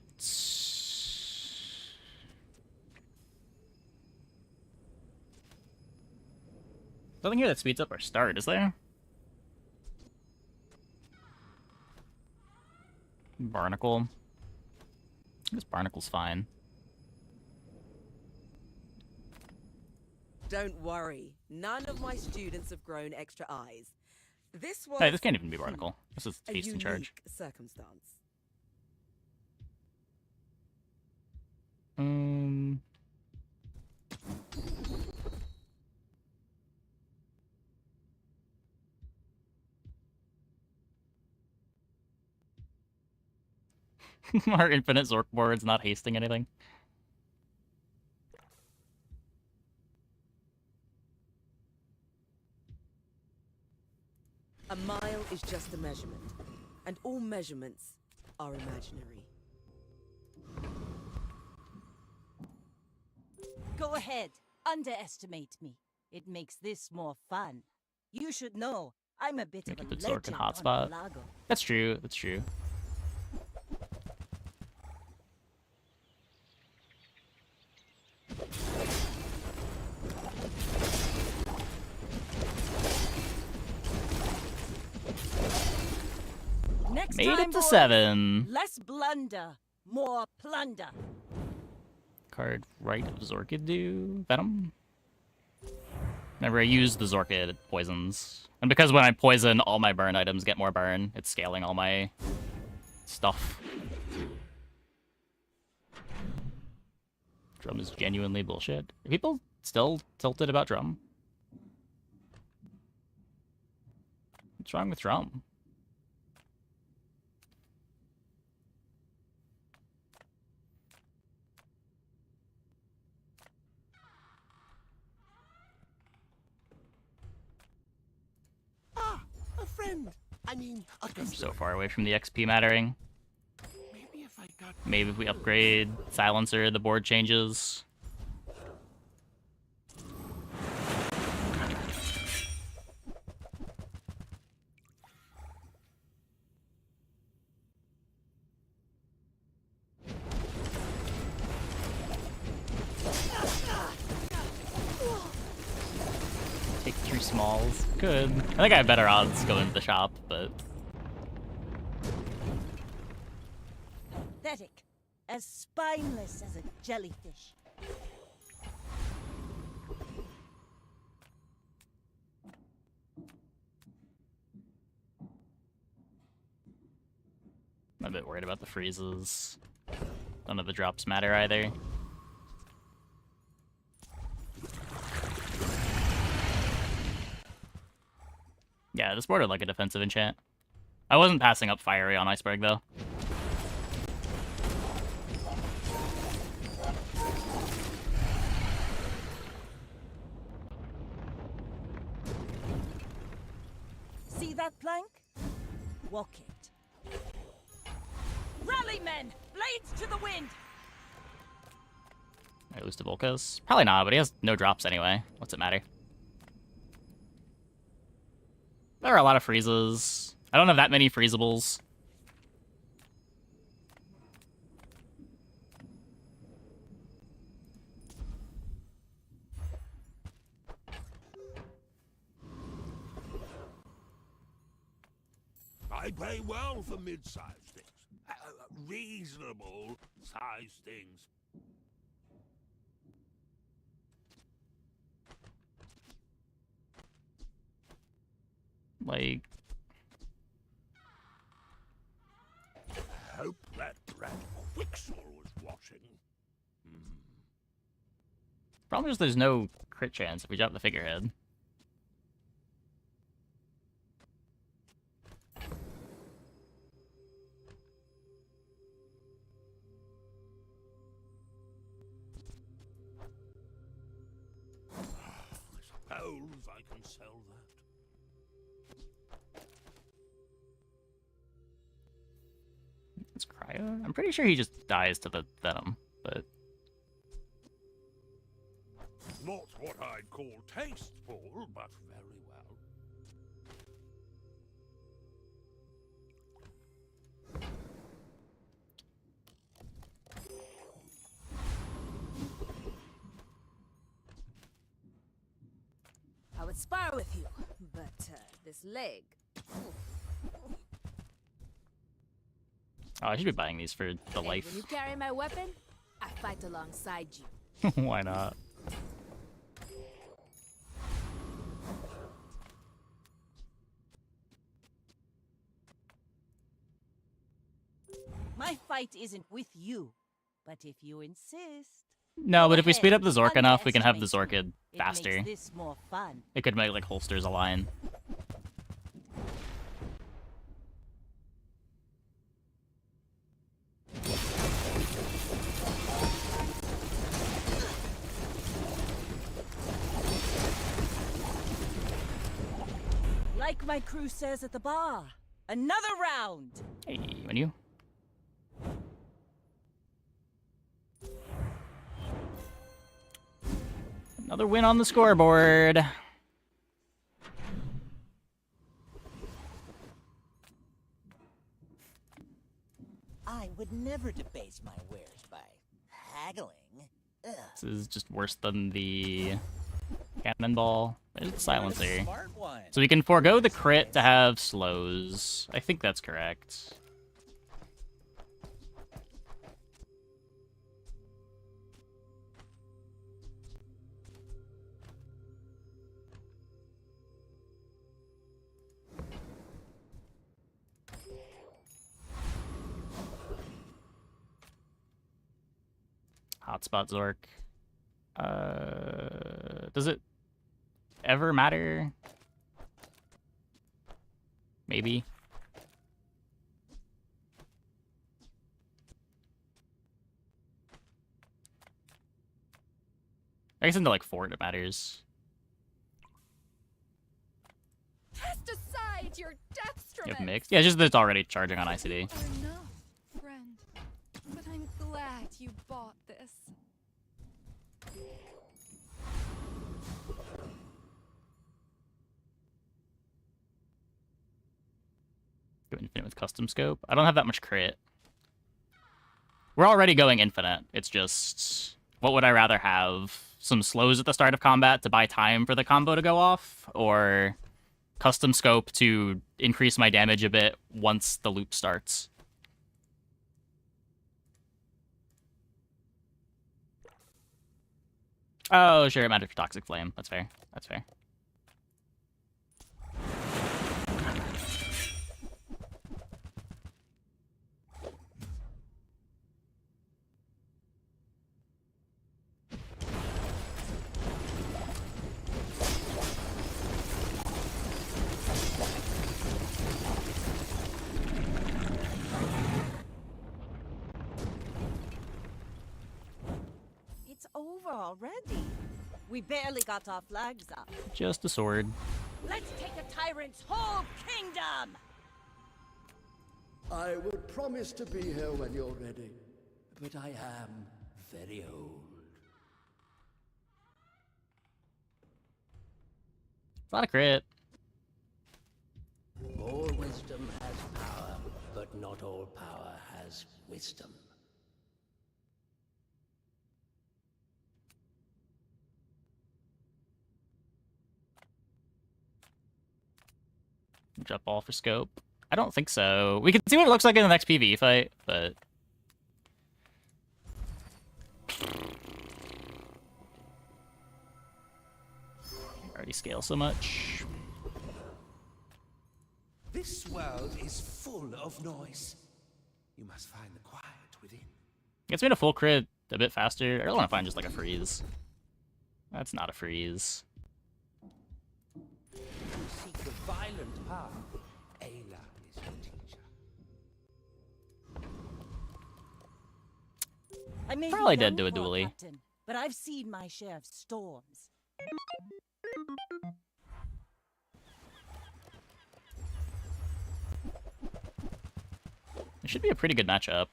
Nothing here that speeds up our start, is there? Barnacle. I guess Barnacle's fine. Don't worry. None of my students have grown extra eyes. This was... Hey, this can't even be Barnacle. This is a Feast in charge. unique circumstance. Our infinite Zork board's not hasting anything. A mile is just a measurement, and all measurements are imaginary. Go ahead, underestimate me. It makes this more fun. You should know, I'm a bit of a Keep it Zork in legend on hotspot. Pelago. That's true, that's true. Next Made time, it to boys, 7. Less blunder, more plunder. Card right of Zorkid do Venom. Whenever I use the Zorkid, it poisons. And because when I poison, all my burn items get more burn, it's scaling all my stuff. Drum is genuinely bullshit. Are people still tilted about Drum? What's wrong with Drum? A friend. I mean, a I'm customer. so far away from the XP mattering. Maybe if I got... Maybe if we upgrade Silencer, the board changes. Take 2 smalls. Good. I think I have better odds going to the shop, but... Pathetic, as spineless as a jellyfish. I'm a bit worried about the freezes. None of the drops matter either. Yeah, this board would like a defensive enchant. I wasn't passing up Fiery on Iceberg, though. See that plank? Walk it. Rally, men! Blades to the wind! I lose to Volcas? Probably not, but he has no drops anyway. What's it matter? There are a lot of freezes. I don't have that many freezables. I pay well for mid-sized things. Reasonable sized things. Like... Hope that rat Quixel was watching. Problem is there's no crit chance if we drop the figurehead. I suppose I can sell that. It's Cryo? I'm pretty sure he just dies to the Venom, but... Not what I'd call tasteful, but very well. I would spar with you, but this leg. Oh, I should be buying these for the And life. when you carry my weapon, I fight alongside you. Why not? My fight isn't with you, but if you insist... No, but if we Go speed up the ahead, Zork enough, we can have the underestimate Zorkid It faster. makes this more fun. It could make, like, holsters align. Like my crew says at the bar, another round! Hey, menu. Another win on the scoreboard. I would never debase my wares by haggling. Ugh. This is just worse than the cannonball. There's the silencer. Smart one. So we can forego the crit to have slows. I think that's correct. Hotspot Zork. Does it ever matter? Maybe. I guess into like Fort it matters. Cast aside your deathstruments. You have mixed? Yeah, it's just that it's already charging on ICD. You are no friend, but I'm glad you bought this. Go infinite with custom scope. I don't have that much crit. We're already going infinite. It's just, what would I rather have? Some slows at the start of combat to buy time for the combo to go off, or custom scope to increase my damage a bit once the loop starts? Oh, sure, it matters for Toxic Flame. That's fair. That's fair. It's over already. We barely got our flags up. Just a sword. Let's take a tyrant's whole kingdom! I would promise to be here when you're ready, but I am very old. It's not a crit. All wisdom has power, but not all power has wisdom. Jump ball for scope. I don't think so. We can see what it looks like in the next PvE fight, but... already scale so much. This world is full of noise. You must find the quiet within. Gets me to full crit a bit faster. I really want to find just like a freeze. That's not a freeze. You seek the violent path. Ayla is your teacher. I may Probably be dead young to a for dually. captain, but I've seen my share of storms. It should be a pretty good matchup.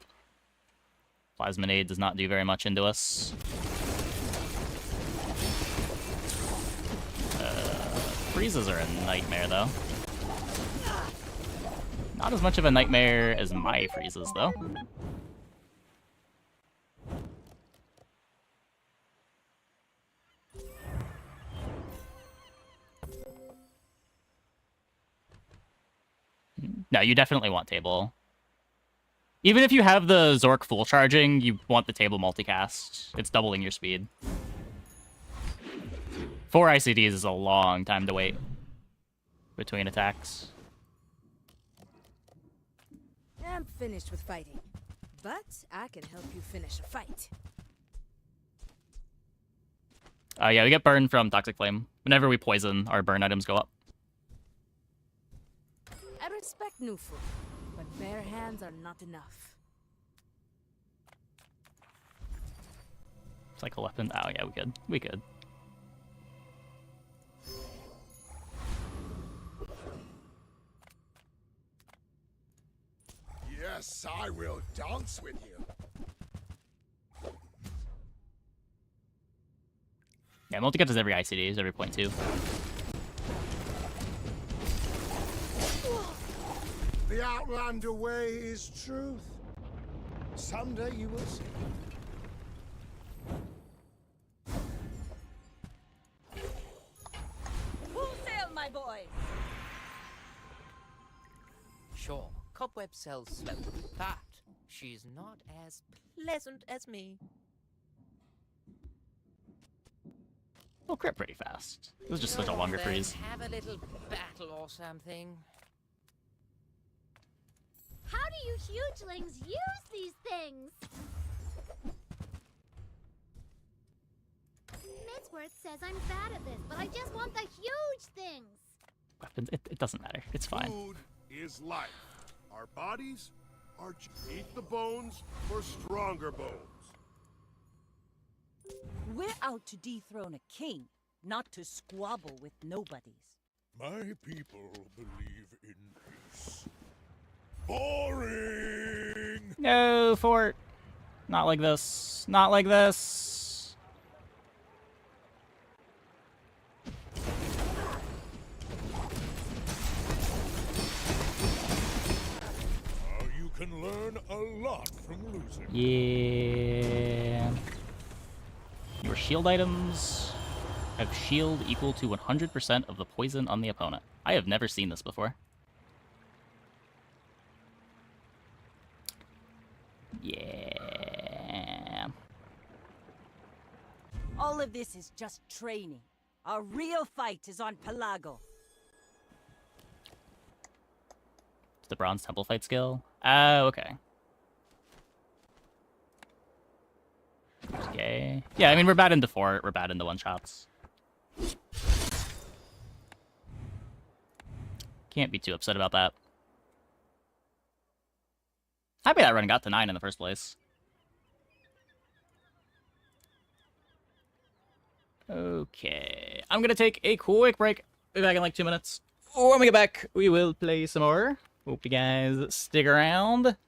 Plasminade does not do very much into us. Freezes are a nightmare, though. Not as much of a nightmare as my freezes, though. No, you definitely want table. Even if you have the Zork full charging, you want the table multicast. It's doubling your speed. 4 ICDs is a long time to wait between attacks. I'm finished with fighting, but I can help you finish a fight. Yeah, we get burn from Toxic Flame. Whenever we poison, our burn items go up. I respect new food, but bare hands are not enough. Cycle weapon. Oh yeah, we could. We could. Yes, I will dance with you. Yeah, multi-cut is every ICD, is every point 2. The Outlander way is truth. Someday you will see. Full sail, my boys! Sure, Cobweb sells slow, but she's not as pleasant as me. We'll crit pretty fast. It was just such a longer Then freeze. have a little battle or something. How do you hugelings use these things? Mitsworth says I'm bad at this, but I just want the huge things. Weapons, it doesn't matter. It's fine. Food is life. Our bodies are eat the bones for stronger bones. We're out to dethrone a king, not to squabble with nobodies. My people believe in peace. Boring! No, Fort. Not like this. Not like this. You can learn a lot from losing. Yeah. Your shield items have shield equal to 100% of the poison on the opponent. I have never seen this before. Yeah. All of this is just training. Our real fight is on Pelago. It's the Bronze Temple fight skill. Oh, okay. Okay. Yeah, I mean, we're bad into fort. We're bad into one-shots. Can't be too upset about that. Happy that run got to 9 in the first place. Okay. I'm going to take a quick break. Be back in like 2 minutes. When we get back, we will play some more Hope you guys stick around.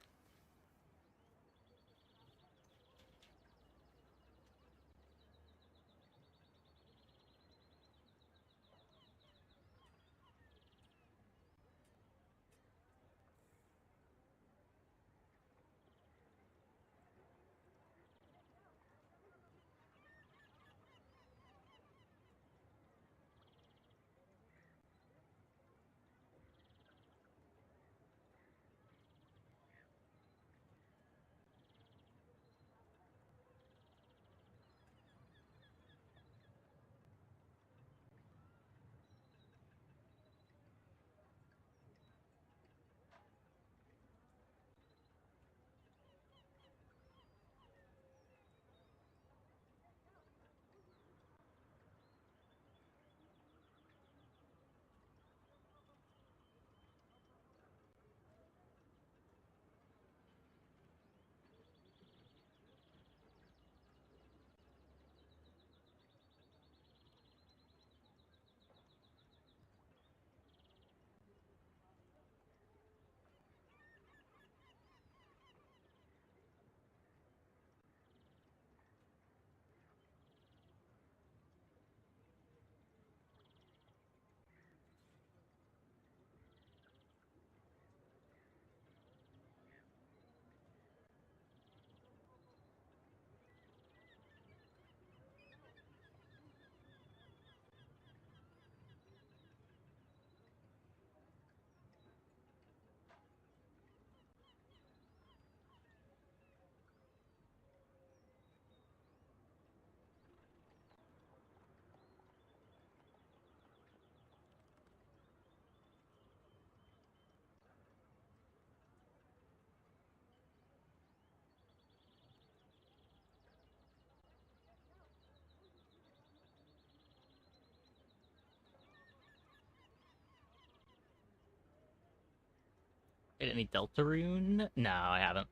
Did any Deltarune? No, I haven't.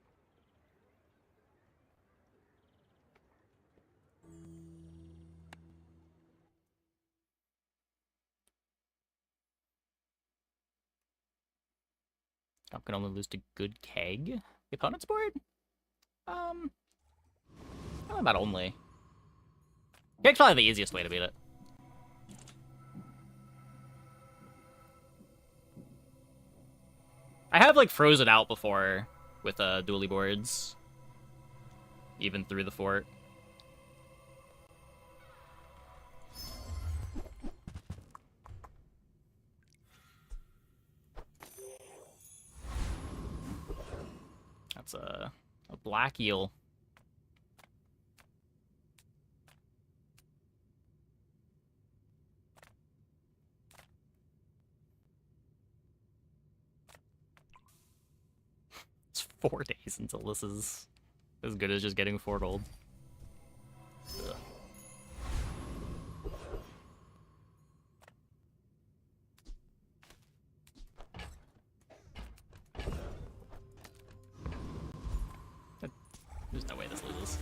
I can only lose to good keg. The opponent's board? How about only? Keg's probably the easiest way to beat it. I have, like, frozen out before with dually boards. Even through the fort. That's a black eel. It's 4 days until this is as good as just getting 4 gold. Ugh. There's no way this loses.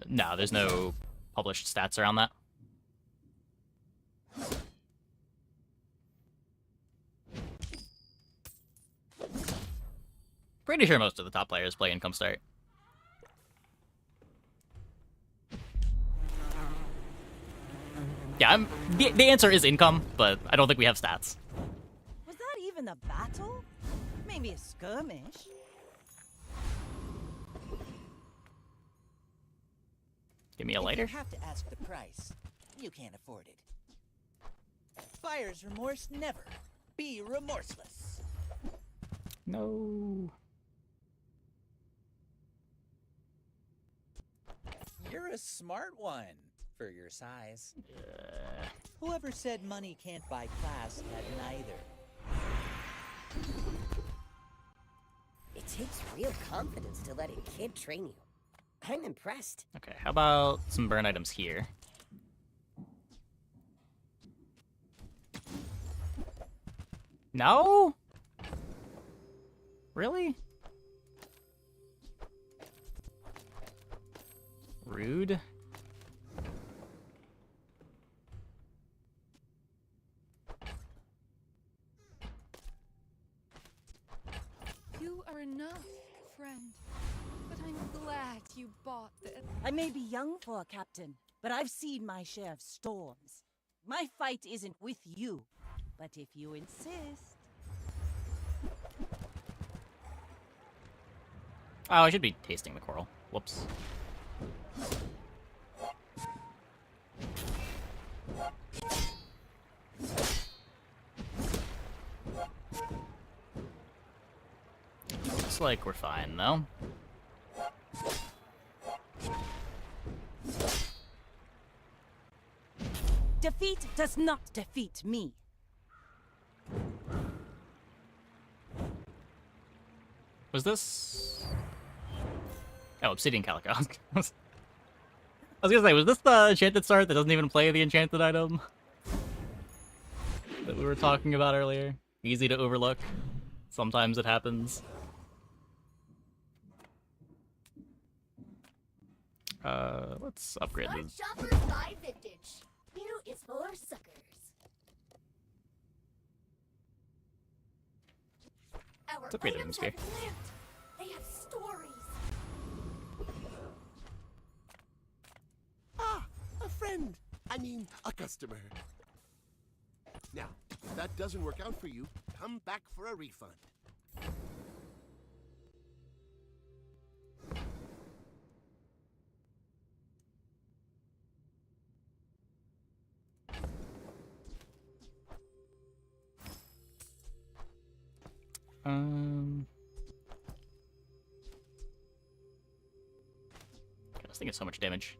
No, there's no published stats around that. Pretty sure most of the top players play Income Start. Yeah, the answer is Income, but I don't think we have stats. Was that even a battle? Maybe a skirmish? Give me a lighter. If you have to ask the price, you can't afford it. Buyer's remorse never. Be remorseless. No. You're a smart one for your size. Whoever said money can't buy class had neither. It takes real confidence to let a kid train you. I'm impressed. Okay, how about some burn items here? No? Really? Rude. You are enough, friend. But I'm glad you bought this. I may be young for a captain, but I've seen my share of storms. My fight isn't with you, but if you insist... Oh, I should be tasting the coral. Whoops. Looks like we're fine, though. Defeat does not defeat me. Was this... Oh, Obsidian Calico. I was gonna say, was this the enchanted start that doesn't even play the enchanted item that we were talking about earlier? Easy to overlook. Sometimes it happens. Let's upgrade Smart this. shoppers buy vintage. New is for suckers. Our Let's upgrade the items hemisphere. have lived. They have stories. Ah, a friend. I mean, a customer. Now, if that doesn't work out for you, come back for a refund. This thing is so much damage.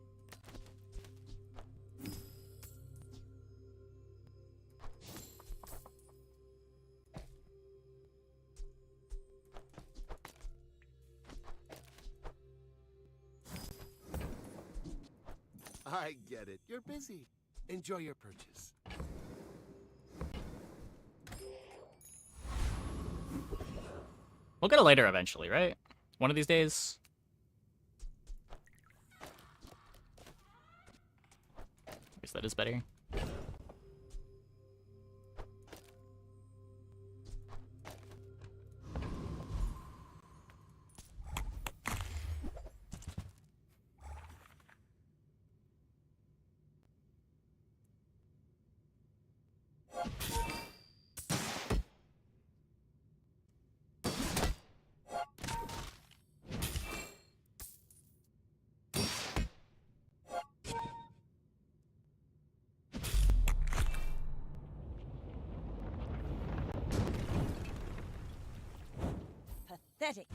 I get it. You're busy. Enjoy your purchase. We'll get it later eventually, right? One of these days. I guess that is better. Pathetic.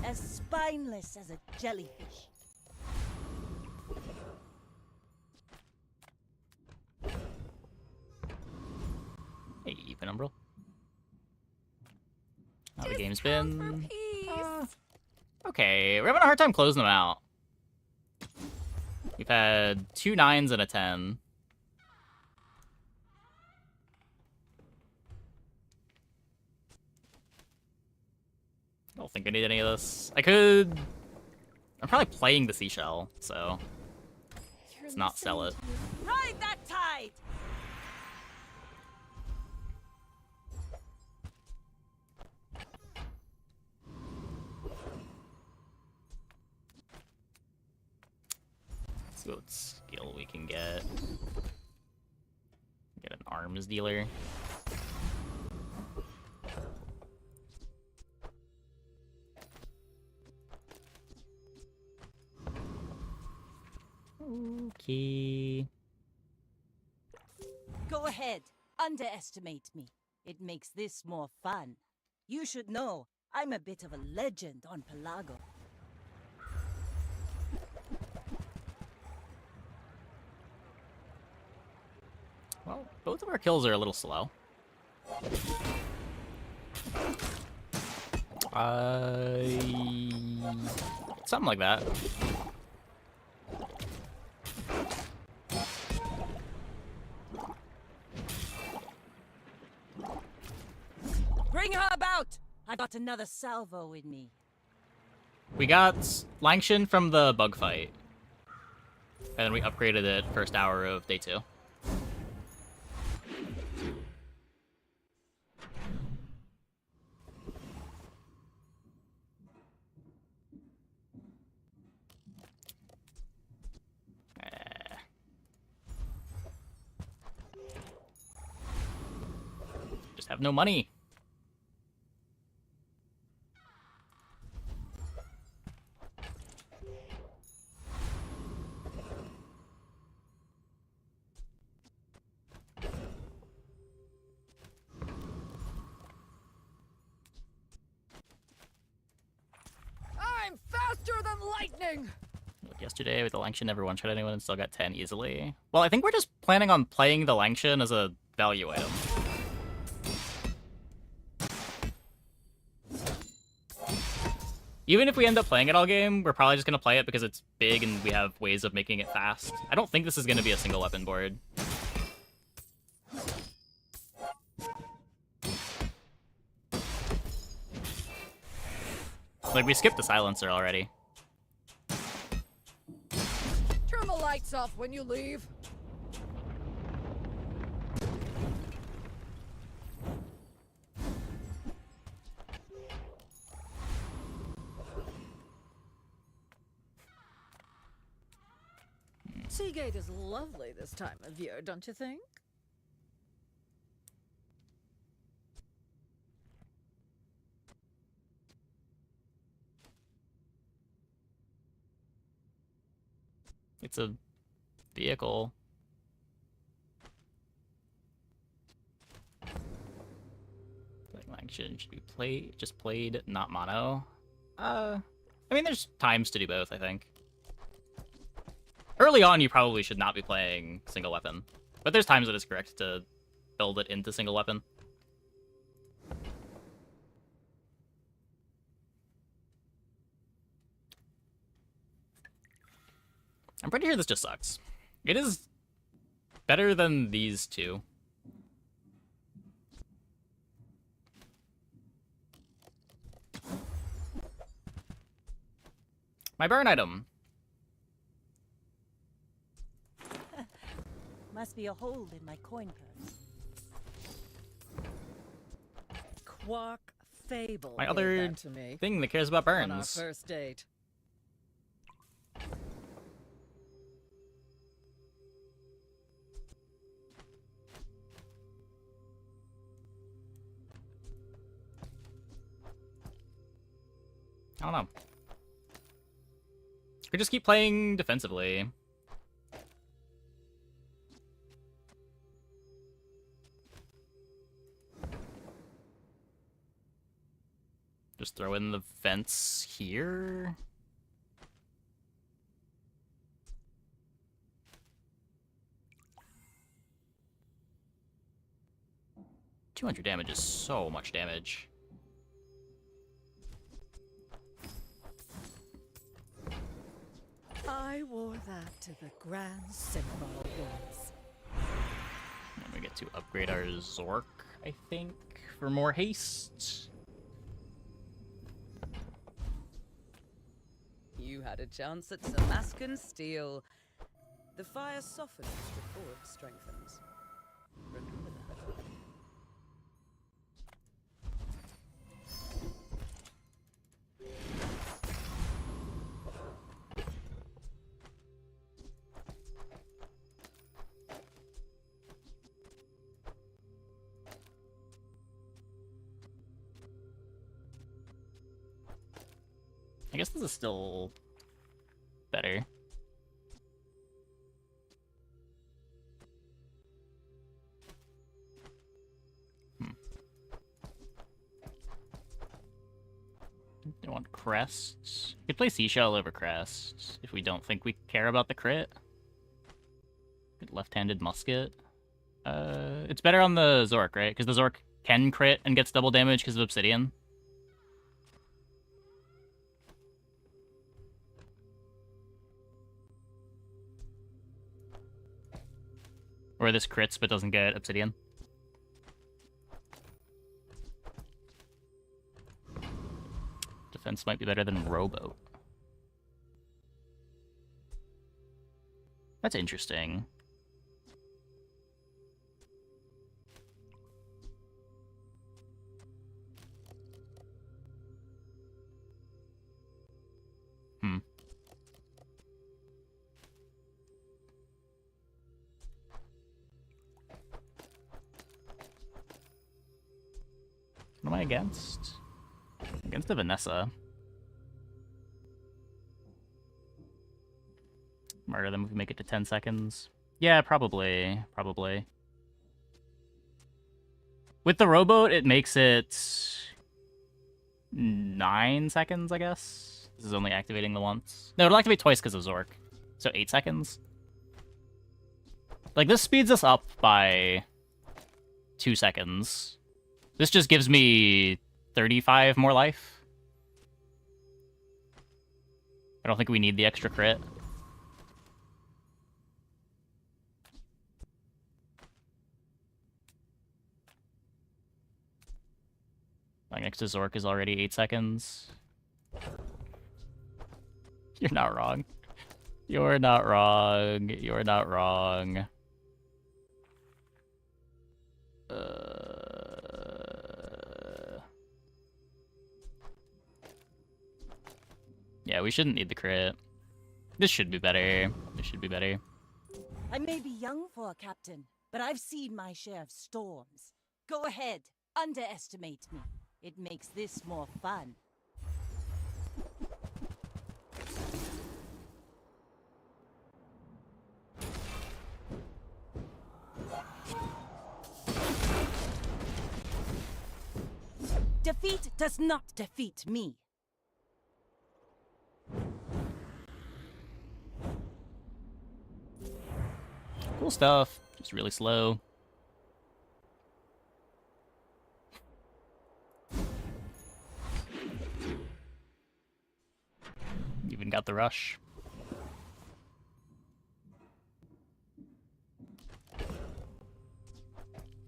As spineless as a jellyfish. Hey, Penumbral. How the game's been? Okay, we're having a hard time closing them out. We've had 2 9s and a 10. I don't think I need any of this. I could... I'm probably playing the seashell, so... let's not sell it. Ride that tide! Let's see what skill we can get. Get an arms dealer. Okay. Go ahead. Underestimate me. It makes this more fun. You should know, I'm a bit of a legend on Pelago. Well, both of our kills are a little slow. Something like that. Bring her about! I got another salvo in me. We got Langshan from the bug fight. And then we upgraded it first hour of day 2. Just have no money. I'm faster than lightning! Like yesterday with the Langshan, never one-shot anyone and still got 10 easily. Well, I think we're just planning on playing the Langshan as a value item. Even if we end up playing it all game, we're probably just going to play it because it's big and we have ways of making it fast. I don't think this is going to be a single weapon board. Like, we skipped the silencer already. Turn the lights off when you leave. Seagate is lovely this time of year, don't you think? It's a vehicle. Like, should be just played, not mono. I mean, there's times to do both, I think. Early on, you probably should not be playing single weapon, but there's times that it's correct to build it into single weapon. I'm pretty sure this just sucks. It is better than these two. My burn item. Must be a hole in my coin purse. Quark Fable. My gave other that to me thing that cares about burns. on our first date. I don't know. We just keep playing defensively. Just throw in the fence here. $200 damage is so much damage. I wore that to the Grand Cinema once. And we get to upgrade our Zork, I think, for more haste. You had a chance at Damascus steel. The fire softens before it strengthens. Remember that. I guess this is still better. Don't want crests. We could play Seashell over crest if we don't think we care about the crit. Good left-handed musket. It's better on the Zork, right? Because the Zork can crit and gets double damage because of Obsidian. Or this crits but doesn't get Obsidian. Defense might be better than Rowboat. That's interesting. Hmm. What am I against? Against the Vanessa. Murder them if we make it to 10 seconds. Yeah, probably. Probably. With the rowboat, it makes it 9 seconds, I guess. This is only activating the once. No, it'll activate twice because of Zork. So 8 seconds. Like, this speeds us up by 2 seconds. This just gives me 35 more life. I don't think we need the extra crit. Like, next to Zork is already 8 seconds. You're not wrong. You're not wrong. You're not wrong. Yeah, we shouldn't need the crit. This should be better. This should be better. I may be young for a captain, but I've seen my share of storms. Go ahead, underestimate me. It makes this more fun. Defeat does not defeat me. Cool stuff. Just really slow. Even got the rush.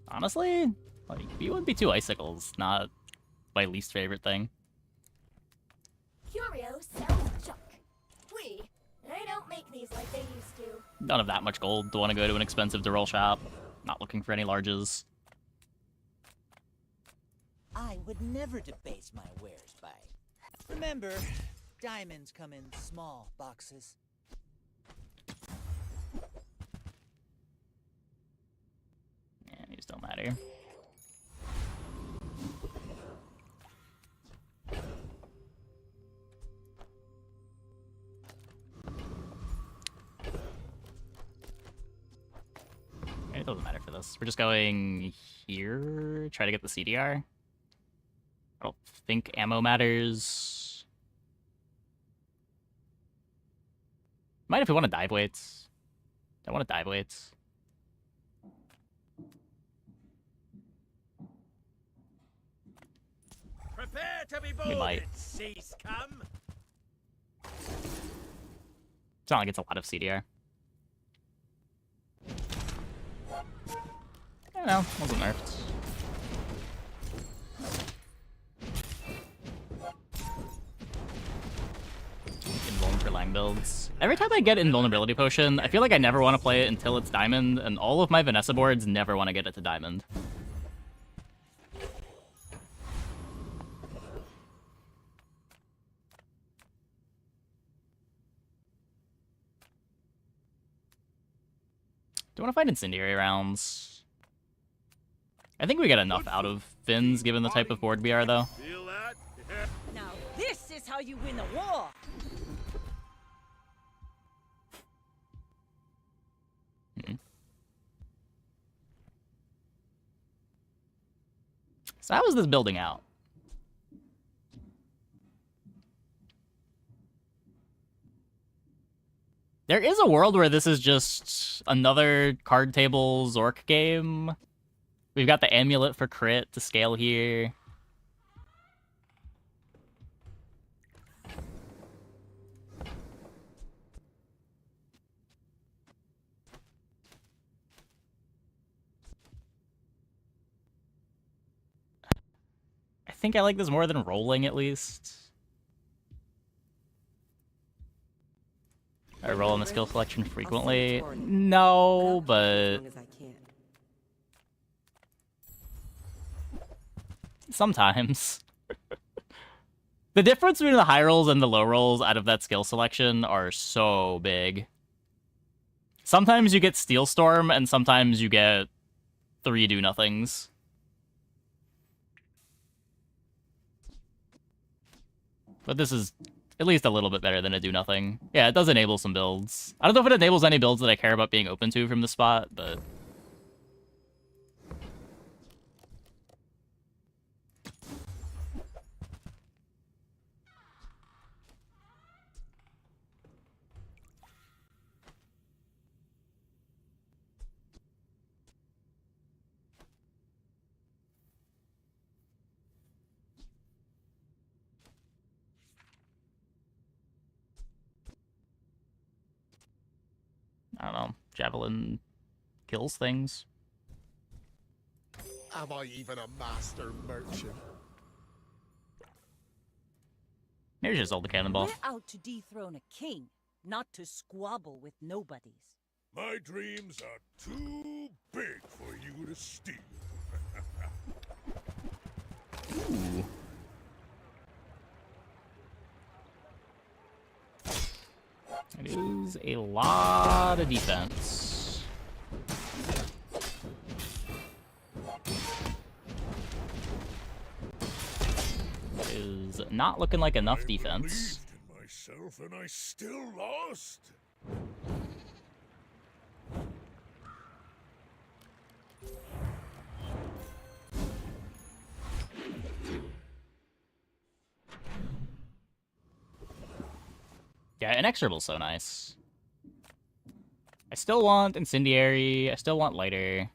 Honestly, like, B1B2 Icicles, not my least favorite thing. Curio sells junk. They don't make these like they used to. Don't have that much gold to want to go to an expensive Dural shop. Not looking for any larges. I would never debase my wares by. Remember, diamonds come in small boxes. Yeah, these don't matter. It doesn't matter for this. We're just going here. Try to get the CDR. I don't think ammo matters. Might if we want to dive weights. I want to dive weights. Prepare to be We might. boarded, sea scum. It's not like it's a lot of CDR. I don't know, wasn't nerfed. Invuln for Lang builds. Every time I get Invulnerability Potion, I feel like I never want to play it until it's Diamond, and all of my Vanessa boards never want to get it to Diamond. Do you want to find incendiary rounds? I think we get enough out of Fins given the type of board we are, though. Feel that? Now this is how you win a war. So how is this building out? There is a world where this is just another card table Zork game. We've got the amulet for crit to scale here. I think I like this more than rolling, at least. I roll on the skill selection frequently. Torn. No, As but long as I can. sometimes. The difference between the high rolls and the low rolls out of that skill selection are so big. Sometimes you get Steel Storm, and sometimes you get 3 do-nothings. But this is at least a little bit better than a do-nothing. Yeah, it does enable some builds. I don't know if it enables any builds that I care about being open to from the spot, but... I don't know. Javelin kills things. Am I even a master merchant? Maybe just hold the cannonball. We're out to dethrone a king, not to squabble with nobodies. My dreams are too big for you to steal. Ooh. It is a lot of defense. It is not looking like enough defense. I believed in myself and I still lost. Yeah, Inexorable's so nice. I still want Incendiary. I still want Lighter.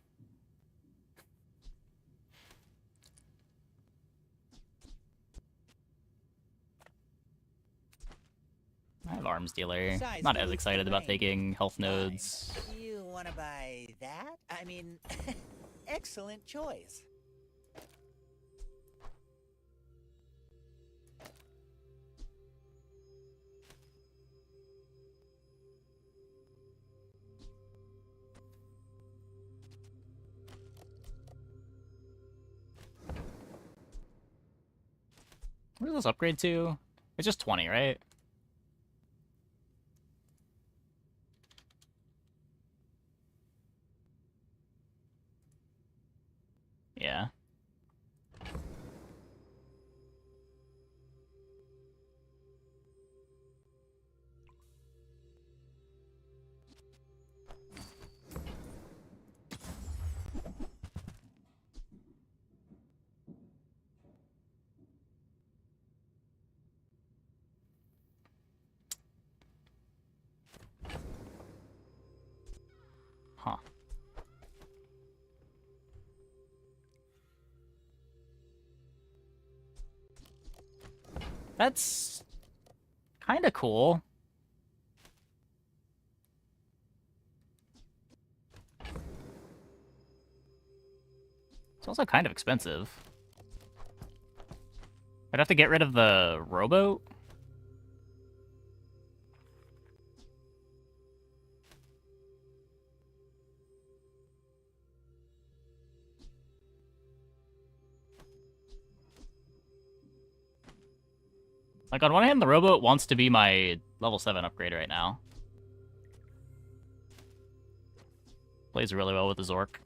I have Arms Dealer. Besides, Not you as lose excited the about ring. taking health Fine. nodes. You want to buy that? I mean, excellent choice. What does this upgrade to? It's just 20, right? Yeah. Huh. That's kind of cool. It's also kind of expensive. I'd have to get rid of the rowboat. Like, on one hand, the rowboat wants to be my level 7 upgrade right now. Plays really well with the Zork.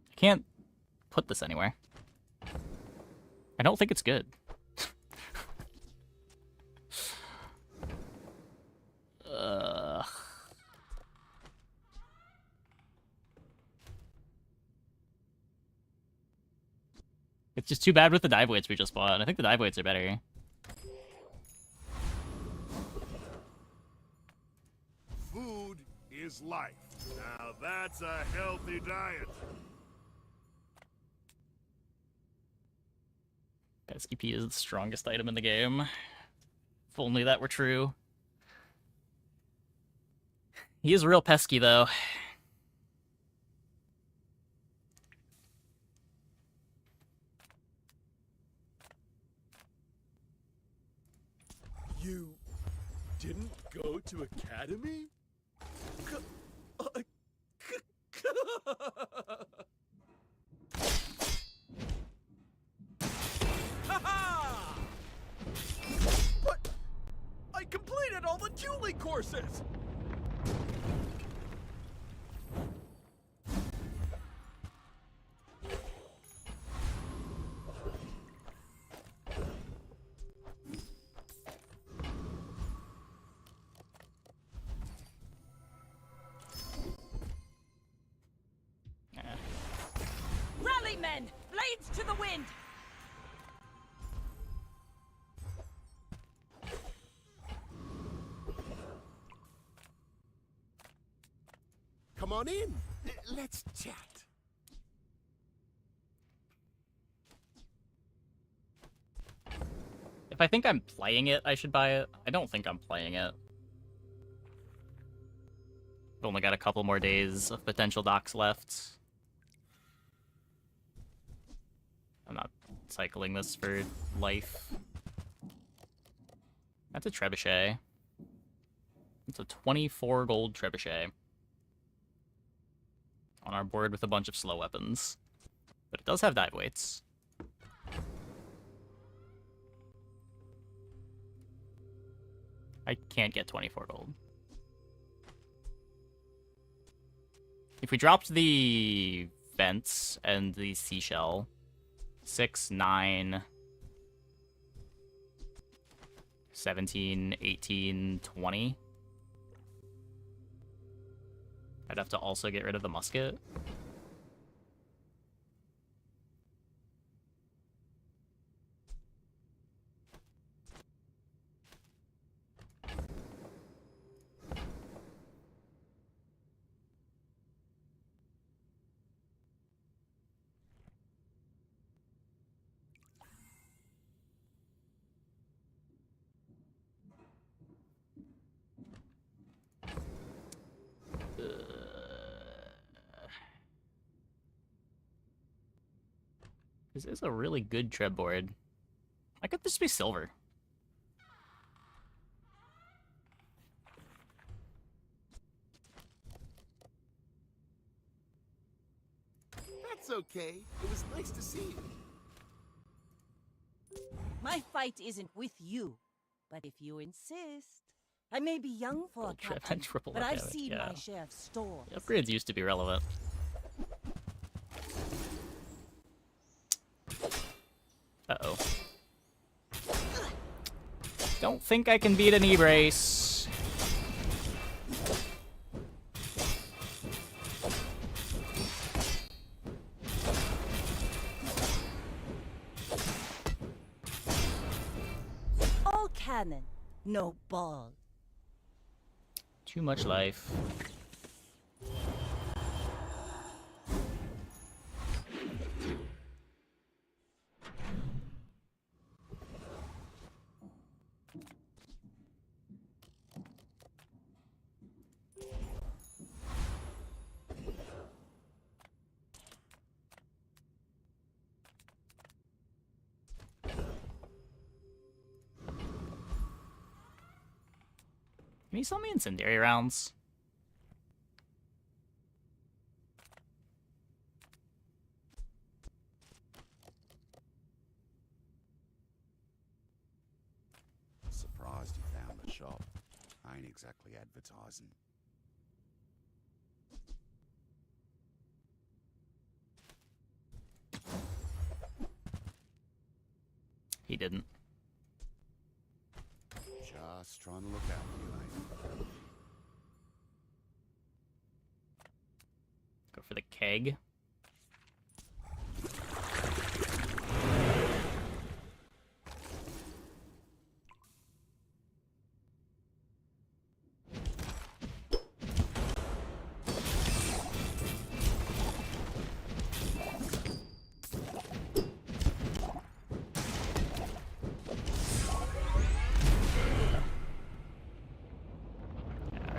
I can't put this anywhere. I don't think it's good. Ugh. It's just too bad with the dive weights we just bought. I think the dive weights are better. Food is life. Now that's a healthy diet. Pesky P is the strongest item in the game. If only that were true. He is real pesky, though. You didn't go to academy? Ha-ha! But I completed all the dueling courses! Rally, men! Blades to the wind! Come on in. Let's chat. If I think I'm playing it, I should buy it. I don't think I'm playing it. I've only got a couple more days of potential docks left. I'm not cycling this for life. That's a trebuchet. It's a 24 gold trebuchet. On our board with a bunch of slow weapons. But it does have dive weights. I can't get 24 gold. If we dropped the vents and the seashell, 6, 9, 17, 18, 20. I'd have to also get rid of the musket. This is a really good treb board. Why could this be silver? That's okay. It was nice to see you. My fight isn't with you, but if you insist. I may be young for a captain, but I've seen my share of storms. The upgrades used to be relevant. Uh-oh. Don't think I can beat an E-brace. All cannon, no ball. Too much life. Can you sell me incendiary rounds? Surprised you found the shop. I ain't exactly advertising. He didn't. Just trying to look out for you, mate. Go for the keg.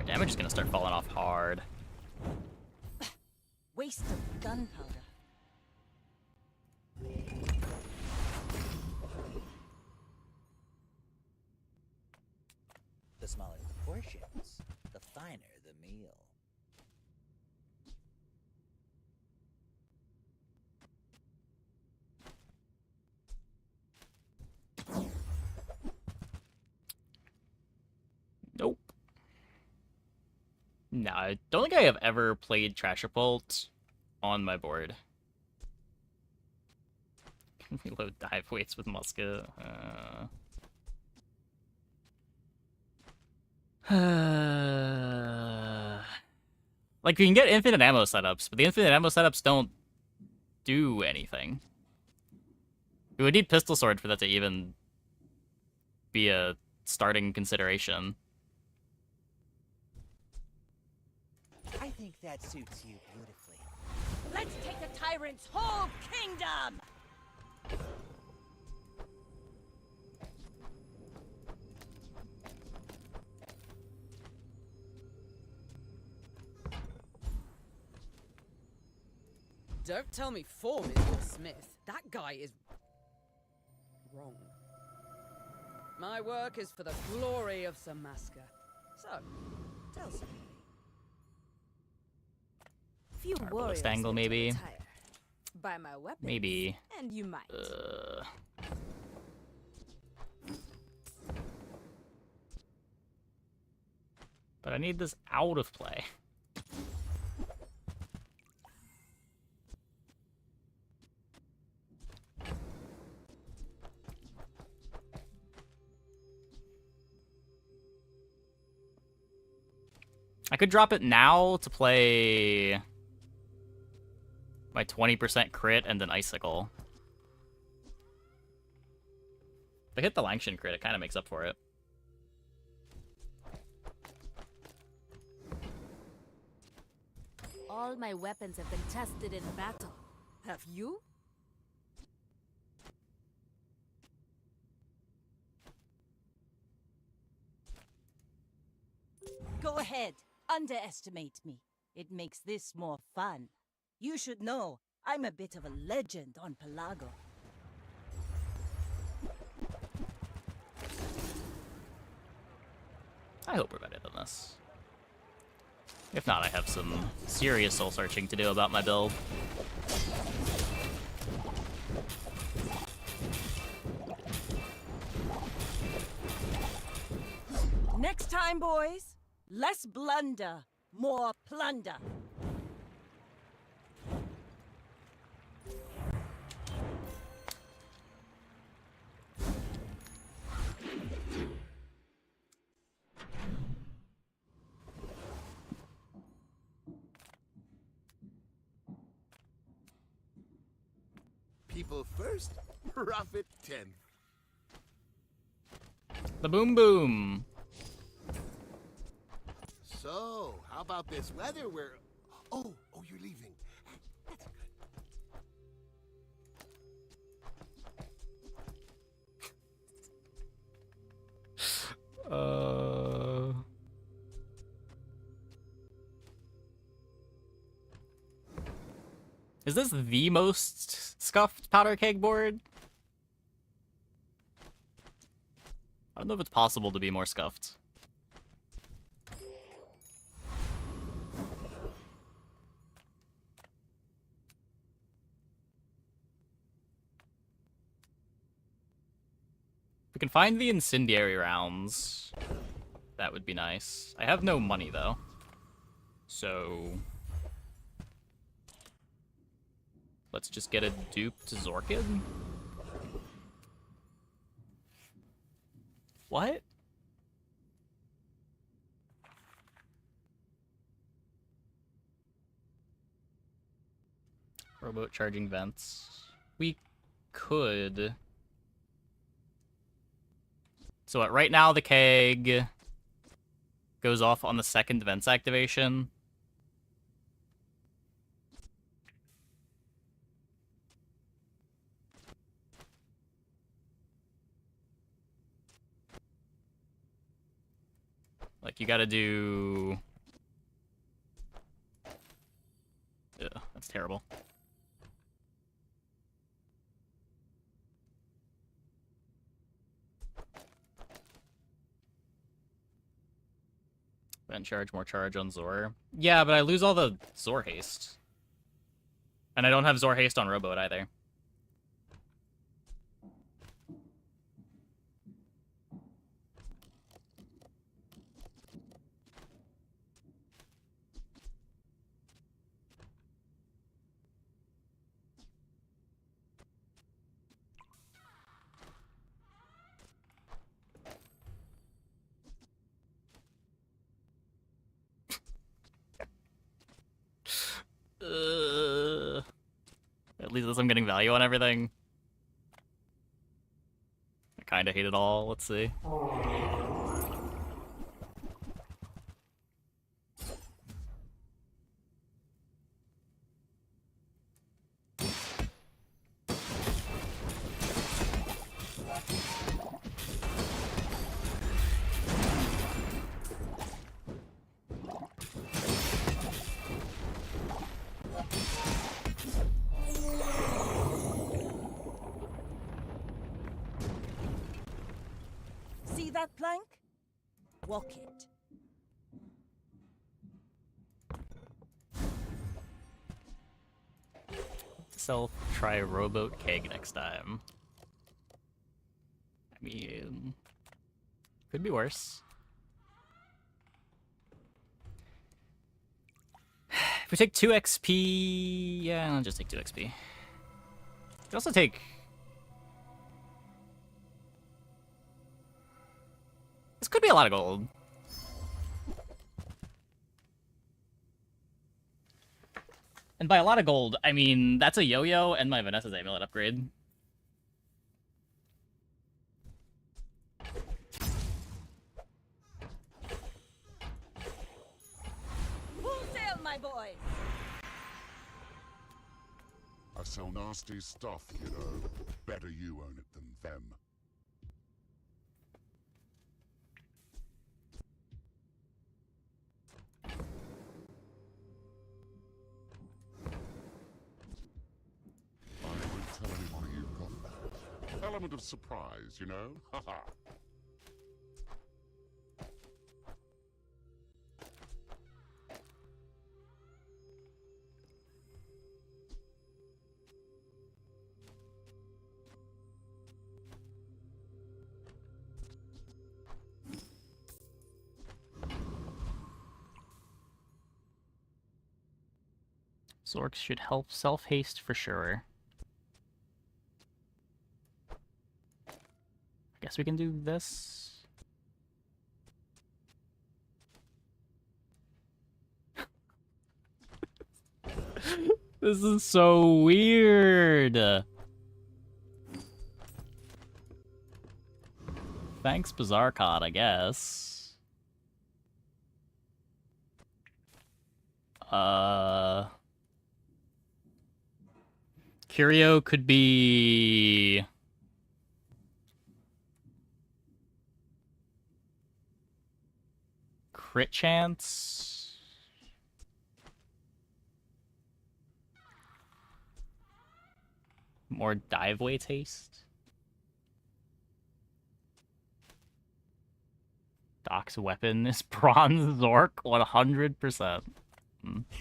Damage is gonna start falling off hard. Waste of gunpowder. meal. Nope. No, I don't think I have ever played Treasure Bolt on my board. Reload dive weights with musket. Like, you can get infinite ammo setups, but the infinite ammo setups don't do anything. We would need pistol sword for that to even be a starting consideration. I think that suits you beautifully. Let's take the tyrant's whole kingdom! Don't tell me Form is your smith. That guy is wrong. My work is for the glory of Samaska. So, tell somebody. Few Arbalest warriors angle, live to maybe. retire. Buy my weapons, Maybe. and you might. But I need this out of play. I could drop it now to play my 20% crit and then Icicle. If I hit the Langshan crit, it kind of makes up for it. All my weapons have been tested in battle. Have you? Go ahead, underestimate me. It makes this more fun. You should know, I'm a bit of a legend on Pelago. I hope we're better than this. If not, I have some serious soul searching to do about my build. Next time, boys, less blunder, more plunder. People first, profit 10th. The boom boom. So, how about this weather? Oh, you're leaving. That's good. Is this the most scuffed powder keg board? I don't know if it's possible to be more scuffed. If we can find the incendiary rounds, that would be nice. I have no money, though. So let's just get a duped Zorkid. What? Rowboat charging vents. We could. So what, right now the keg goes off on the second vents activation. Like, you gotta do... Yeah, that's terrible. Prevent charge, more charge on Zor. Yeah, but I lose all the Zor haste. And I don't have Zor haste on Rowboat either. At least I'm getting value on everything. I kinda hate it all. Let's see. See that plank? Walk it. Try Rowboat Keg next time. I mean, could be worse. If we take 2 XP, yeah, I'll just take 2 XP. We could also take... This could be a lot of gold. And by a lot of gold, I mean, that's a yo-yo and my Vanessa's amulet upgrade. Full sail, my boy! I sell nasty stuff, you know. Better you own it than them. I won't tell anyone you've got that. Element of surprise, you know? Haha. Zorks should help self-haste for sure. I guess we can do this. This is so weird. Thanks, Bizarre Cod, I guess. Curio could be... Crit chance? More dive way taste? Doc's weapon is Bronze Zork 100%.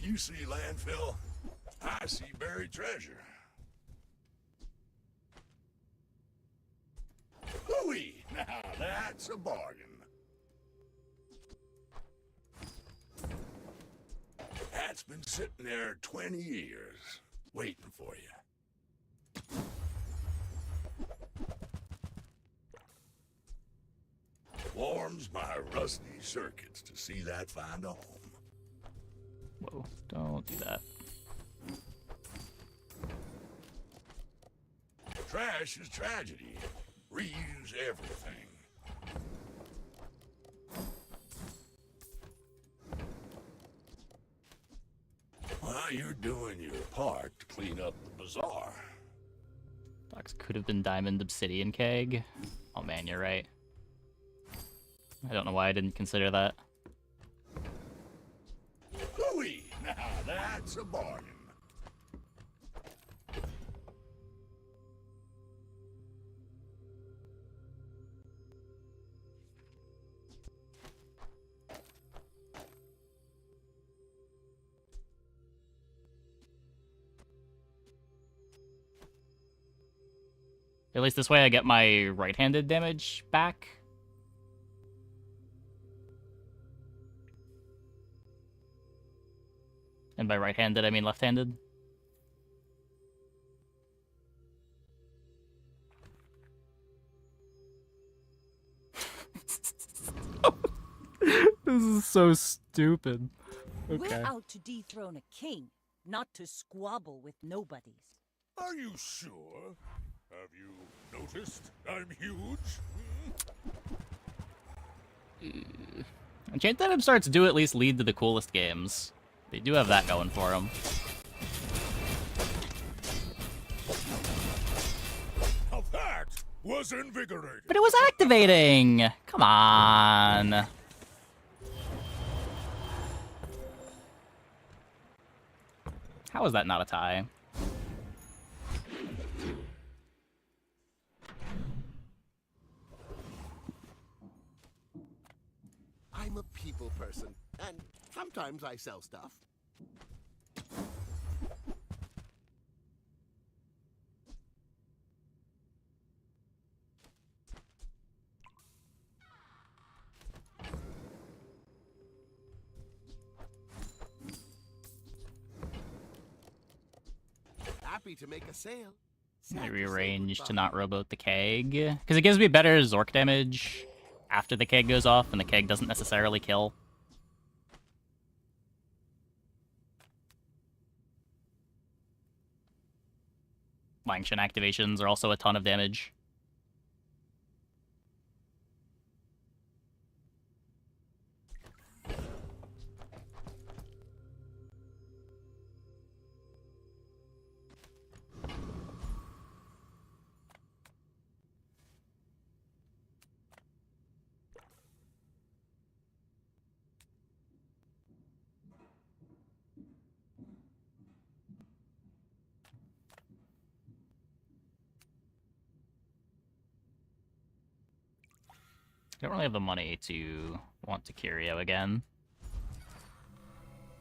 You see landfill, I see buried treasure. Hooey! Now that's a bargain. That's been sitting there 20 years, waiting for you. Warms my rusty circuits to see that find a home. Whoa, don't do that. Trash is tragedy. Reuse everything. Well, you're doing your part to clean up the bazaar. Docs could have been Diamond Obsidian Keg. Oh man, you're right. I don't know why I didn't consider that. Hooey! Now that's a bargain. At least this way I get my right-handed damage back. And by right-handed, I mean left-handed. This is so stupid. We're out to dethrone a king, not to squabble with nobodies. Are you sure? Have you noticed I'm huge? Enchanted starts do at least lead to the coolest games. They do have that going for them. Now that was invigorating. But it was activating! Come on. How is that not a tie? I'm a people person, and sometimes I sell stuff. Happy to make a sale. I rearranged to not rowboat the keg. Because it gives me better Zork damage after the keg goes off, and the keg doesn't necessarily kill. Langshan activations are also a ton of damage. Don't really have the money to want to Curio again.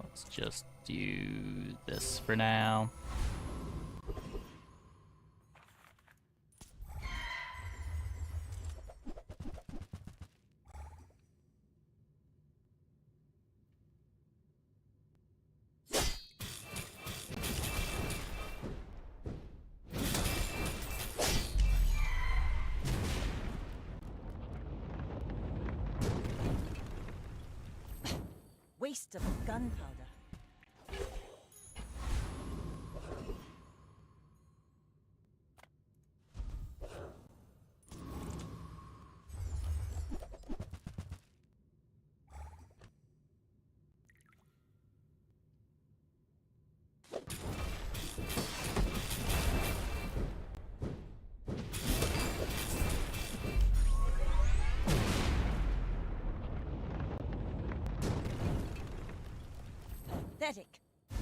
Let's just do this for now. Waste of gunpowder. Pathetic.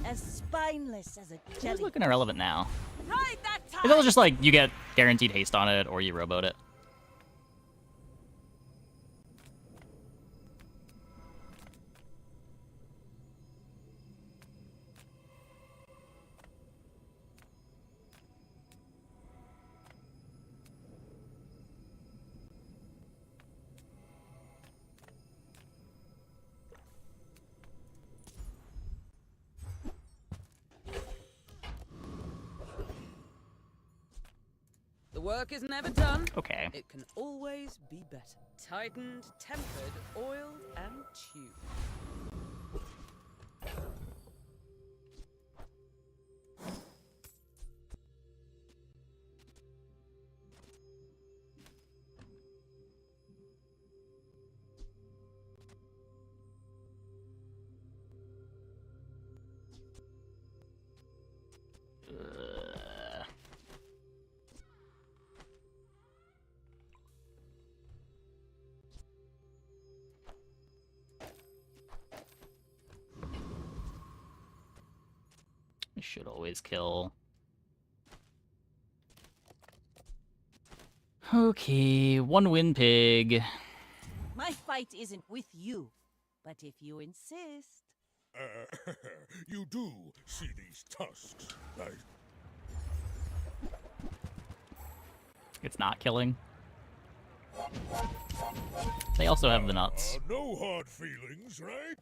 As spineless as a It's jelly. looking irrelevant now. Ride that It's tide! all just like you get guaranteed haste on it or you rowboat it. The work is never done. Okay. It can always be better. Tightened, tempered, oiled, and tuned. I should always kill. Okay, one win pig. My fight isn't with you, but if you insist. You do see these tusks, right? It's not killing. They also have the nuts. No hard feelings, right?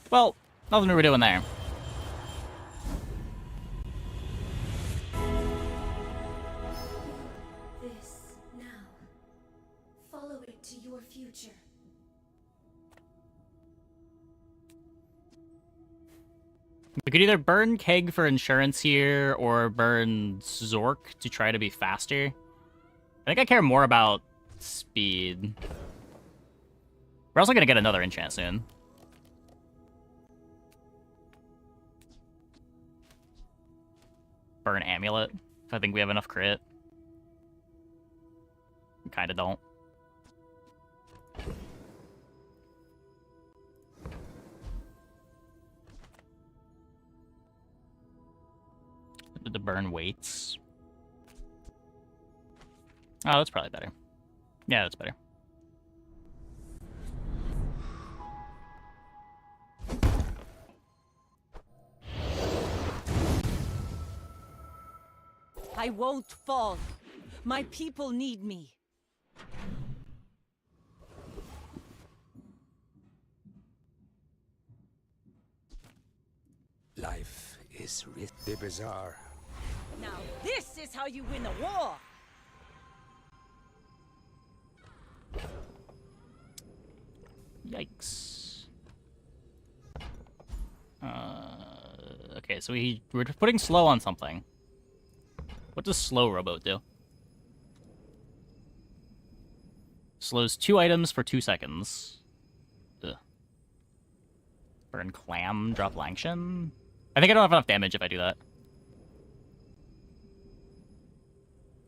Well, nothing we were doing there. This now. Follow it to your future. We could either burn Keg for insurance here, or burn Zork to try to be faster. I think I care more about speed. We're also gonna get another enchant soon. Burn Amulet, if I think we have enough crit. We kinda don't. The burn weights. Oh, that's probably better. Yeah, that's better. I won't fall. My people need me. Life is the bizarre. Now this is how you win a war. Yikes. Okay, so we're putting slow on something. What does slow rowboat do? Slows 2 items for 2 seconds. Ugh. Burn clam, drop Langshan. I think I don't have enough damage if I do that.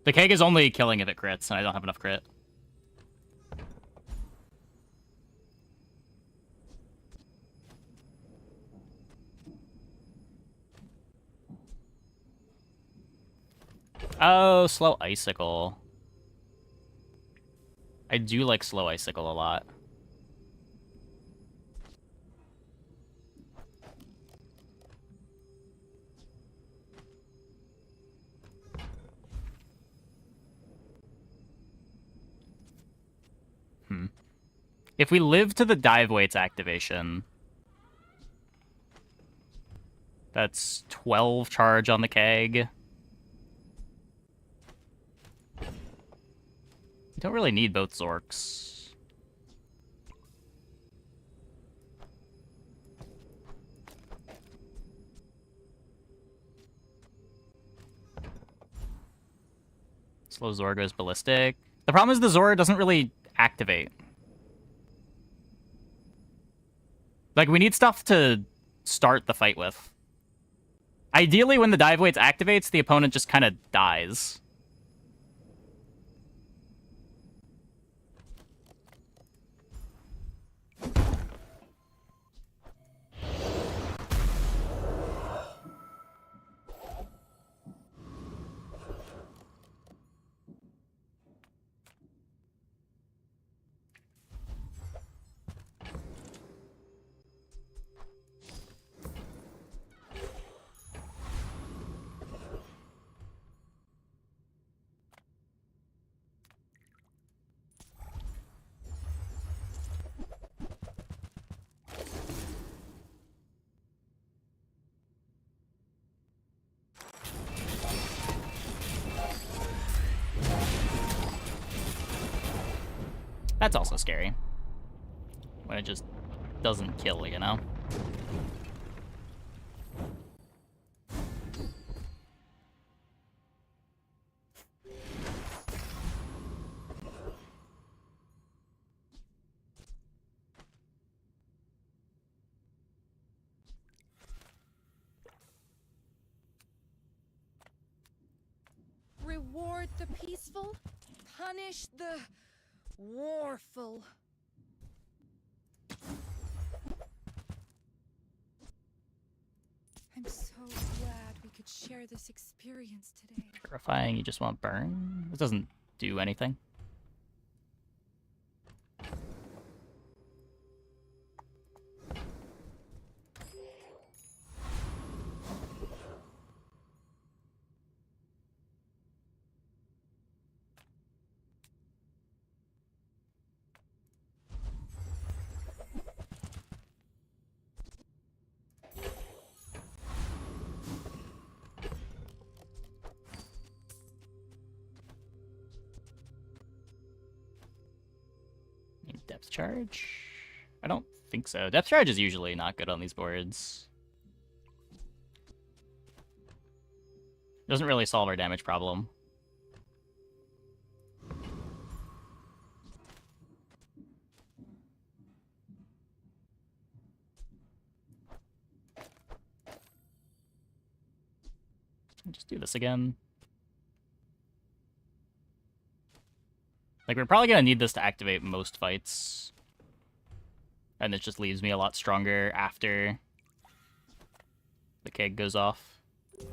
The keg is only killing if it crits, and I don't have enough crit. Oh, slow icicle. I do like slow icicle a lot. If we live to the dive weights activation, that's 12 charge on the keg. We don't really need both Zorks. Slow Zor goes ballistic. The problem is the Zor doesn't really activate. Like, we need stuff to start the fight with. Ideally, when the dive weights activates, the opponent just kind of dies. That's also scary. When it just doesn't kill, you know? Reward the peaceful, punish the warful. I'm so glad we could share this experience today. Terrifying, you just want burn? This doesn't do anything. Depth charge? I don't think so. Depth charge is usually not good on these boards. Doesn't really solve our damage problem. Just do this again. Like, we're probably gonna need this to activate most fights. And it just leaves me a lot stronger after the keg goes off.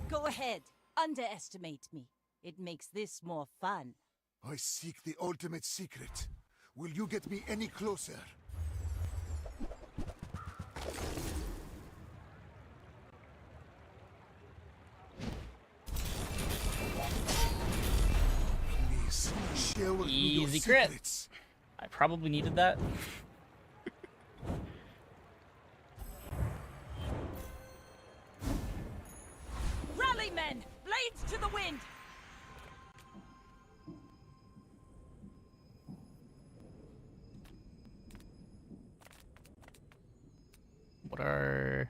Go ahead. Underestimate me. It makes this more fun. I seek the ultimate secret. Will you get me any closer? Please, share with me your Easy crit. secrets. I probably needed that. Rally, men! Blades to the wind! What are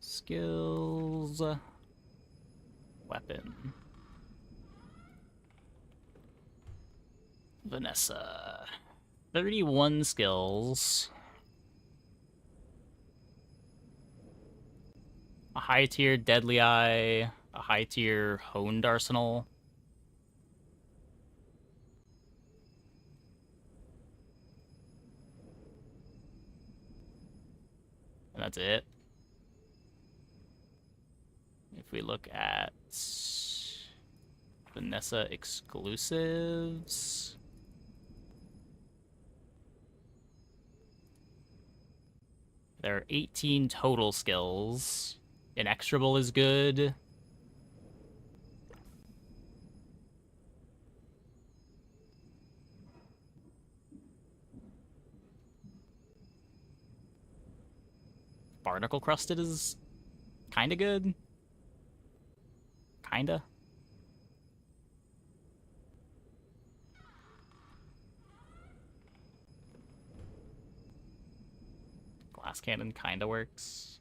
skills? Weapon. Vanessa. 31 skills. A high tier Deadly Eye. A high tier Honed Arsenal. And that's it. If we look at Vanessa exclusives, there are 18 total skills. Inexorable is good. Barnacle Crusted is kinda good. Kinda. Glass Cannon kinda works.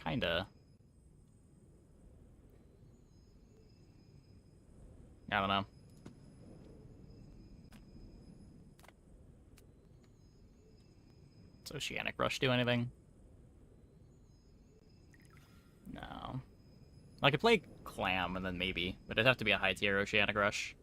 Kinda. I don't know. Does Oceanic Rush do anything? No. I could play Clam and then maybe, but it'd have to be a high tier Oceanic Rush.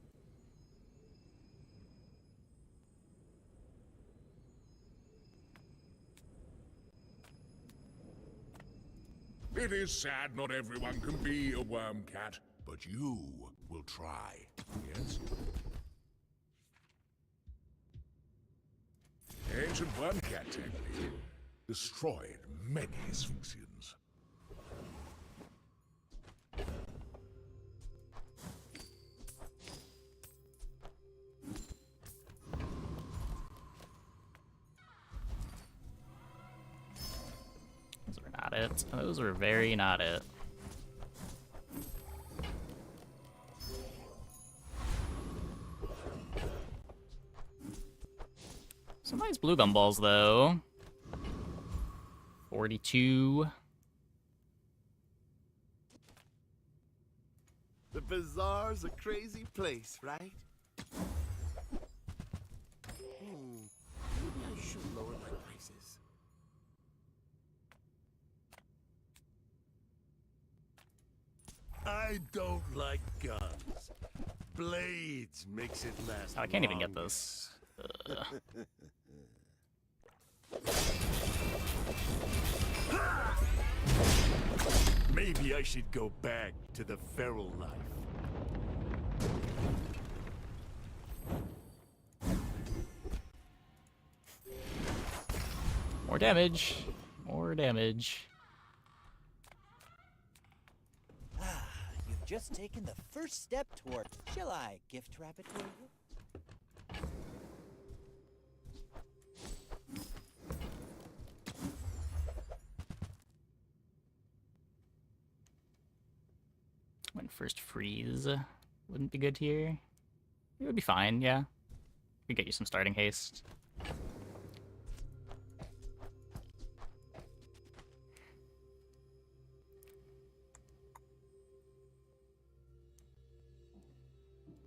It is sad not everyone can be a worm cat, but you will try. Yes? Ancient worm cat technique destroyed many Sphinxians. Those were not it. Those were very not it. Some nice blue gumballs, though. 42. The bazaar's a crazy place, right? Maybe I should lower my prices. I don't like guns. Blades makes it last. Oh, I can't even get longer. this. Maybe I should go back to the feral life. More damage. More damage. You've just taken the first step toward. Shall I gift wrap it for you? When first freeze wouldn't be good here. It would be fine, yeah. Could get you some starting haste.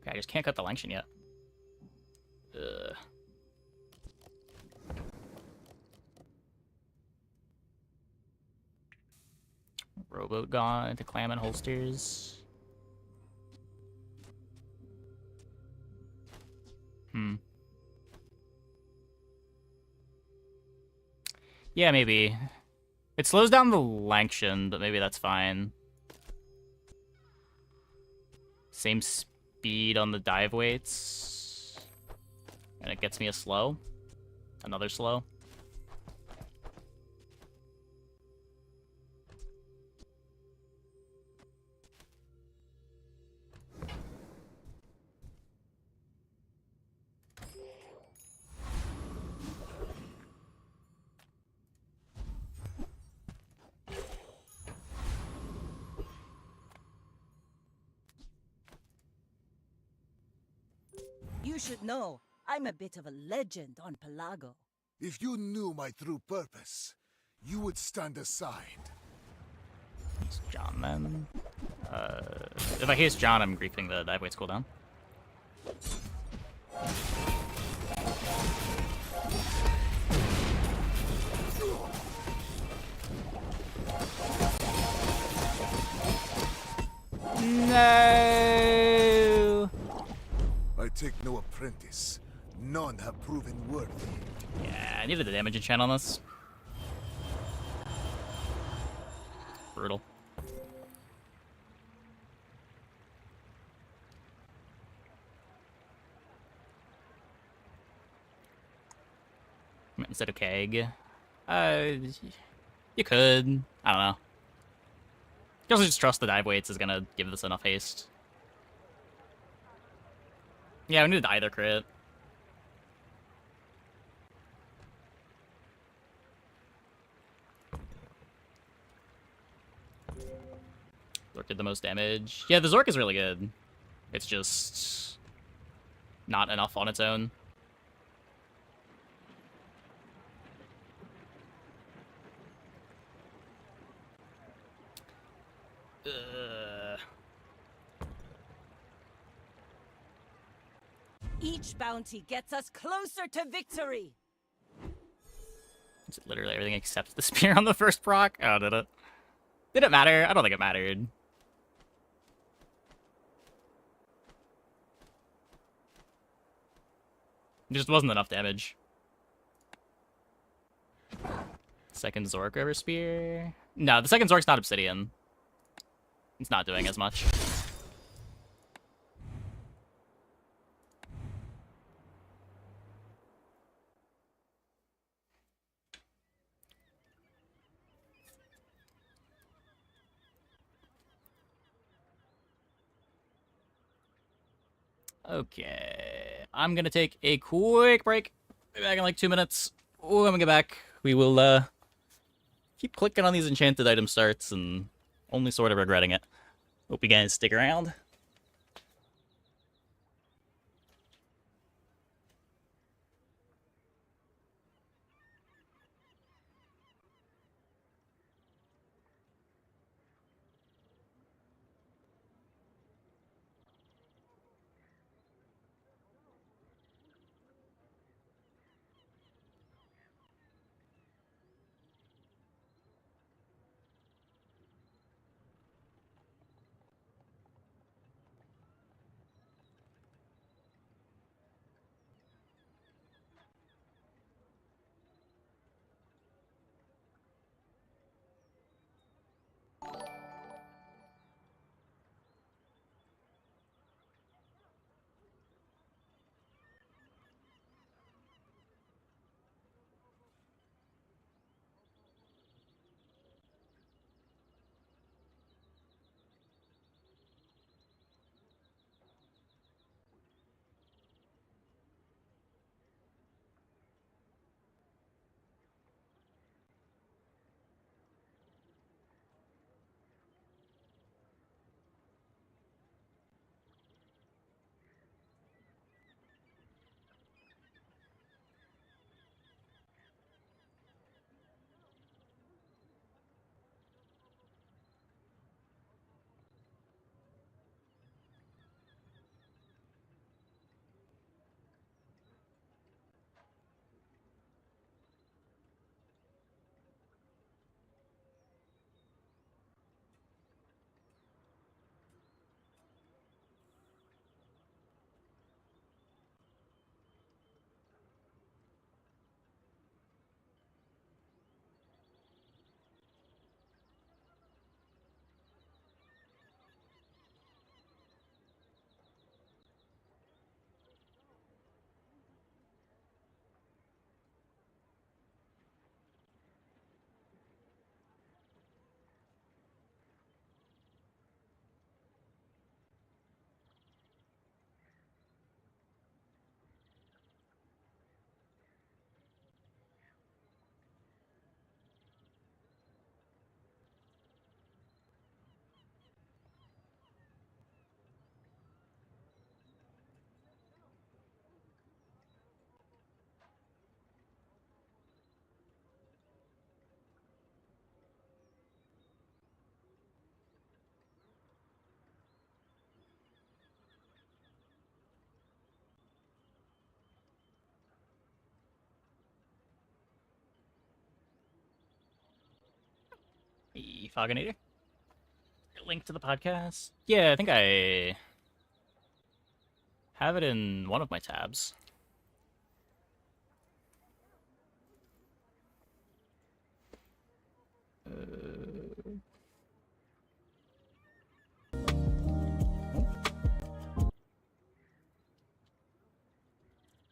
Okay, I just can't cut the Langshan yet. Ugh. Rowboat gone into clam and holsters. Yeah, maybe. It slows down the Langshan, but maybe that's fine. Same speed on the dive weights. And it gets me a slow. Another slow. You should know, I'm a bit of a legend on Pelago. If you knew my true purpose, you would stand aside. It's John then. If I haste John, I'm griefing the dive weights cooldown. No! I take no apprentice. None have proven worthy. Yeah, I needed the damage enchant on this. Brutal. Instead of Keg. You could. I don't know. You also just trust the dive weights is gonna give this enough haste. Yeah, we needed either crit. Zork did the most damage. Yeah, the Zork is really good. It's just not enough on its own. Each bounty gets us closer to victory. It's literally everything except the spear on the first proc. Oh, did it? Did it matter? I don't think it mattered. It just wasn't enough damage. Second Zork over spear. No, the second Zork's not obsidian. It's not doing as much. Okay, I'm gonna take a quick break. Be back in like 2 minutes. When we get back, we will keep clicking on these enchanted item starts and only sort of regretting it. Hope you guys stick around. Hey, Foginator. Link to the podcast. Yeah, I think I have it in one of my tabs.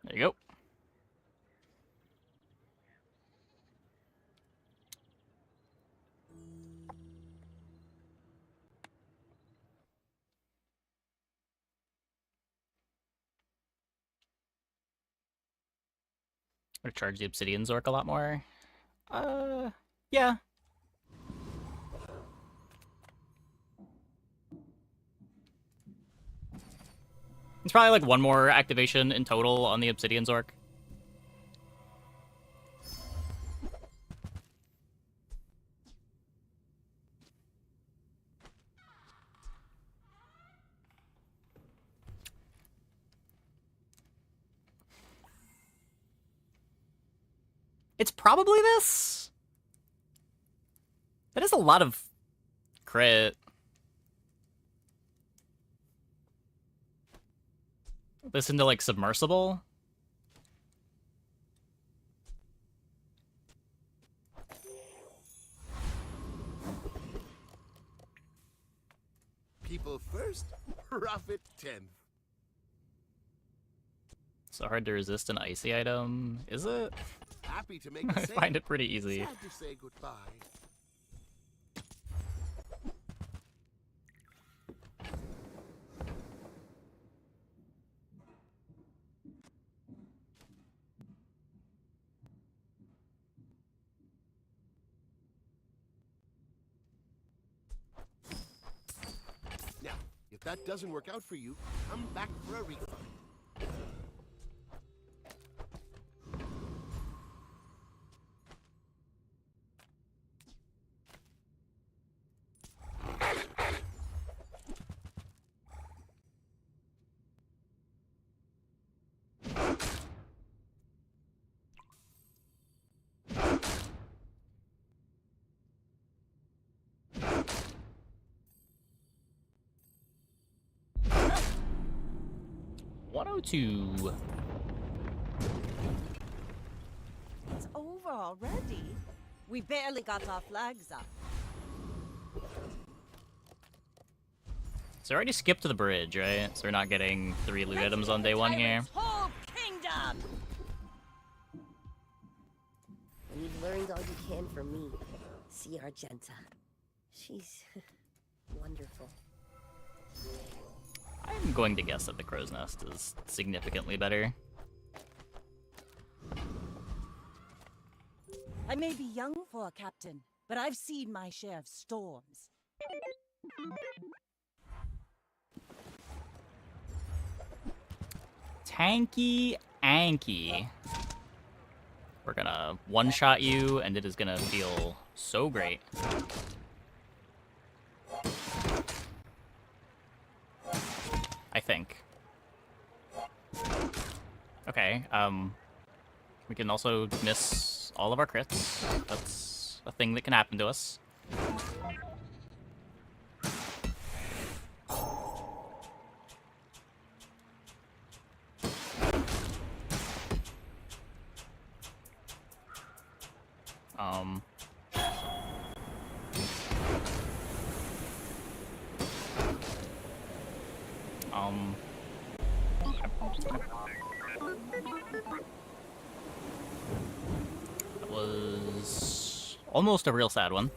There you go. I'm gonna charge the Obsidian Zork a lot more. Yeah. It's probably like one more activation in total on the Obsidian Zork. It's probably this. That is a lot of crit. This into like submersible. People first, profit 10th. So hard to resist an icy item, is it? Happy to make I the same. find it pretty easy. Sad to say goodbye. Now, if that doesn't work out for you, come back for a refund. $102. It's over already. We barely got our flags up. So I already skipped the bridge, right? So we're not getting 3 loot items on day 1 here. Whole kingdom. And you've learned all you can from me. See Argenta. She's wonderful. I'm going to guess that the Crow's Nest is significantly better. I may be young for a captain, but I've seen my share of storms. Tanky Anky. We're gonna one-shot you, and it is gonna feel so great. I think. Okay, we can also miss all of our crits. That's a thing that can happen to us. That was almost a real sad one.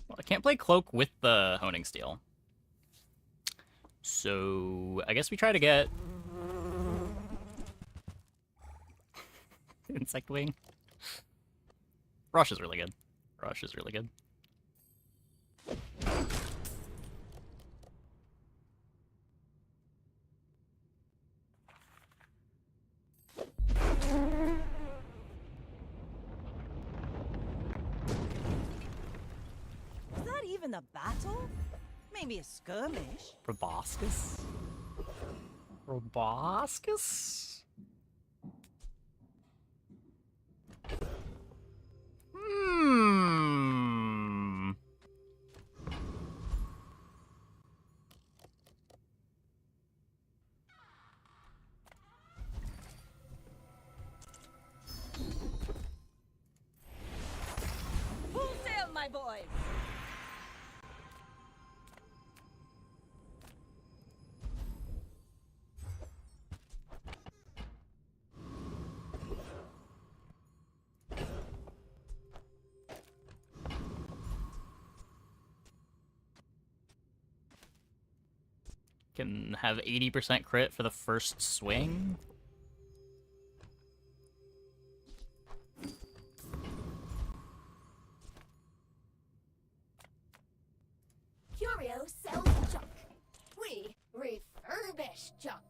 Well, I can't play Cloak with the Honing Steel. So I guess we try to get Insect wing. Rush is really good. Rush is really good. Is that even a battle? Maybe a skirmish? Proboscis? Proboscis? Hmm. Full sail, my boys! Can have 80% crit for the first swing. Curio sells junk. We refurbish junk.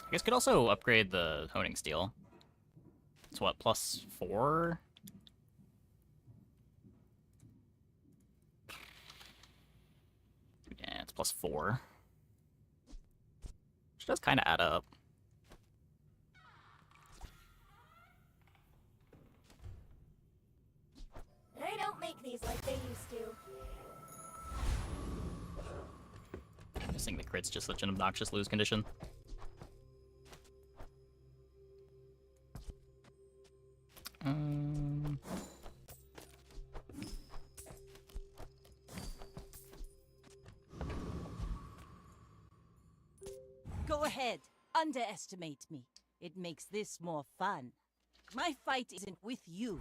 I guess could also upgrade the honing steel. It's what, +4? Yeah, it's +4. Which does kind of add up. They don't make these like they used to. I'm guessing the crit's just such an obnoxious lose condition. Go ahead, underestimate me. It makes this more fun. My fight isn't with you,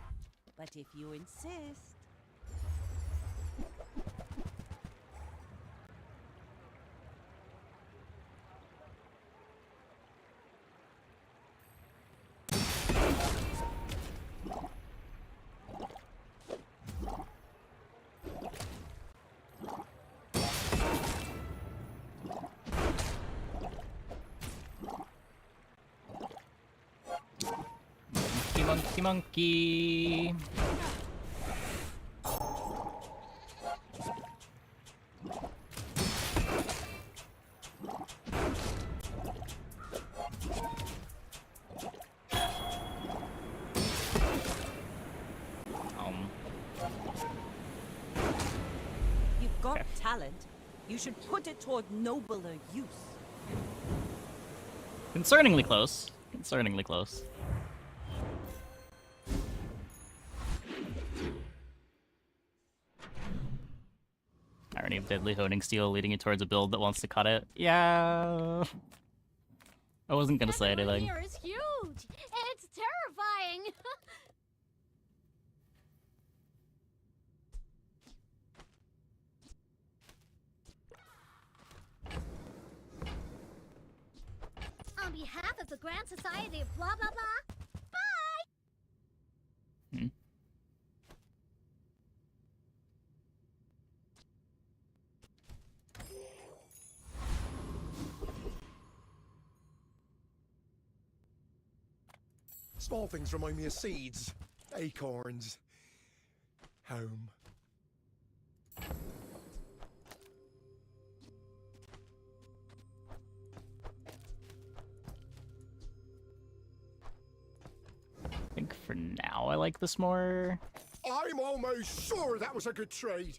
but if you insist. Monkey, monkey. You've got talent. You should put it toward nobler use. Concerningly close. Concerningly close. Irony of deadly honing steel leading you towards a build that wants to cut it. Yeah. I wasn't gonna say anything. Here is huge. It's terrifying. On behalf of the Grand Society of blah blah blah. Bye. Small things remind me of seeds, acorns, home. I think for now I like this more. I'm almost sure that was a good trade.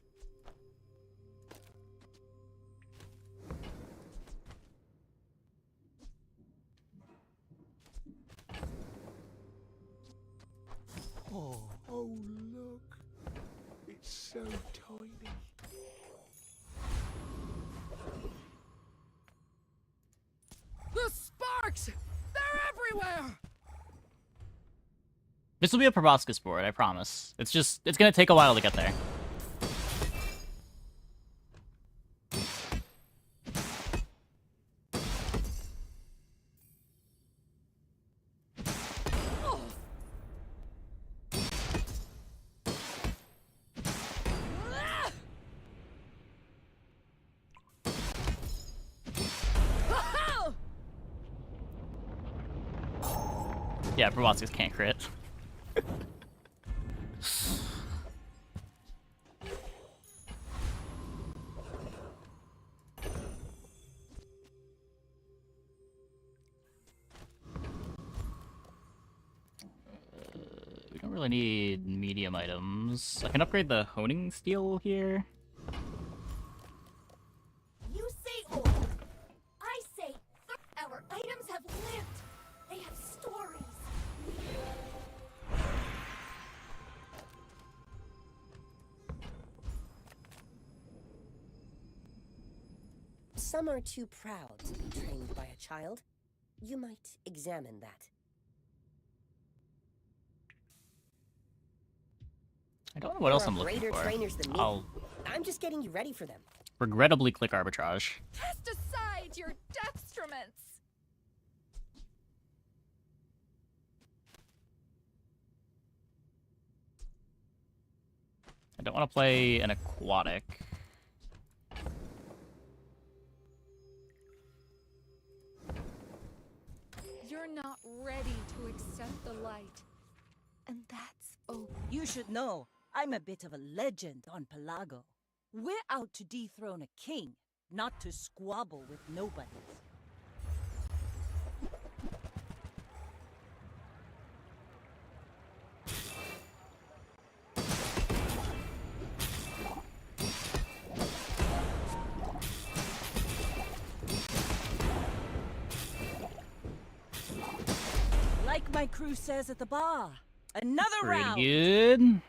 Oh, look. It's so tiny. The sparks! They're everywhere! This will be a proboscis board, I promise. It's gonna take a while to get there. Yeah, proboscis can't crit. We don't really need medium items. I can upgrade the honing steel here. You say old. I say our items have lived. They have stories. Some are too proud to be trained by a child. You might examine that. I don't know what else I'm looking Greater for. trainers than me. I'll I'm just getting you ready for them. regrettably click arbitrage. Cast aside your dextrements! I don't want to play an aquatic. You're not ready to accept the light. And that's okay. You should know, I'm a bit of a legend on Pelago. We're out to dethrone a king, not to squabble with nobodies. Like my crew says at the bar, another Pretty round. good.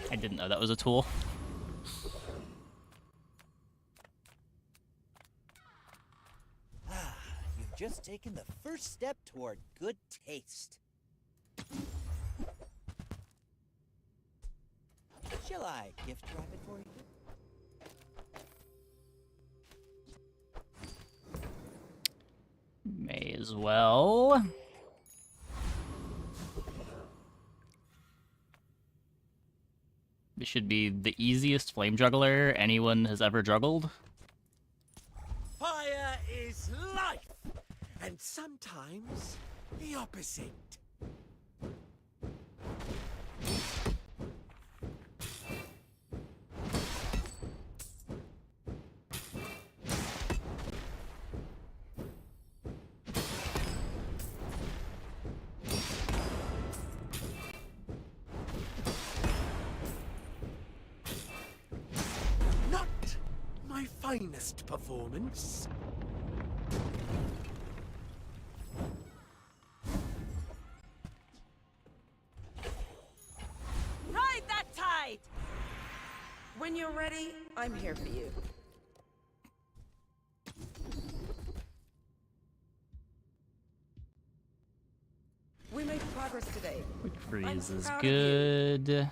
I didn't know that was a tool. You've just taken the first step toward good taste. Shall I gift wrap it for you? May as well. This should be the easiest flame juggler anyone has ever juggled. Fire is life, and sometimes the opposite. Not my finest performance. Ride that tide! When you're ready, I'm here for you. We made progress today. Quick freeze is proud of you. good.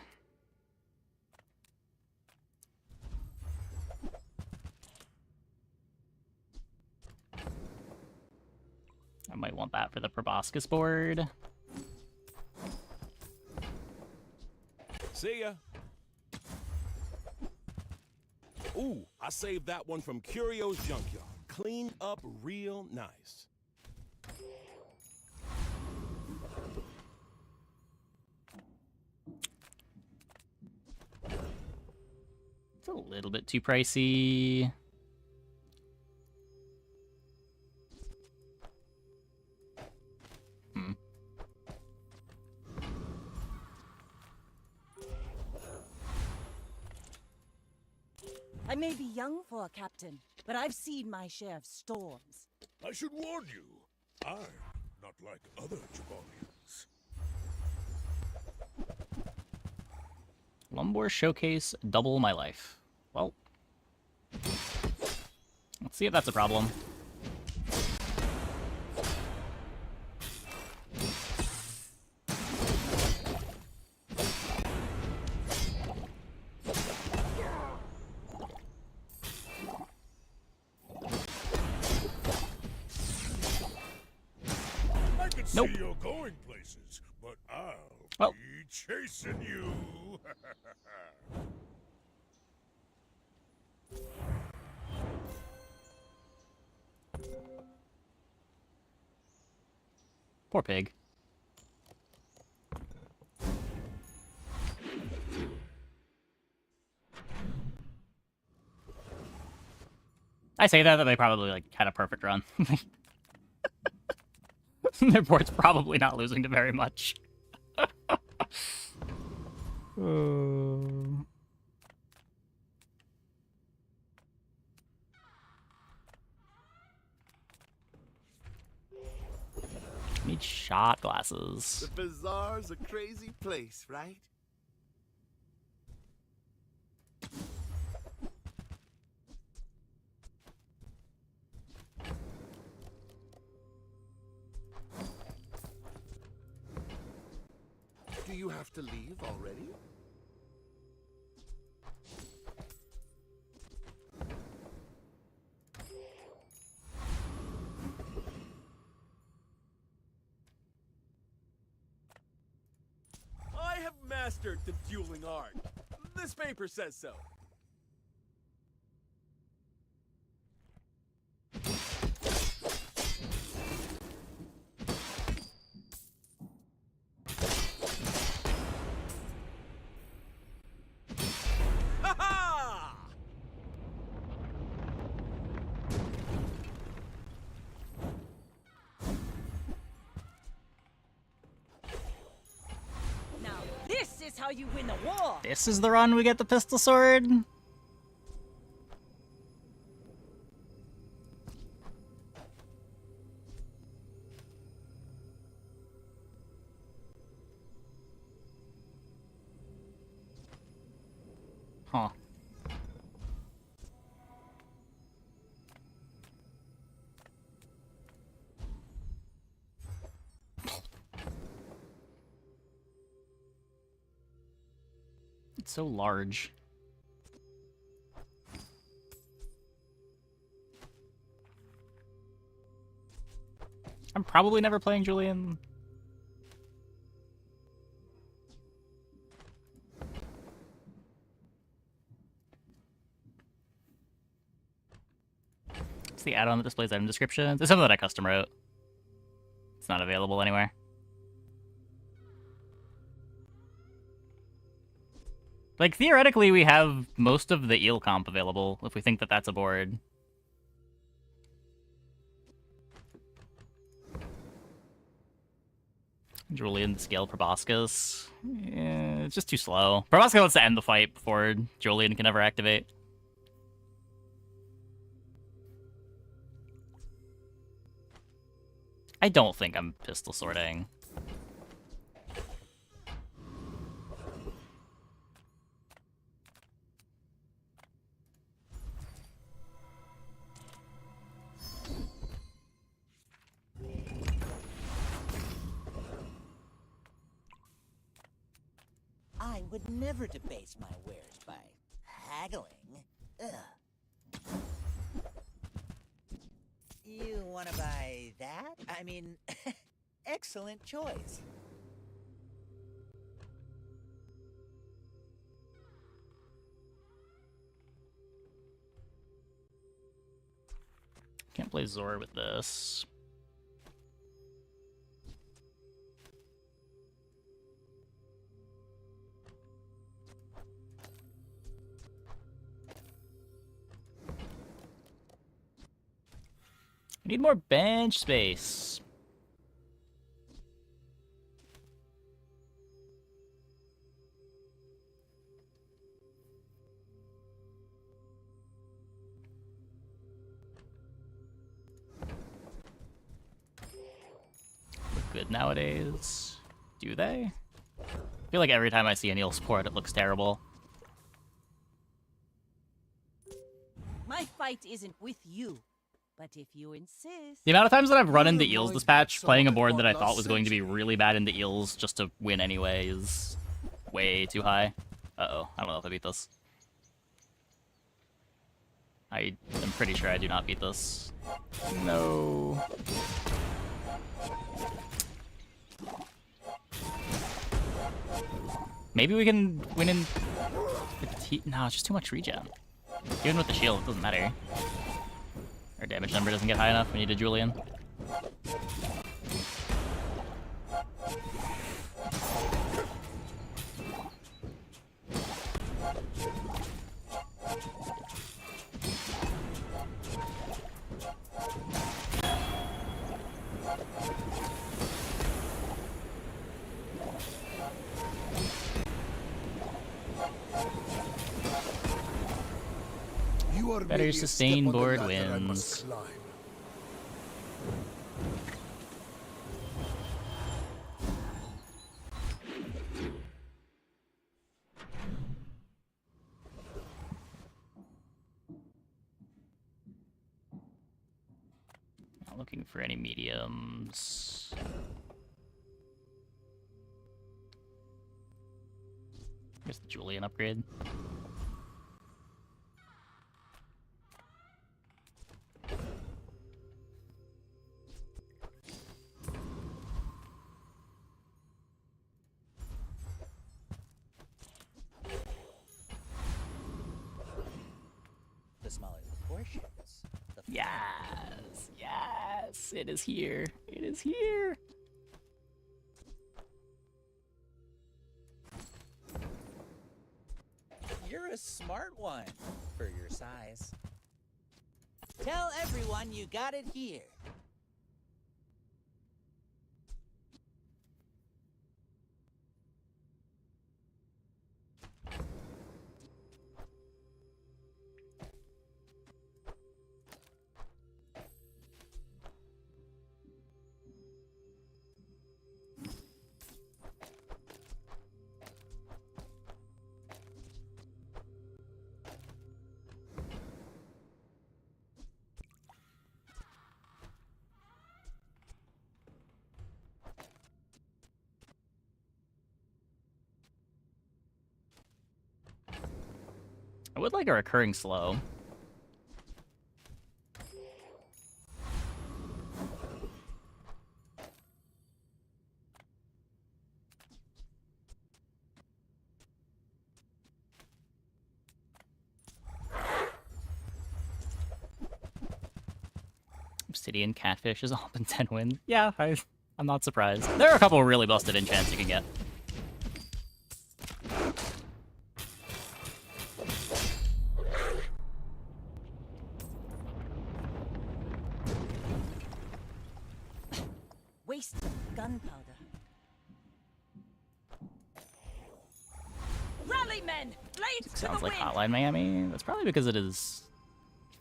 I might want that for the proboscis board. See ya. Ooh, I saved that one from Curio's Junkyard. Cleaned up real nice. It's a little bit too pricey. I may be young for a captain, but I've seen my share of storms. I should warn you, I'm not like other Jabalians. Lumbor Showcase, double my life. Well, let's see if that's a problem. Nope. see you're going places, but I'll Well. be chasing you. Poor pig. I say that they probably like had a perfect run. Their board's probably not losing to very much. Need shot glasses. The bazaar's a crazy place, right? Do you have to leave already? I have mastered the dueling art. This paper says so. Ha-ha! Now, this is how you win a war! This is the run we get the pistol sword? Huh. It's so large. I'm probably never playing Julian. It's the add-on that displays item descriptions. It's something that I custom wrote. It's not available anywhere. Like, theoretically, we have most of the eel comp available, if we think that that's a board. Julian scale Proboscis. Yeah, it's just too slow. Proboscis wants to end the fight before Julian can ever activate. I don't think I'm pistol sorting. I would never debase my wares by haggling. Ugh. You want to buy that? I mean, excellent choice. Can't play Zor with this. I need more bench space. Look good nowadays. Do they? I feel like every time I see an eel sport, it looks terrible. My fight isn't with you, but if you insist... The amount of times that I've run into eels this patch, playing a board that I thought was going to be really bad into eels just to win anyway is way too high. Uh-oh, I don't know if I beat this. I am pretty sure I do not beat this. No. Maybe we can win in... No, it's just too much regen. Even with the shield, it doesn't matter. Our damage number doesn't get high enough. We need a Julian. Better sustain board wins. Not looking for any mediums. Here's the Julian upgrade. The smaller the portions, the Yes, yes, it is here. It is here. You're a smart one for your size. Tell everyone you got it here. I would like a recurring slow. Obsidian Catfish is all in 10 wins. Yeah, I'm not surprised. There are a couple of really busted enchants you can get. Waste of gunpowder. Rally men! Blades to the Sounds like wind! Hotline Miami. That's probably because it is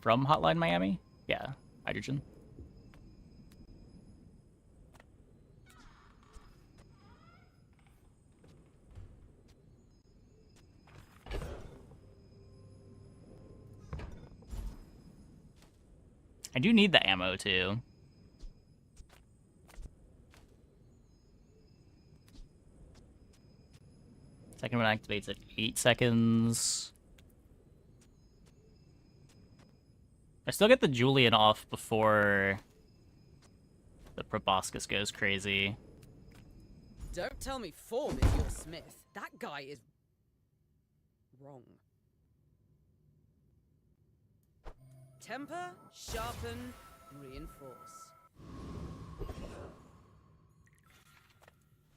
from Hotline Miami. Yeah, hydrogen. I do need the ammo too. Second one activates at 8 seconds. I still get the Julian off before the proboscis goes crazy. Don't tell me form is your smith. That guy is wrong. Temper, sharpen, reinforce.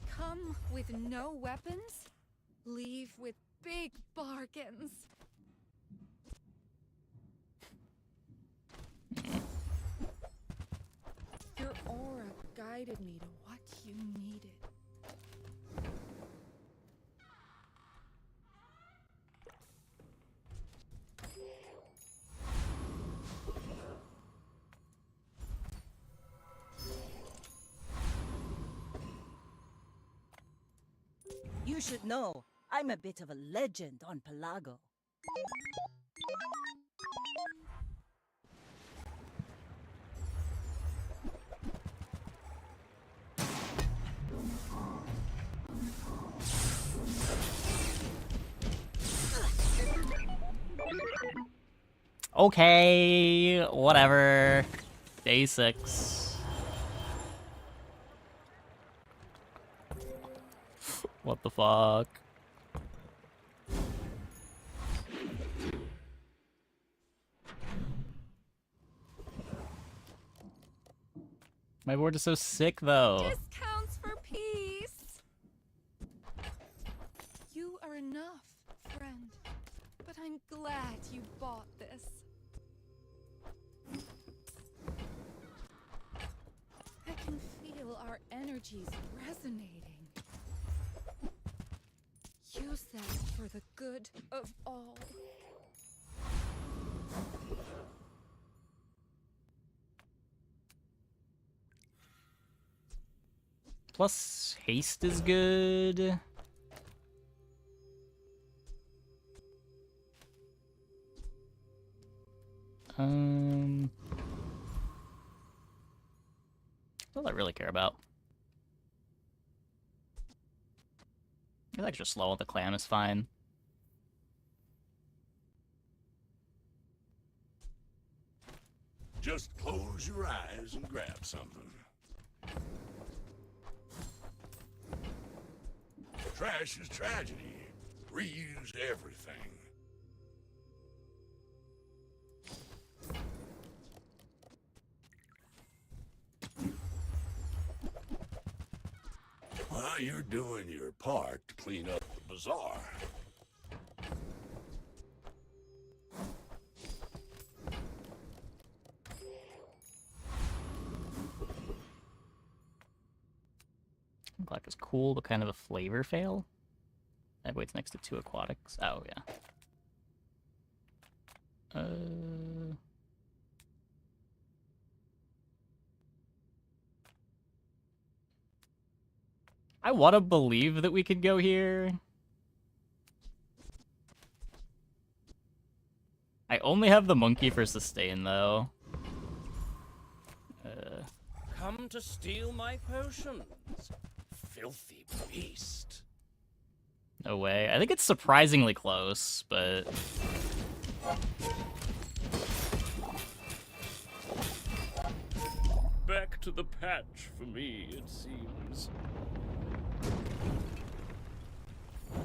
Come with no weapons, leave with big bargains. Your aura guided me to what you needed. You should know, I'm a bit of a legend on Pelago. Okay, whatever. Day 6. What the fuck? My board is so sick, though. Discounts for peace. You are enough, friend. But I'm glad you bought this. I can feel our energies resonating. Use that for the good of all. Plus, haste is good. That's all I really care about. It's extra slow with the clam is fine. Just close your eyes and grab something. Trash is tragedy. Reuse everything. Well, you're doing your part to clean up the bazaar. Black is cool, but kind of a flavor fail. That waits next to 2 aquatics. Oh, yeah. I want to believe that we could go here. I only have the monkey for sustain, though. Come to steal my potions, filthy beast. No way. I think it's surprisingly close, but... Back to the patch for me, it seems. I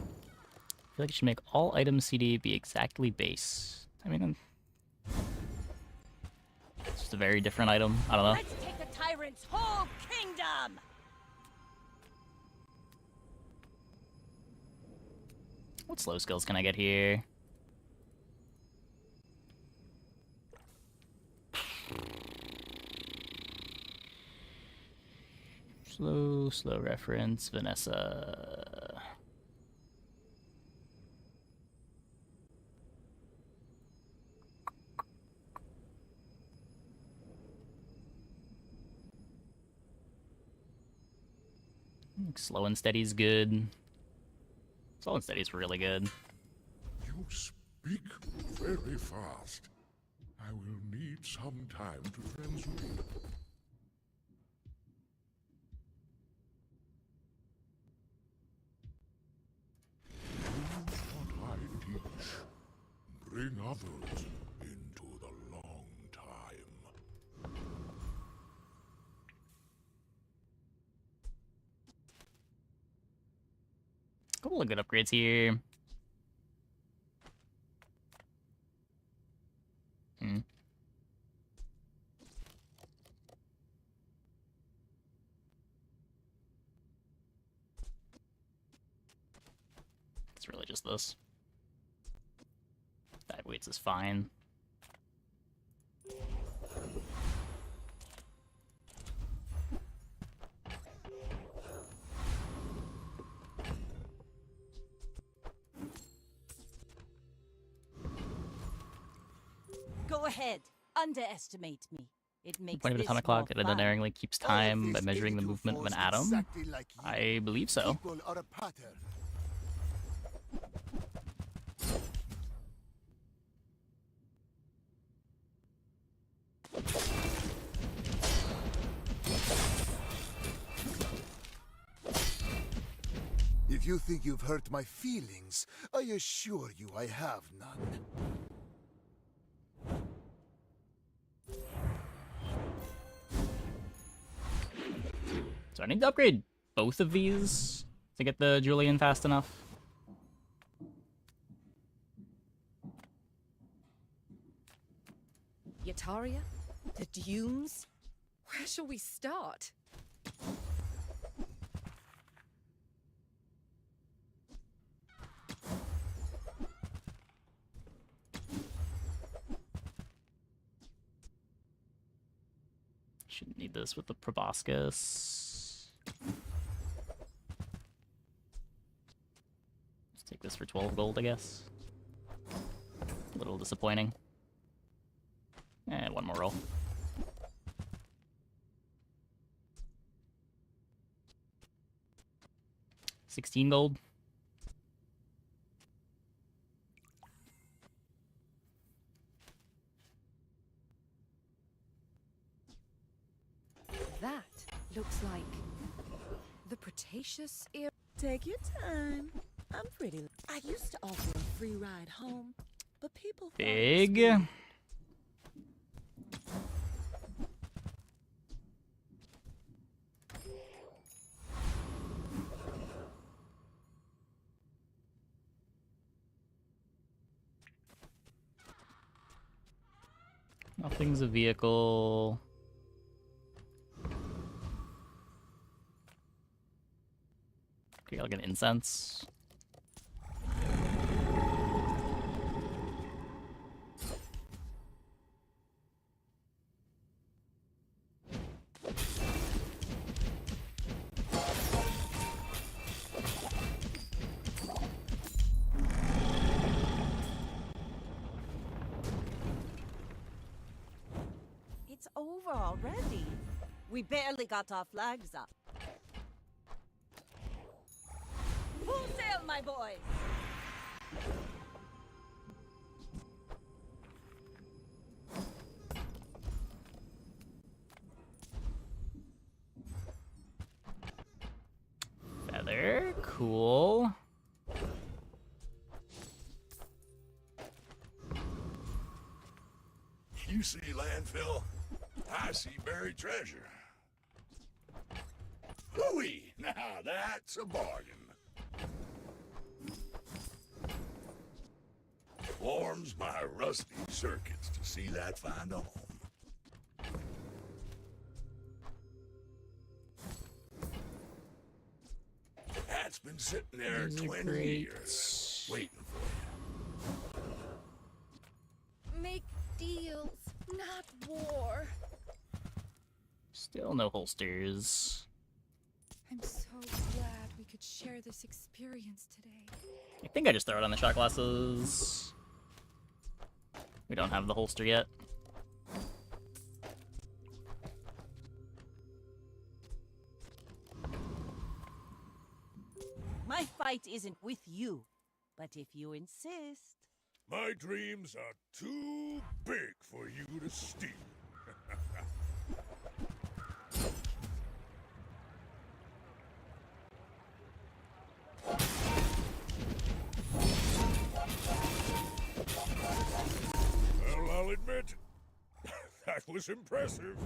feel like you should make all items CD be exactly base. I mean, it's just a very different item. I don't know. Let's take the tyrant's whole kingdom! What slow skills can I get here? Slow reference, Vanessa. Slow and steady's good. Slow and steady's really good. You speak very fast. I will need some time to translate. Use what I teach. Bring others into the long time. Couple of good upgrades here. It's really just this. That weights is fine. Go ahead, underestimate me. It makes Point of this atomic more clock, it fun. unerringly keeps time by measuring the movement of an atom. I believe so. People are a pattern. If you think you've hurt my feelings, I assure you I have none. So I need to upgrade both of these to get the Julian fast enough. Yataria? The Dunes? Where shall we start? Shouldn't need this with the proboscis. Let's take this for 12 gold, I guess. A little disappointing. One more roll. $16 gold. That looks like the Cretaceous era. Take your time. I'm pretty. I used to offer a free ride home, but people thought it was Big. weird. Nothing's a vehicle. Okay, like an incense. It's over already. We barely got our flags up. Full sail, my boys! Feather, cool. You see landfill, I see buried treasure. Hooey! Now that's a bargain. Warms my rusty circuits to see that find a home. That's been sitting there These are 20 great. years, waiting for you. Make deals, not war. Still no holsters. I'm so glad we could share this experience today. I think I just throw it on the shot glasses. We don't have the holster yet. My fight isn't with you, but if you insist. My dreams are too big for you to steal. Well, I'll admit, that was impressive.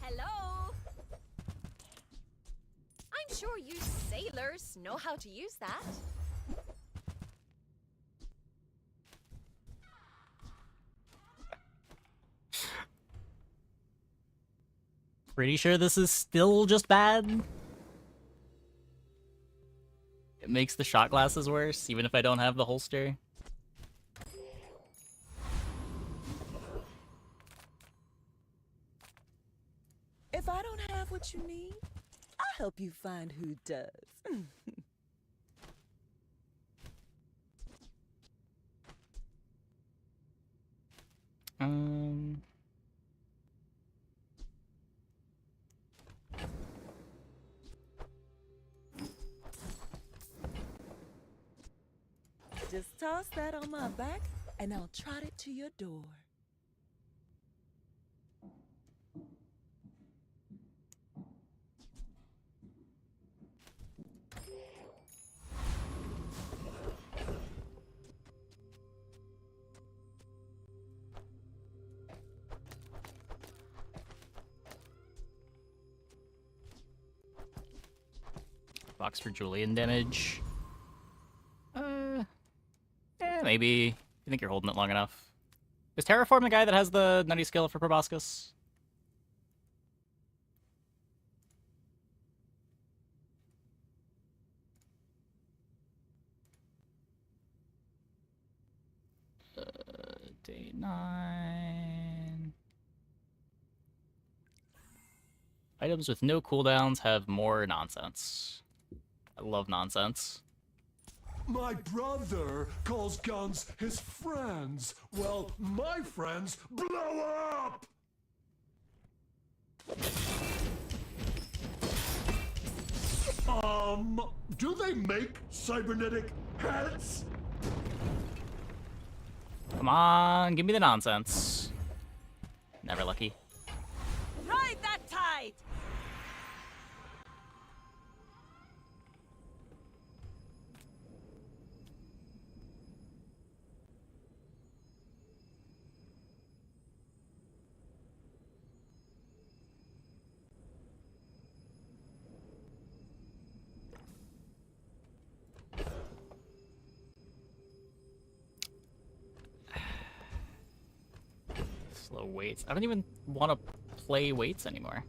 Hello? I'm sure you sailors know how to use that. Pretty sure this is still just bad. It makes the shot glasses worse, even if I don't have the holster. If I don't have what you need, I'll help you find who does. Just toss that on my back, and I'll trot it to your door. Box for Julian damage. Maybe. You think you're holding it long enough? Is Terraform the guy that has the nutty skill for proboscis? Day 9. Items with no cooldowns have more nonsense. I love nonsense. My brother calls guns his friends. Well, my friends blow up! Do they make cybernetic heads? Come on, give me the nonsense. Never lucky. Ride that tide! Slow weights. I don't even want to play weights anymore.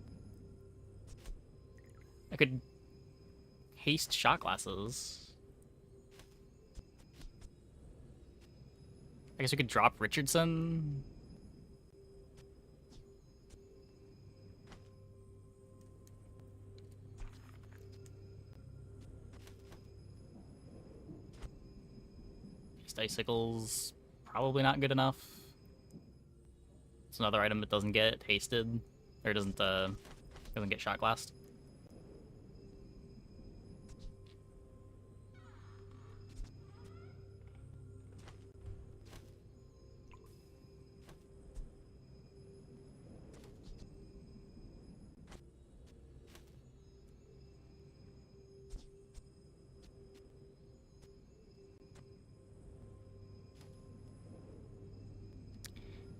I could haste shot glasses. I guess we could drop Richardson. Haste icicles, probably not good enough. It's another item that doesn't get hasted, or doesn't get shot glassed.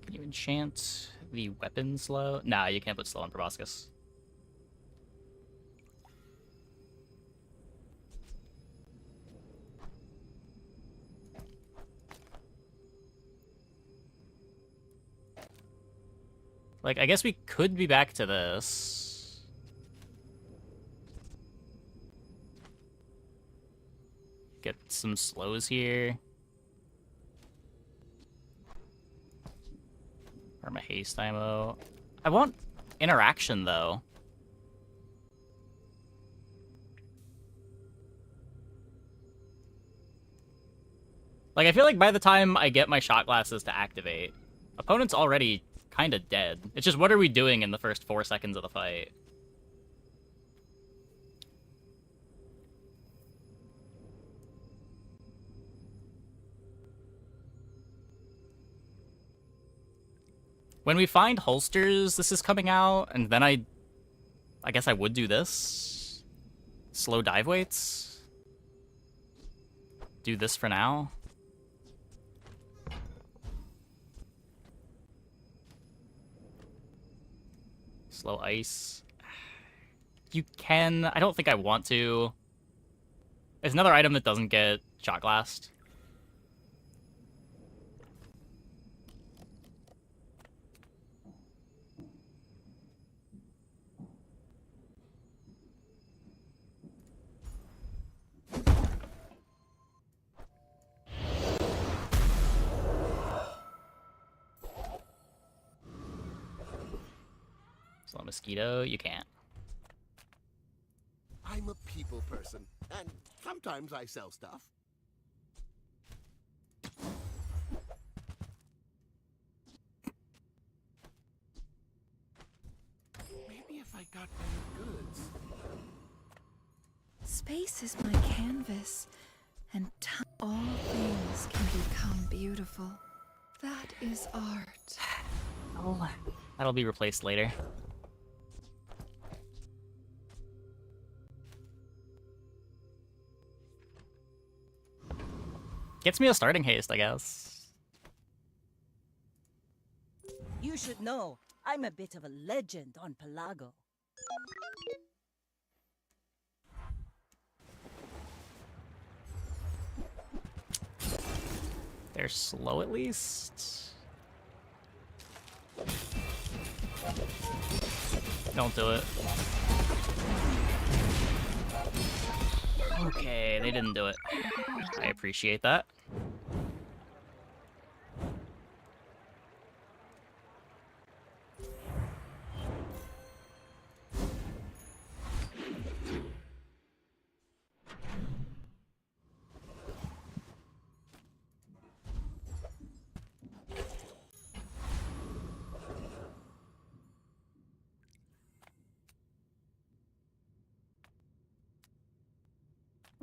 Can you enchant the weapon slow? Nah, you can't put slow on proboscis. Like, I guess we could be back to this. Get some slows here. Or my haste ammo. I want interaction, though. Like, I feel like by the time I get my shot glasses to activate, opponent's already kind of dead. It's just, what are we doing in the first 4 seconds of the fight? When we find holsters, this is coming out, and then I guess I would do this. Slow dive weights. Do this for now. Slow ice. You can. I don't think I want to. There's another item that doesn't get shot glassed. Slow mosquito, you can't. I'm a people person, and sometimes I sell stuff. Maybe if I got better goods. Space is my canvas, and all things can become beautiful. That is art. Oh, that'll be replaced later. Gets me a starting haste, I guess. You should know, I'm a bit of a legend on Pelago. They're slow at least. Don't do it. Okay, they didn't do it. I appreciate that.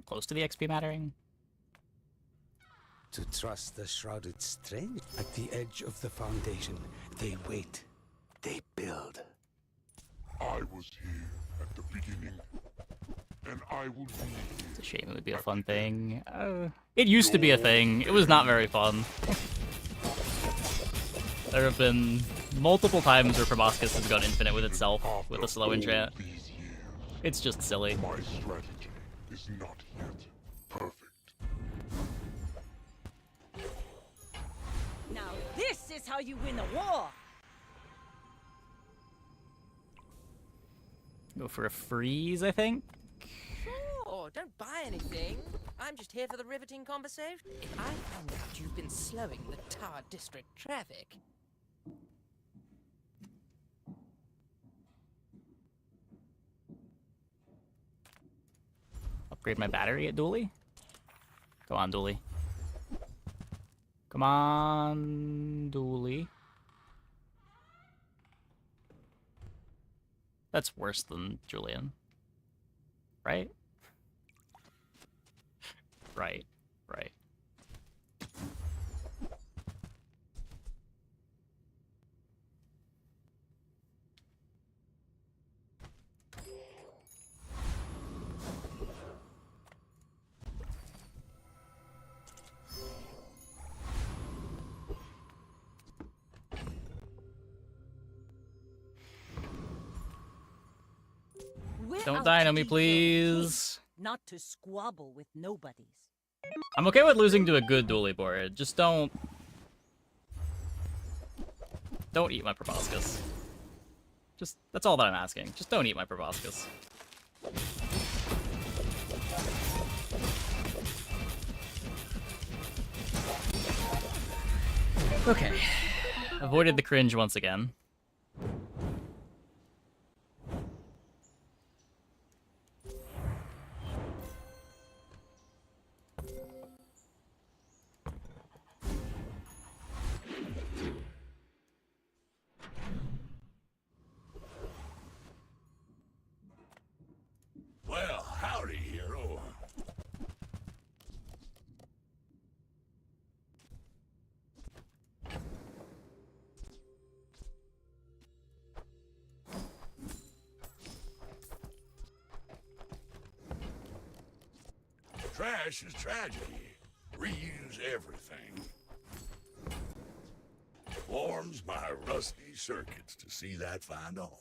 Close to the XP mattering. To trust the shrouded strength at the edge of the foundation, they wait, they build. I was here at the beginning, and I will be here. It's a shame it would be a fun thing. It used to be a thing. It was not very fun. There have been multiple times where Proboscis has gone infinite with itself with a slow enchant. It's just silly. My strategy is not yet perfect. Now this is how you win a war! Go for a freeze, I think. Sure, don't buy anything. I'm just here for the riveting conversation. If I find out you've been slowing the Tar District traffic... Upgrade my battery at Dooley. Go on, Dooley. Come on, Dooley. That's worse than Julian. Right? Right. Right. Don't die on me, please. Not to squabble with nobodies. I'm okay with losing to a good Dooley board. Just don't eat my Proboscis. Just that's all that I'm asking. Just don't eat my Proboscis. Okay. Avoided the cringe once again. Well, howdy, hero. Trash is tragedy. Reuse everything. Warms my rusty circuits to see that find a home.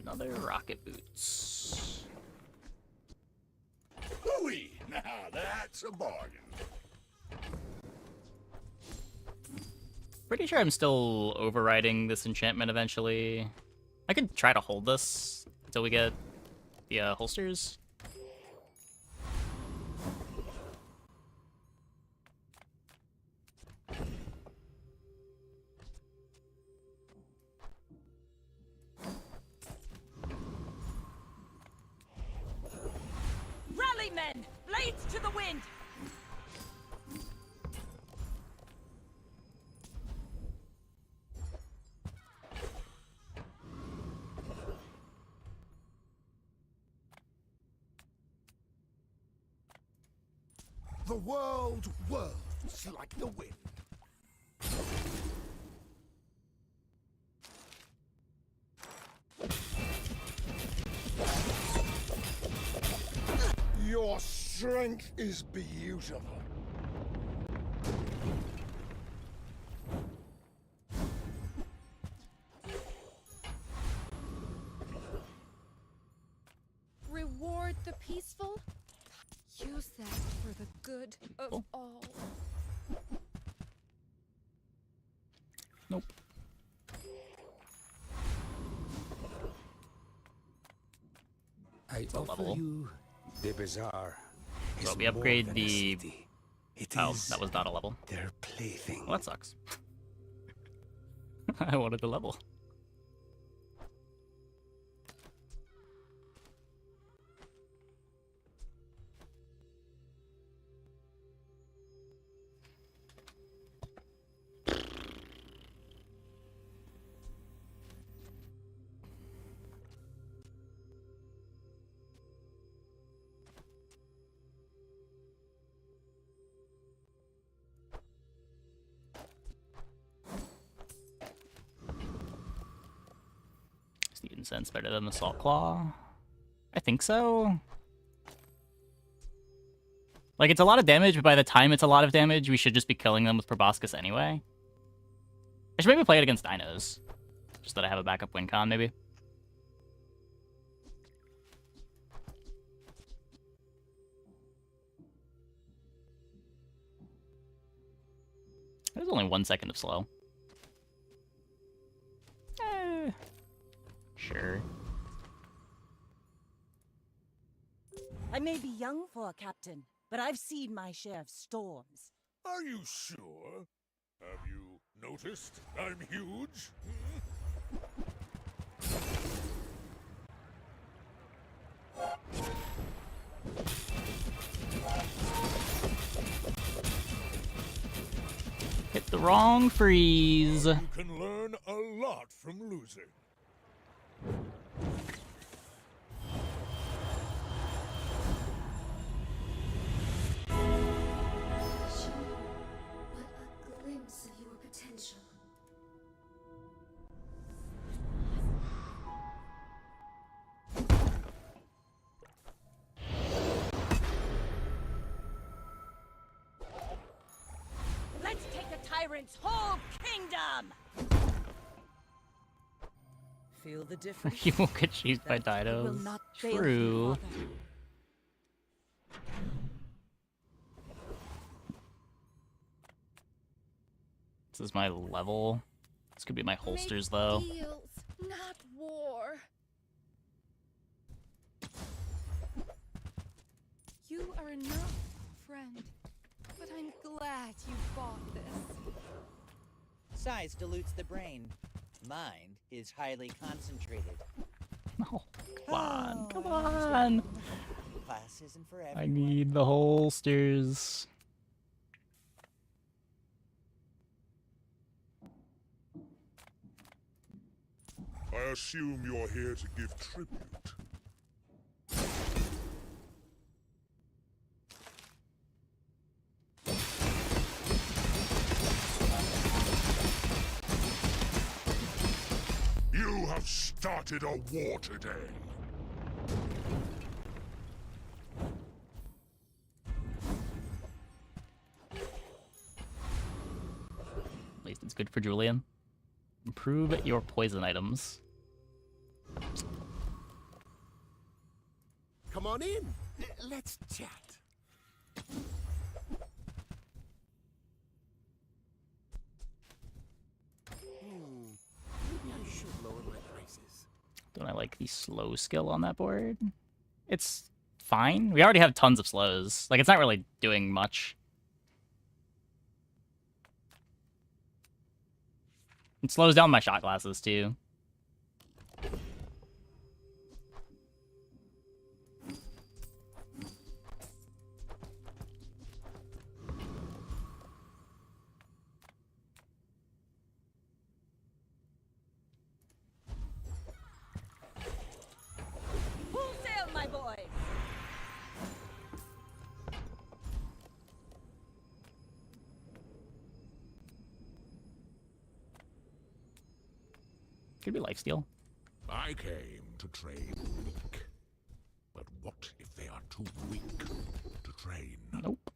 Another rocket boots. Hooey! Now that's a bargain. Pretty sure I'm still overriding this enchantment eventually. I could try to hold this until we get the holsters. Rally, men! Blades to the wind! The world whirls like the wind. Your strength is beautiful. It's a level. The bazaar. So is we more upgrade than a the... city. It Oh, is that was not a level. their plaything. Well, that sucks. I wanted the level. Is the incense better than the salt claw? I think so. Like, it's a lot of damage, but by the time it's a lot of damage, we should just be killing them with proboscis anyway. I should maybe play it against dinos. Just that I have a backup win con, maybe. There's only 1 second of slow. Sure. I may be young for a captain, but I've seen my share of storms. Are you sure? Have you noticed I'm huge? Hit the wrong freeze. You can learn a lot from losing. But a glimpse of your potential. Let's take the tyrant's whole kingdom! Feel the difference? You won't get cheesed by That will dinos. not fail you, True. Father. This is my level. This could be my holsters, though. Deals, not war. You are enough, friend. But I'm glad you bought this. Size dilutes the brain. Mind is highly concentrated. No, come on, come I on. understand. Class isn't for everyone. I need the holsters. I assume you're here to give tribute. You have started a war today. At least it's good for Julian. Improve your poison items. Come on in. Let's chat. Maybe I should lower my prices. Don't I like the slow skill on that board? It's fine. We already have tons of slows. Like, it's not really doing much. It slows down my shot glasses, too. Full sail, my boy! Could be lifesteal. I came to train weak. But what if they are too weak to train? Nope.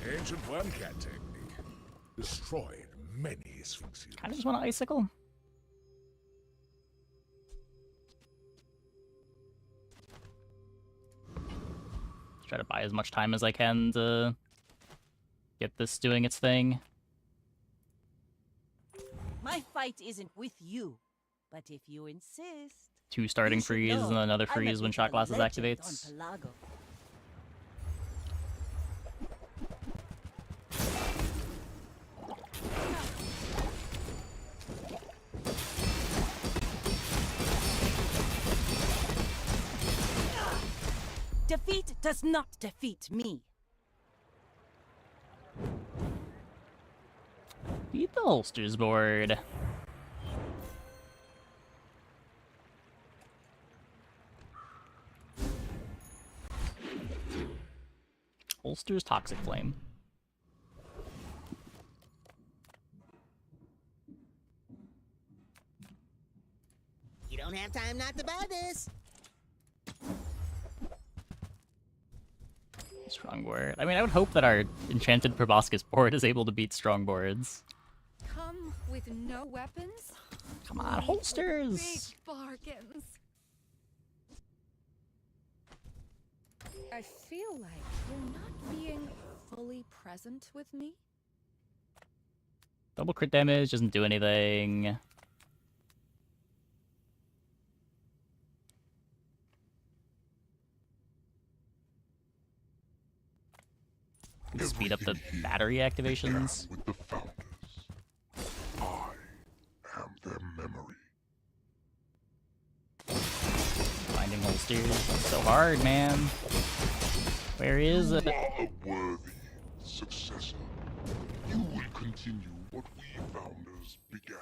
Ancient wormcat technique. Destroyed many sphinxes. I just want an icicle. Try to buy as much time as I can to get this doing its thing. My fight isn't with you. but if you insist... 2 starting you should freeze and know another I'm a freeze when bit shot of a glasses legend activates. on Pelago. Defeat does not defeat me. Beat the holsters board. Holsters Toxic Flame. You don't have time not to buy this. Strong board. I mean, I would hope that our Enchanted Proboscis board is able to beat strong boards. Come with no weapons? Come on, holsters! Big bargains. I feel like you're not being fully present with me. Double crit damage doesn't do anything. Speed up the battery activations. With the founders. I am their memory. Finding holsters. That's so hard, man. Where is it? You are a worthy successor. You will continue what we founders began.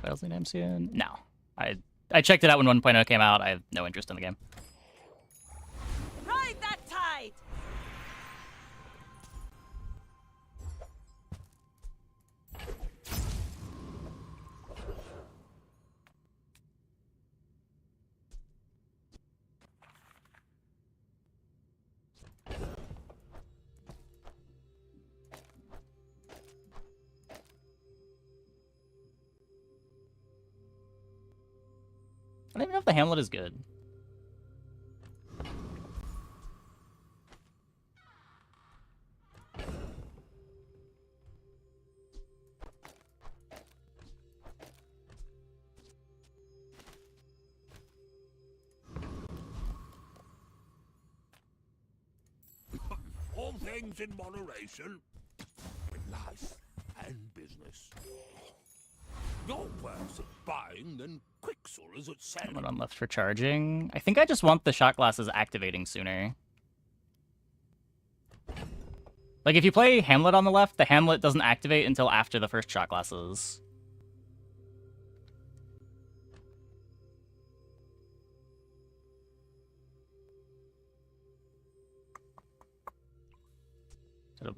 Files anytime soon? No. I checked it out when 1.0 came out. I have no interest in the game. Ride that tide! I don't even know if the Hamlet is good. All things in moderation. In life and business. You're worse at buying than Quixel is at selling. One on left for charging. I think I just want the shot glasses activating sooner. Like, if you play Hamlet on the left, the Hamlet doesn't activate until after the first shot glasses. Sort of.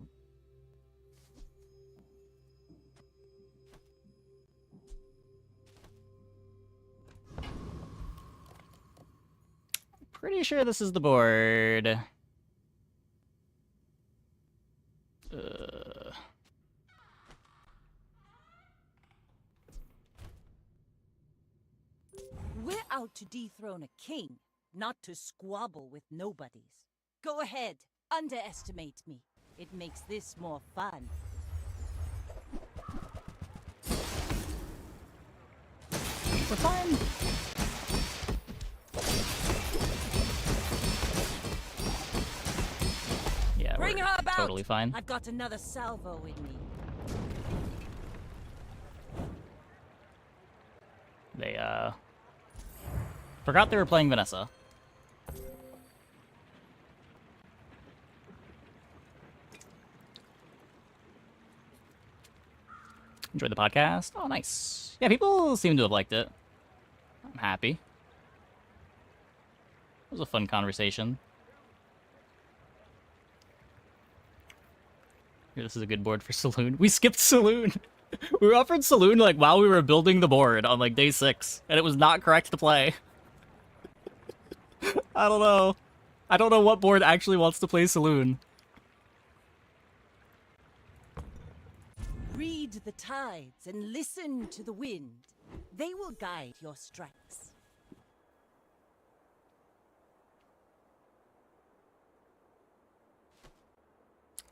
Pretty sure this is the board. We're out to dethrone a king, not to squabble with nobodies. Go ahead, underestimate me. It makes this more fun. We're fine. Yeah, Bring we're her about. totally fine. I've got another salvo in me. They, forgot they were playing Vanessa. Enjoy the podcast? Oh, nice. Yeah, people seem to have liked it. I'm happy. It was a fun conversation. Here, this is a good board for Saloon. We skipped Saloon! We were offered Saloon, like, while we were building the board on, like, day 6. And it was not correct to play. I don't know. I don't know what board actually wants to play Saloon. Read the tides and listen to the wind. They will guide your strikes.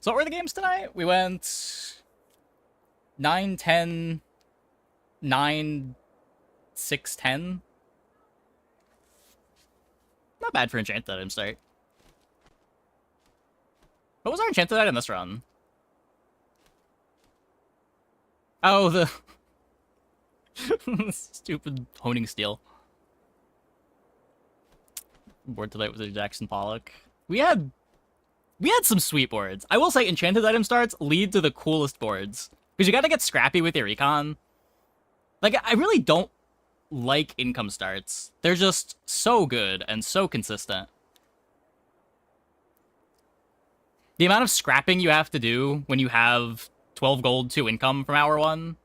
So what were the games tonight? We went 9, 10, 9, 6, 10. Not bad for Enchanted item start. What was our Enchanted item this run? Oh, the stupid honing steel. Board tonight was a Jackson Pollock. We had some sweet boards. I will say Enchanted item starts lead to the coolest boards. Because you gotta get scrappy with your econ. Like, I really don't like income starts. They're just so good and so consistent. The amount of scrapping you have to do when you have 12 gold, 2 income from hour 1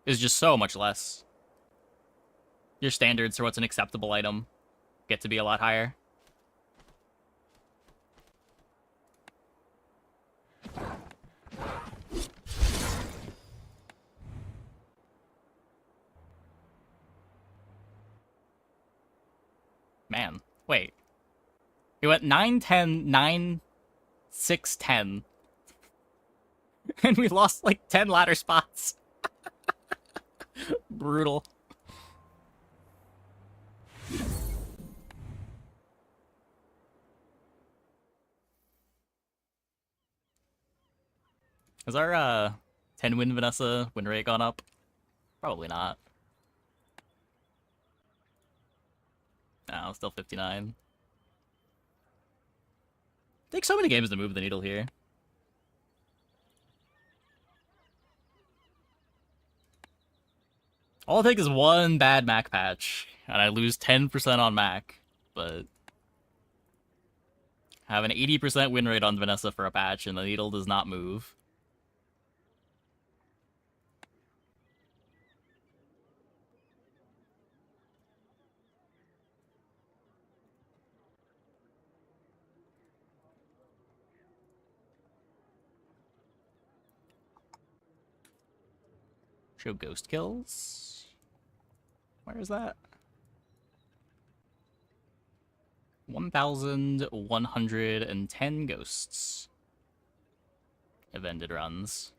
is just so much less. Your standards for what's an acceptable item get to be a lot higher. Man, wait. We went 9, 10, 9, 6, 10. And we lost like 10 ladder spots. Brutal. Has our 10 win Vanessa win rate gone up? Probably not. No, still 59. Takes so many games to move the needle here. All it takes is one bad Mac patch, and I lose 10% on Mac, but I have an 80% win rate on Vanessa for a patch, and the needle does not move. Show ghost kills. Where is that? 1,110 ghosts have ended runs.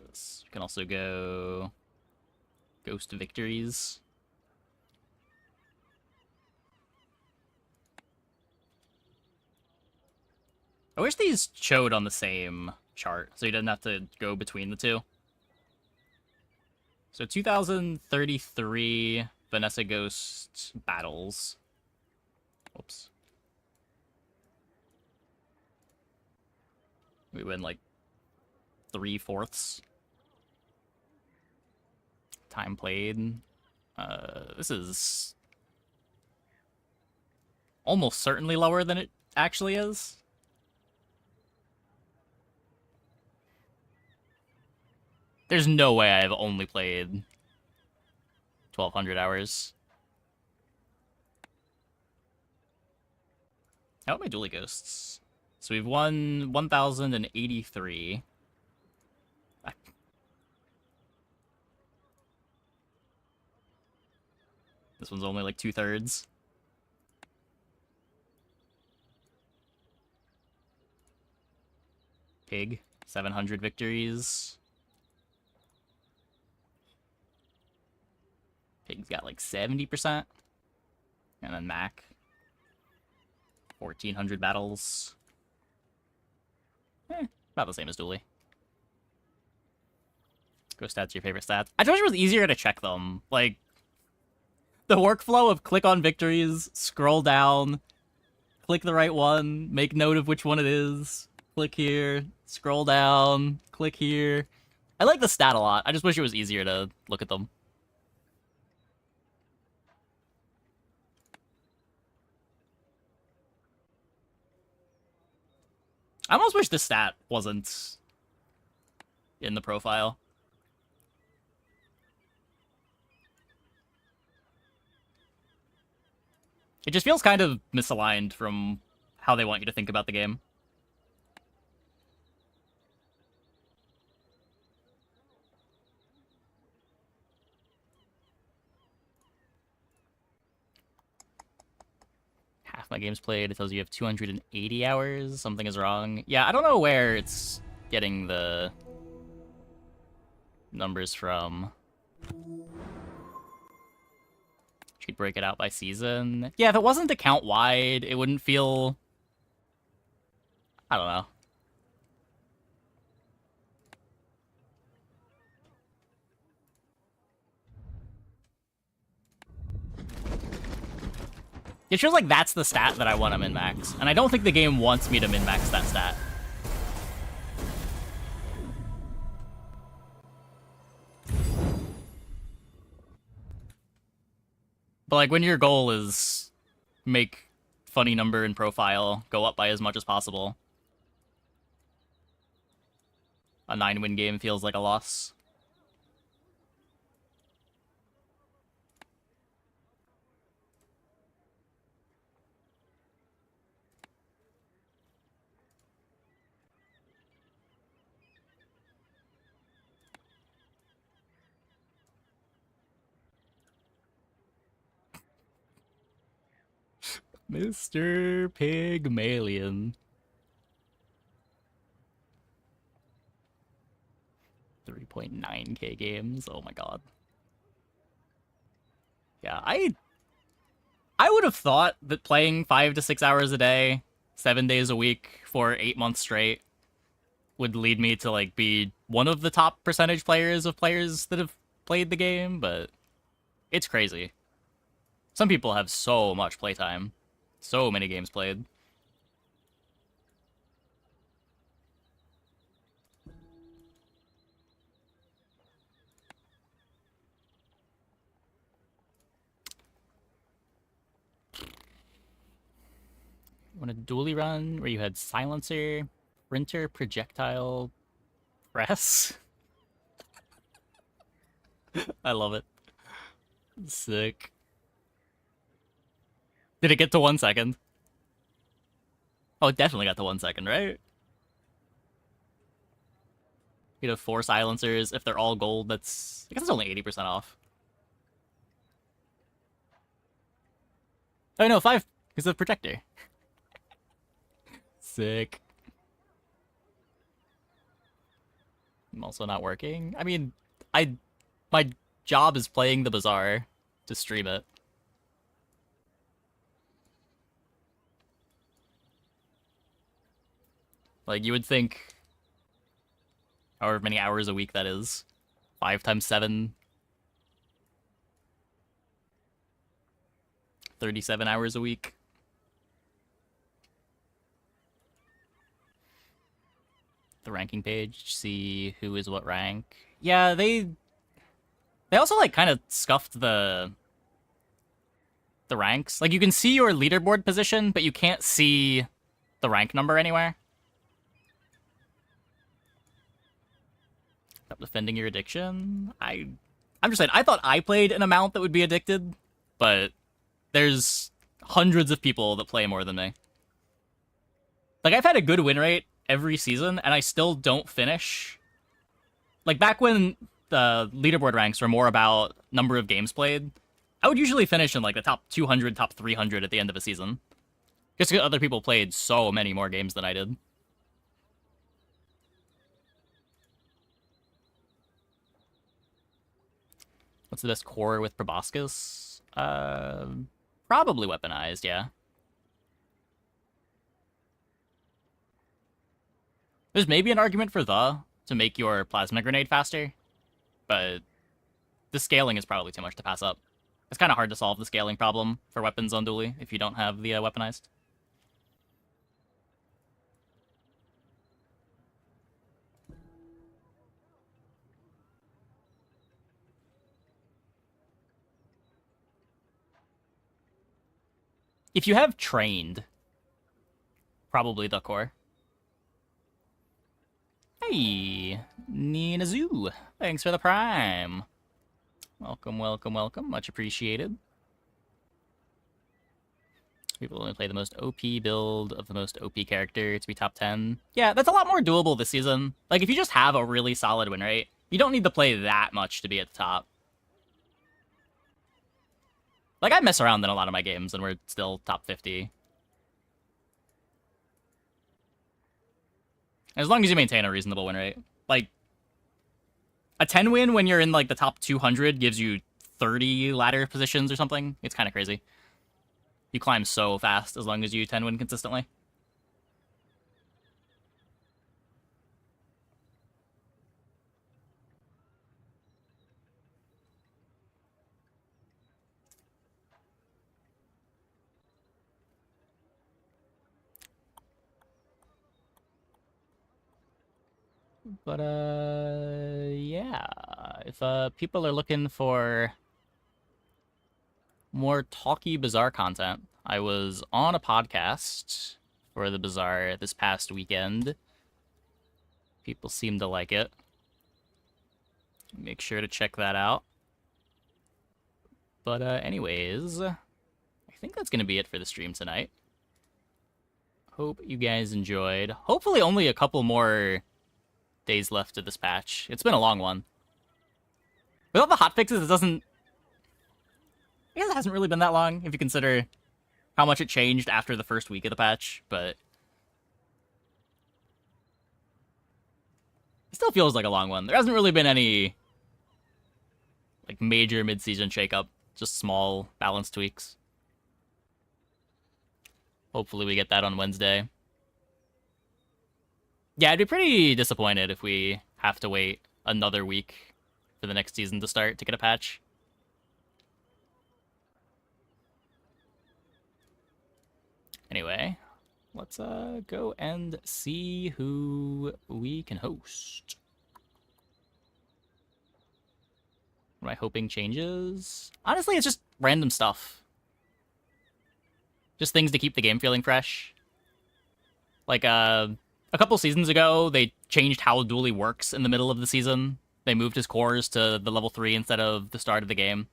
This can also go ghost victories. I wish these showed on the same chart, so you didn't have to go between the two. So 2033 Vanessa Ghost battles. Whoops. We win like 3/4. Time played. This is almost certainly lower than it actually is. There's no way I've only played 1,200 hours. How about my dually ghosts? So we've won 1,083. This one's only like 2/3. Pig, 700 victories. Pig's got like 70%. And then Mac, 1,400 battles. About the same as Dooley. Go stats, your favorite stats. I wish it was easier to check them. Like, the workflow of click on victories, scroll down, click the right one, make note of which one it is, click here, scroll down, click here. I like the stat a lot. I just wish it was easier to look at them. I almost wish the stat wasn't in the profile. It just feels kind of misaligned from how they want you to think about the game. Half my games played, it tells you have 280 hours. Something is wrong. Yeah, I don't know where it's getting the numbers from. Should break it out by season. Yeah, if it wasn't account wide, it wouldn't feel... I don't know. It feels like that's the stat that I want to min-max, and I don't think the game wants me to min-max that stat. But like when your goal is make funny number and profile go up by as much as possible, a 9-win game feels like a loss. Mr. Pygmalion. 3.9k games. Oh my god. Yeah, I would have thought that playing 5 to 6 hours a day, 7 days a week for 8 months straight would lead me to like be one of the top percentage players that have played the game, but it's crazy. Some people have so much playtime. So many games played. Want a dually run where you had silencer, printer, projectile, press? I love it. Sick. Did it get to 1 second? Oh, it definitely got to 1 second, right? You'd have 4 silencers. If they're all gold, that's... I guess it's only 80% off. Oh no, 5 because of the projector. Sick. I'm also not working. I mean, my job is playing the Bazaar to stream it. Like, you would think however many hours a week that is. 5 times 7. 37 hours a week. The ranking page, see who is what rank. Yeah, they also like kind of scuffed the ranks. Like you can see your leaderboard position, but you can't see the rank number anywhere. Stop defending your addiction. I'm just saying, I thought I played an amount that would be addicted, but there's hundreds of people that play more than me. Like I've had a good win rate every season, and I still don't finish. Like, back when the leaderboard ranks were more about number of games played, I would usually finish in, like, the top 200, top 300 at the end of a season. Just because other people played so many more games than I did. What's the best core with proboscis? Probably weaponized, yeah. There's maybe an argument for to make your plasma grenade faster, but the scaling is probably too much to pass up. It's kind of hard to solve the scaling problem for weapons on dually if you don't have the weaponized. If you have trained, probably the core. Hey, Nina Zoo. Thanks for the prime. Welcome, welcome, welcome. Much appreciated. People only play the most OP build of the most OP character to be top 10. Yeah, that's a lot more doable this season. Like, if you just have a really solid win rate, you don't need to play that much to be at the top. Like, I mess around in a lot of my games, and we're still top 50. As long as you maintain a reasonable win rate. Like, a 10 win when you're in, like, the top 200 gives you 30 ladder positions or something. It's kind of crazy. You climb so fast as long as you 10 win consistently. But, yeah. If, people are looking for more talky Bazaar content, I was on a podcast for the Bazaar this past weekend. People seem to like it. Make sure to check that out. But, anyways, I think that's going to be it for the stream tonight. Hope you guys enjoyed. Hopefully only a couple more days left of this patch. It's been a long one. With all the hotfixes, it doesn't... I guess it hasn't really been that long, if you consider how much it changed after the first week of the patch, but... It still feels like a long one. There hasn't really been any, like, major mid-season shakeup. Just small, balance tweaks. Hopefully we get that on Wednesday. Yeah, I'd be pretty disappointed if we have to wait another week for the next season to start to get a patch. Anyway, let's go and see who we can host. What am I hoping changes? Honestly, it's just random stuff. Just things to keep the game feeling fresh. Like, a couple seasons ago, they changed how Dooley works in the middle of the season. They moved his cores to the level 3 instead of the start of the game.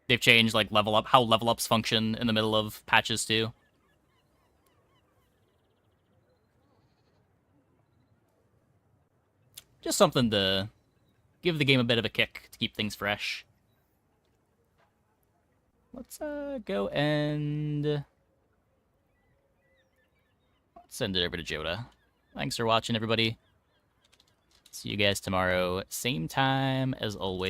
They've changed, like, how level ups function in the middle of patches, too. Just something to give the game a bit of a kick to keep things fresh. Let's go and send it over to Joda. Thanks for watching, everybody. See you guys tomorrow. Same time as always.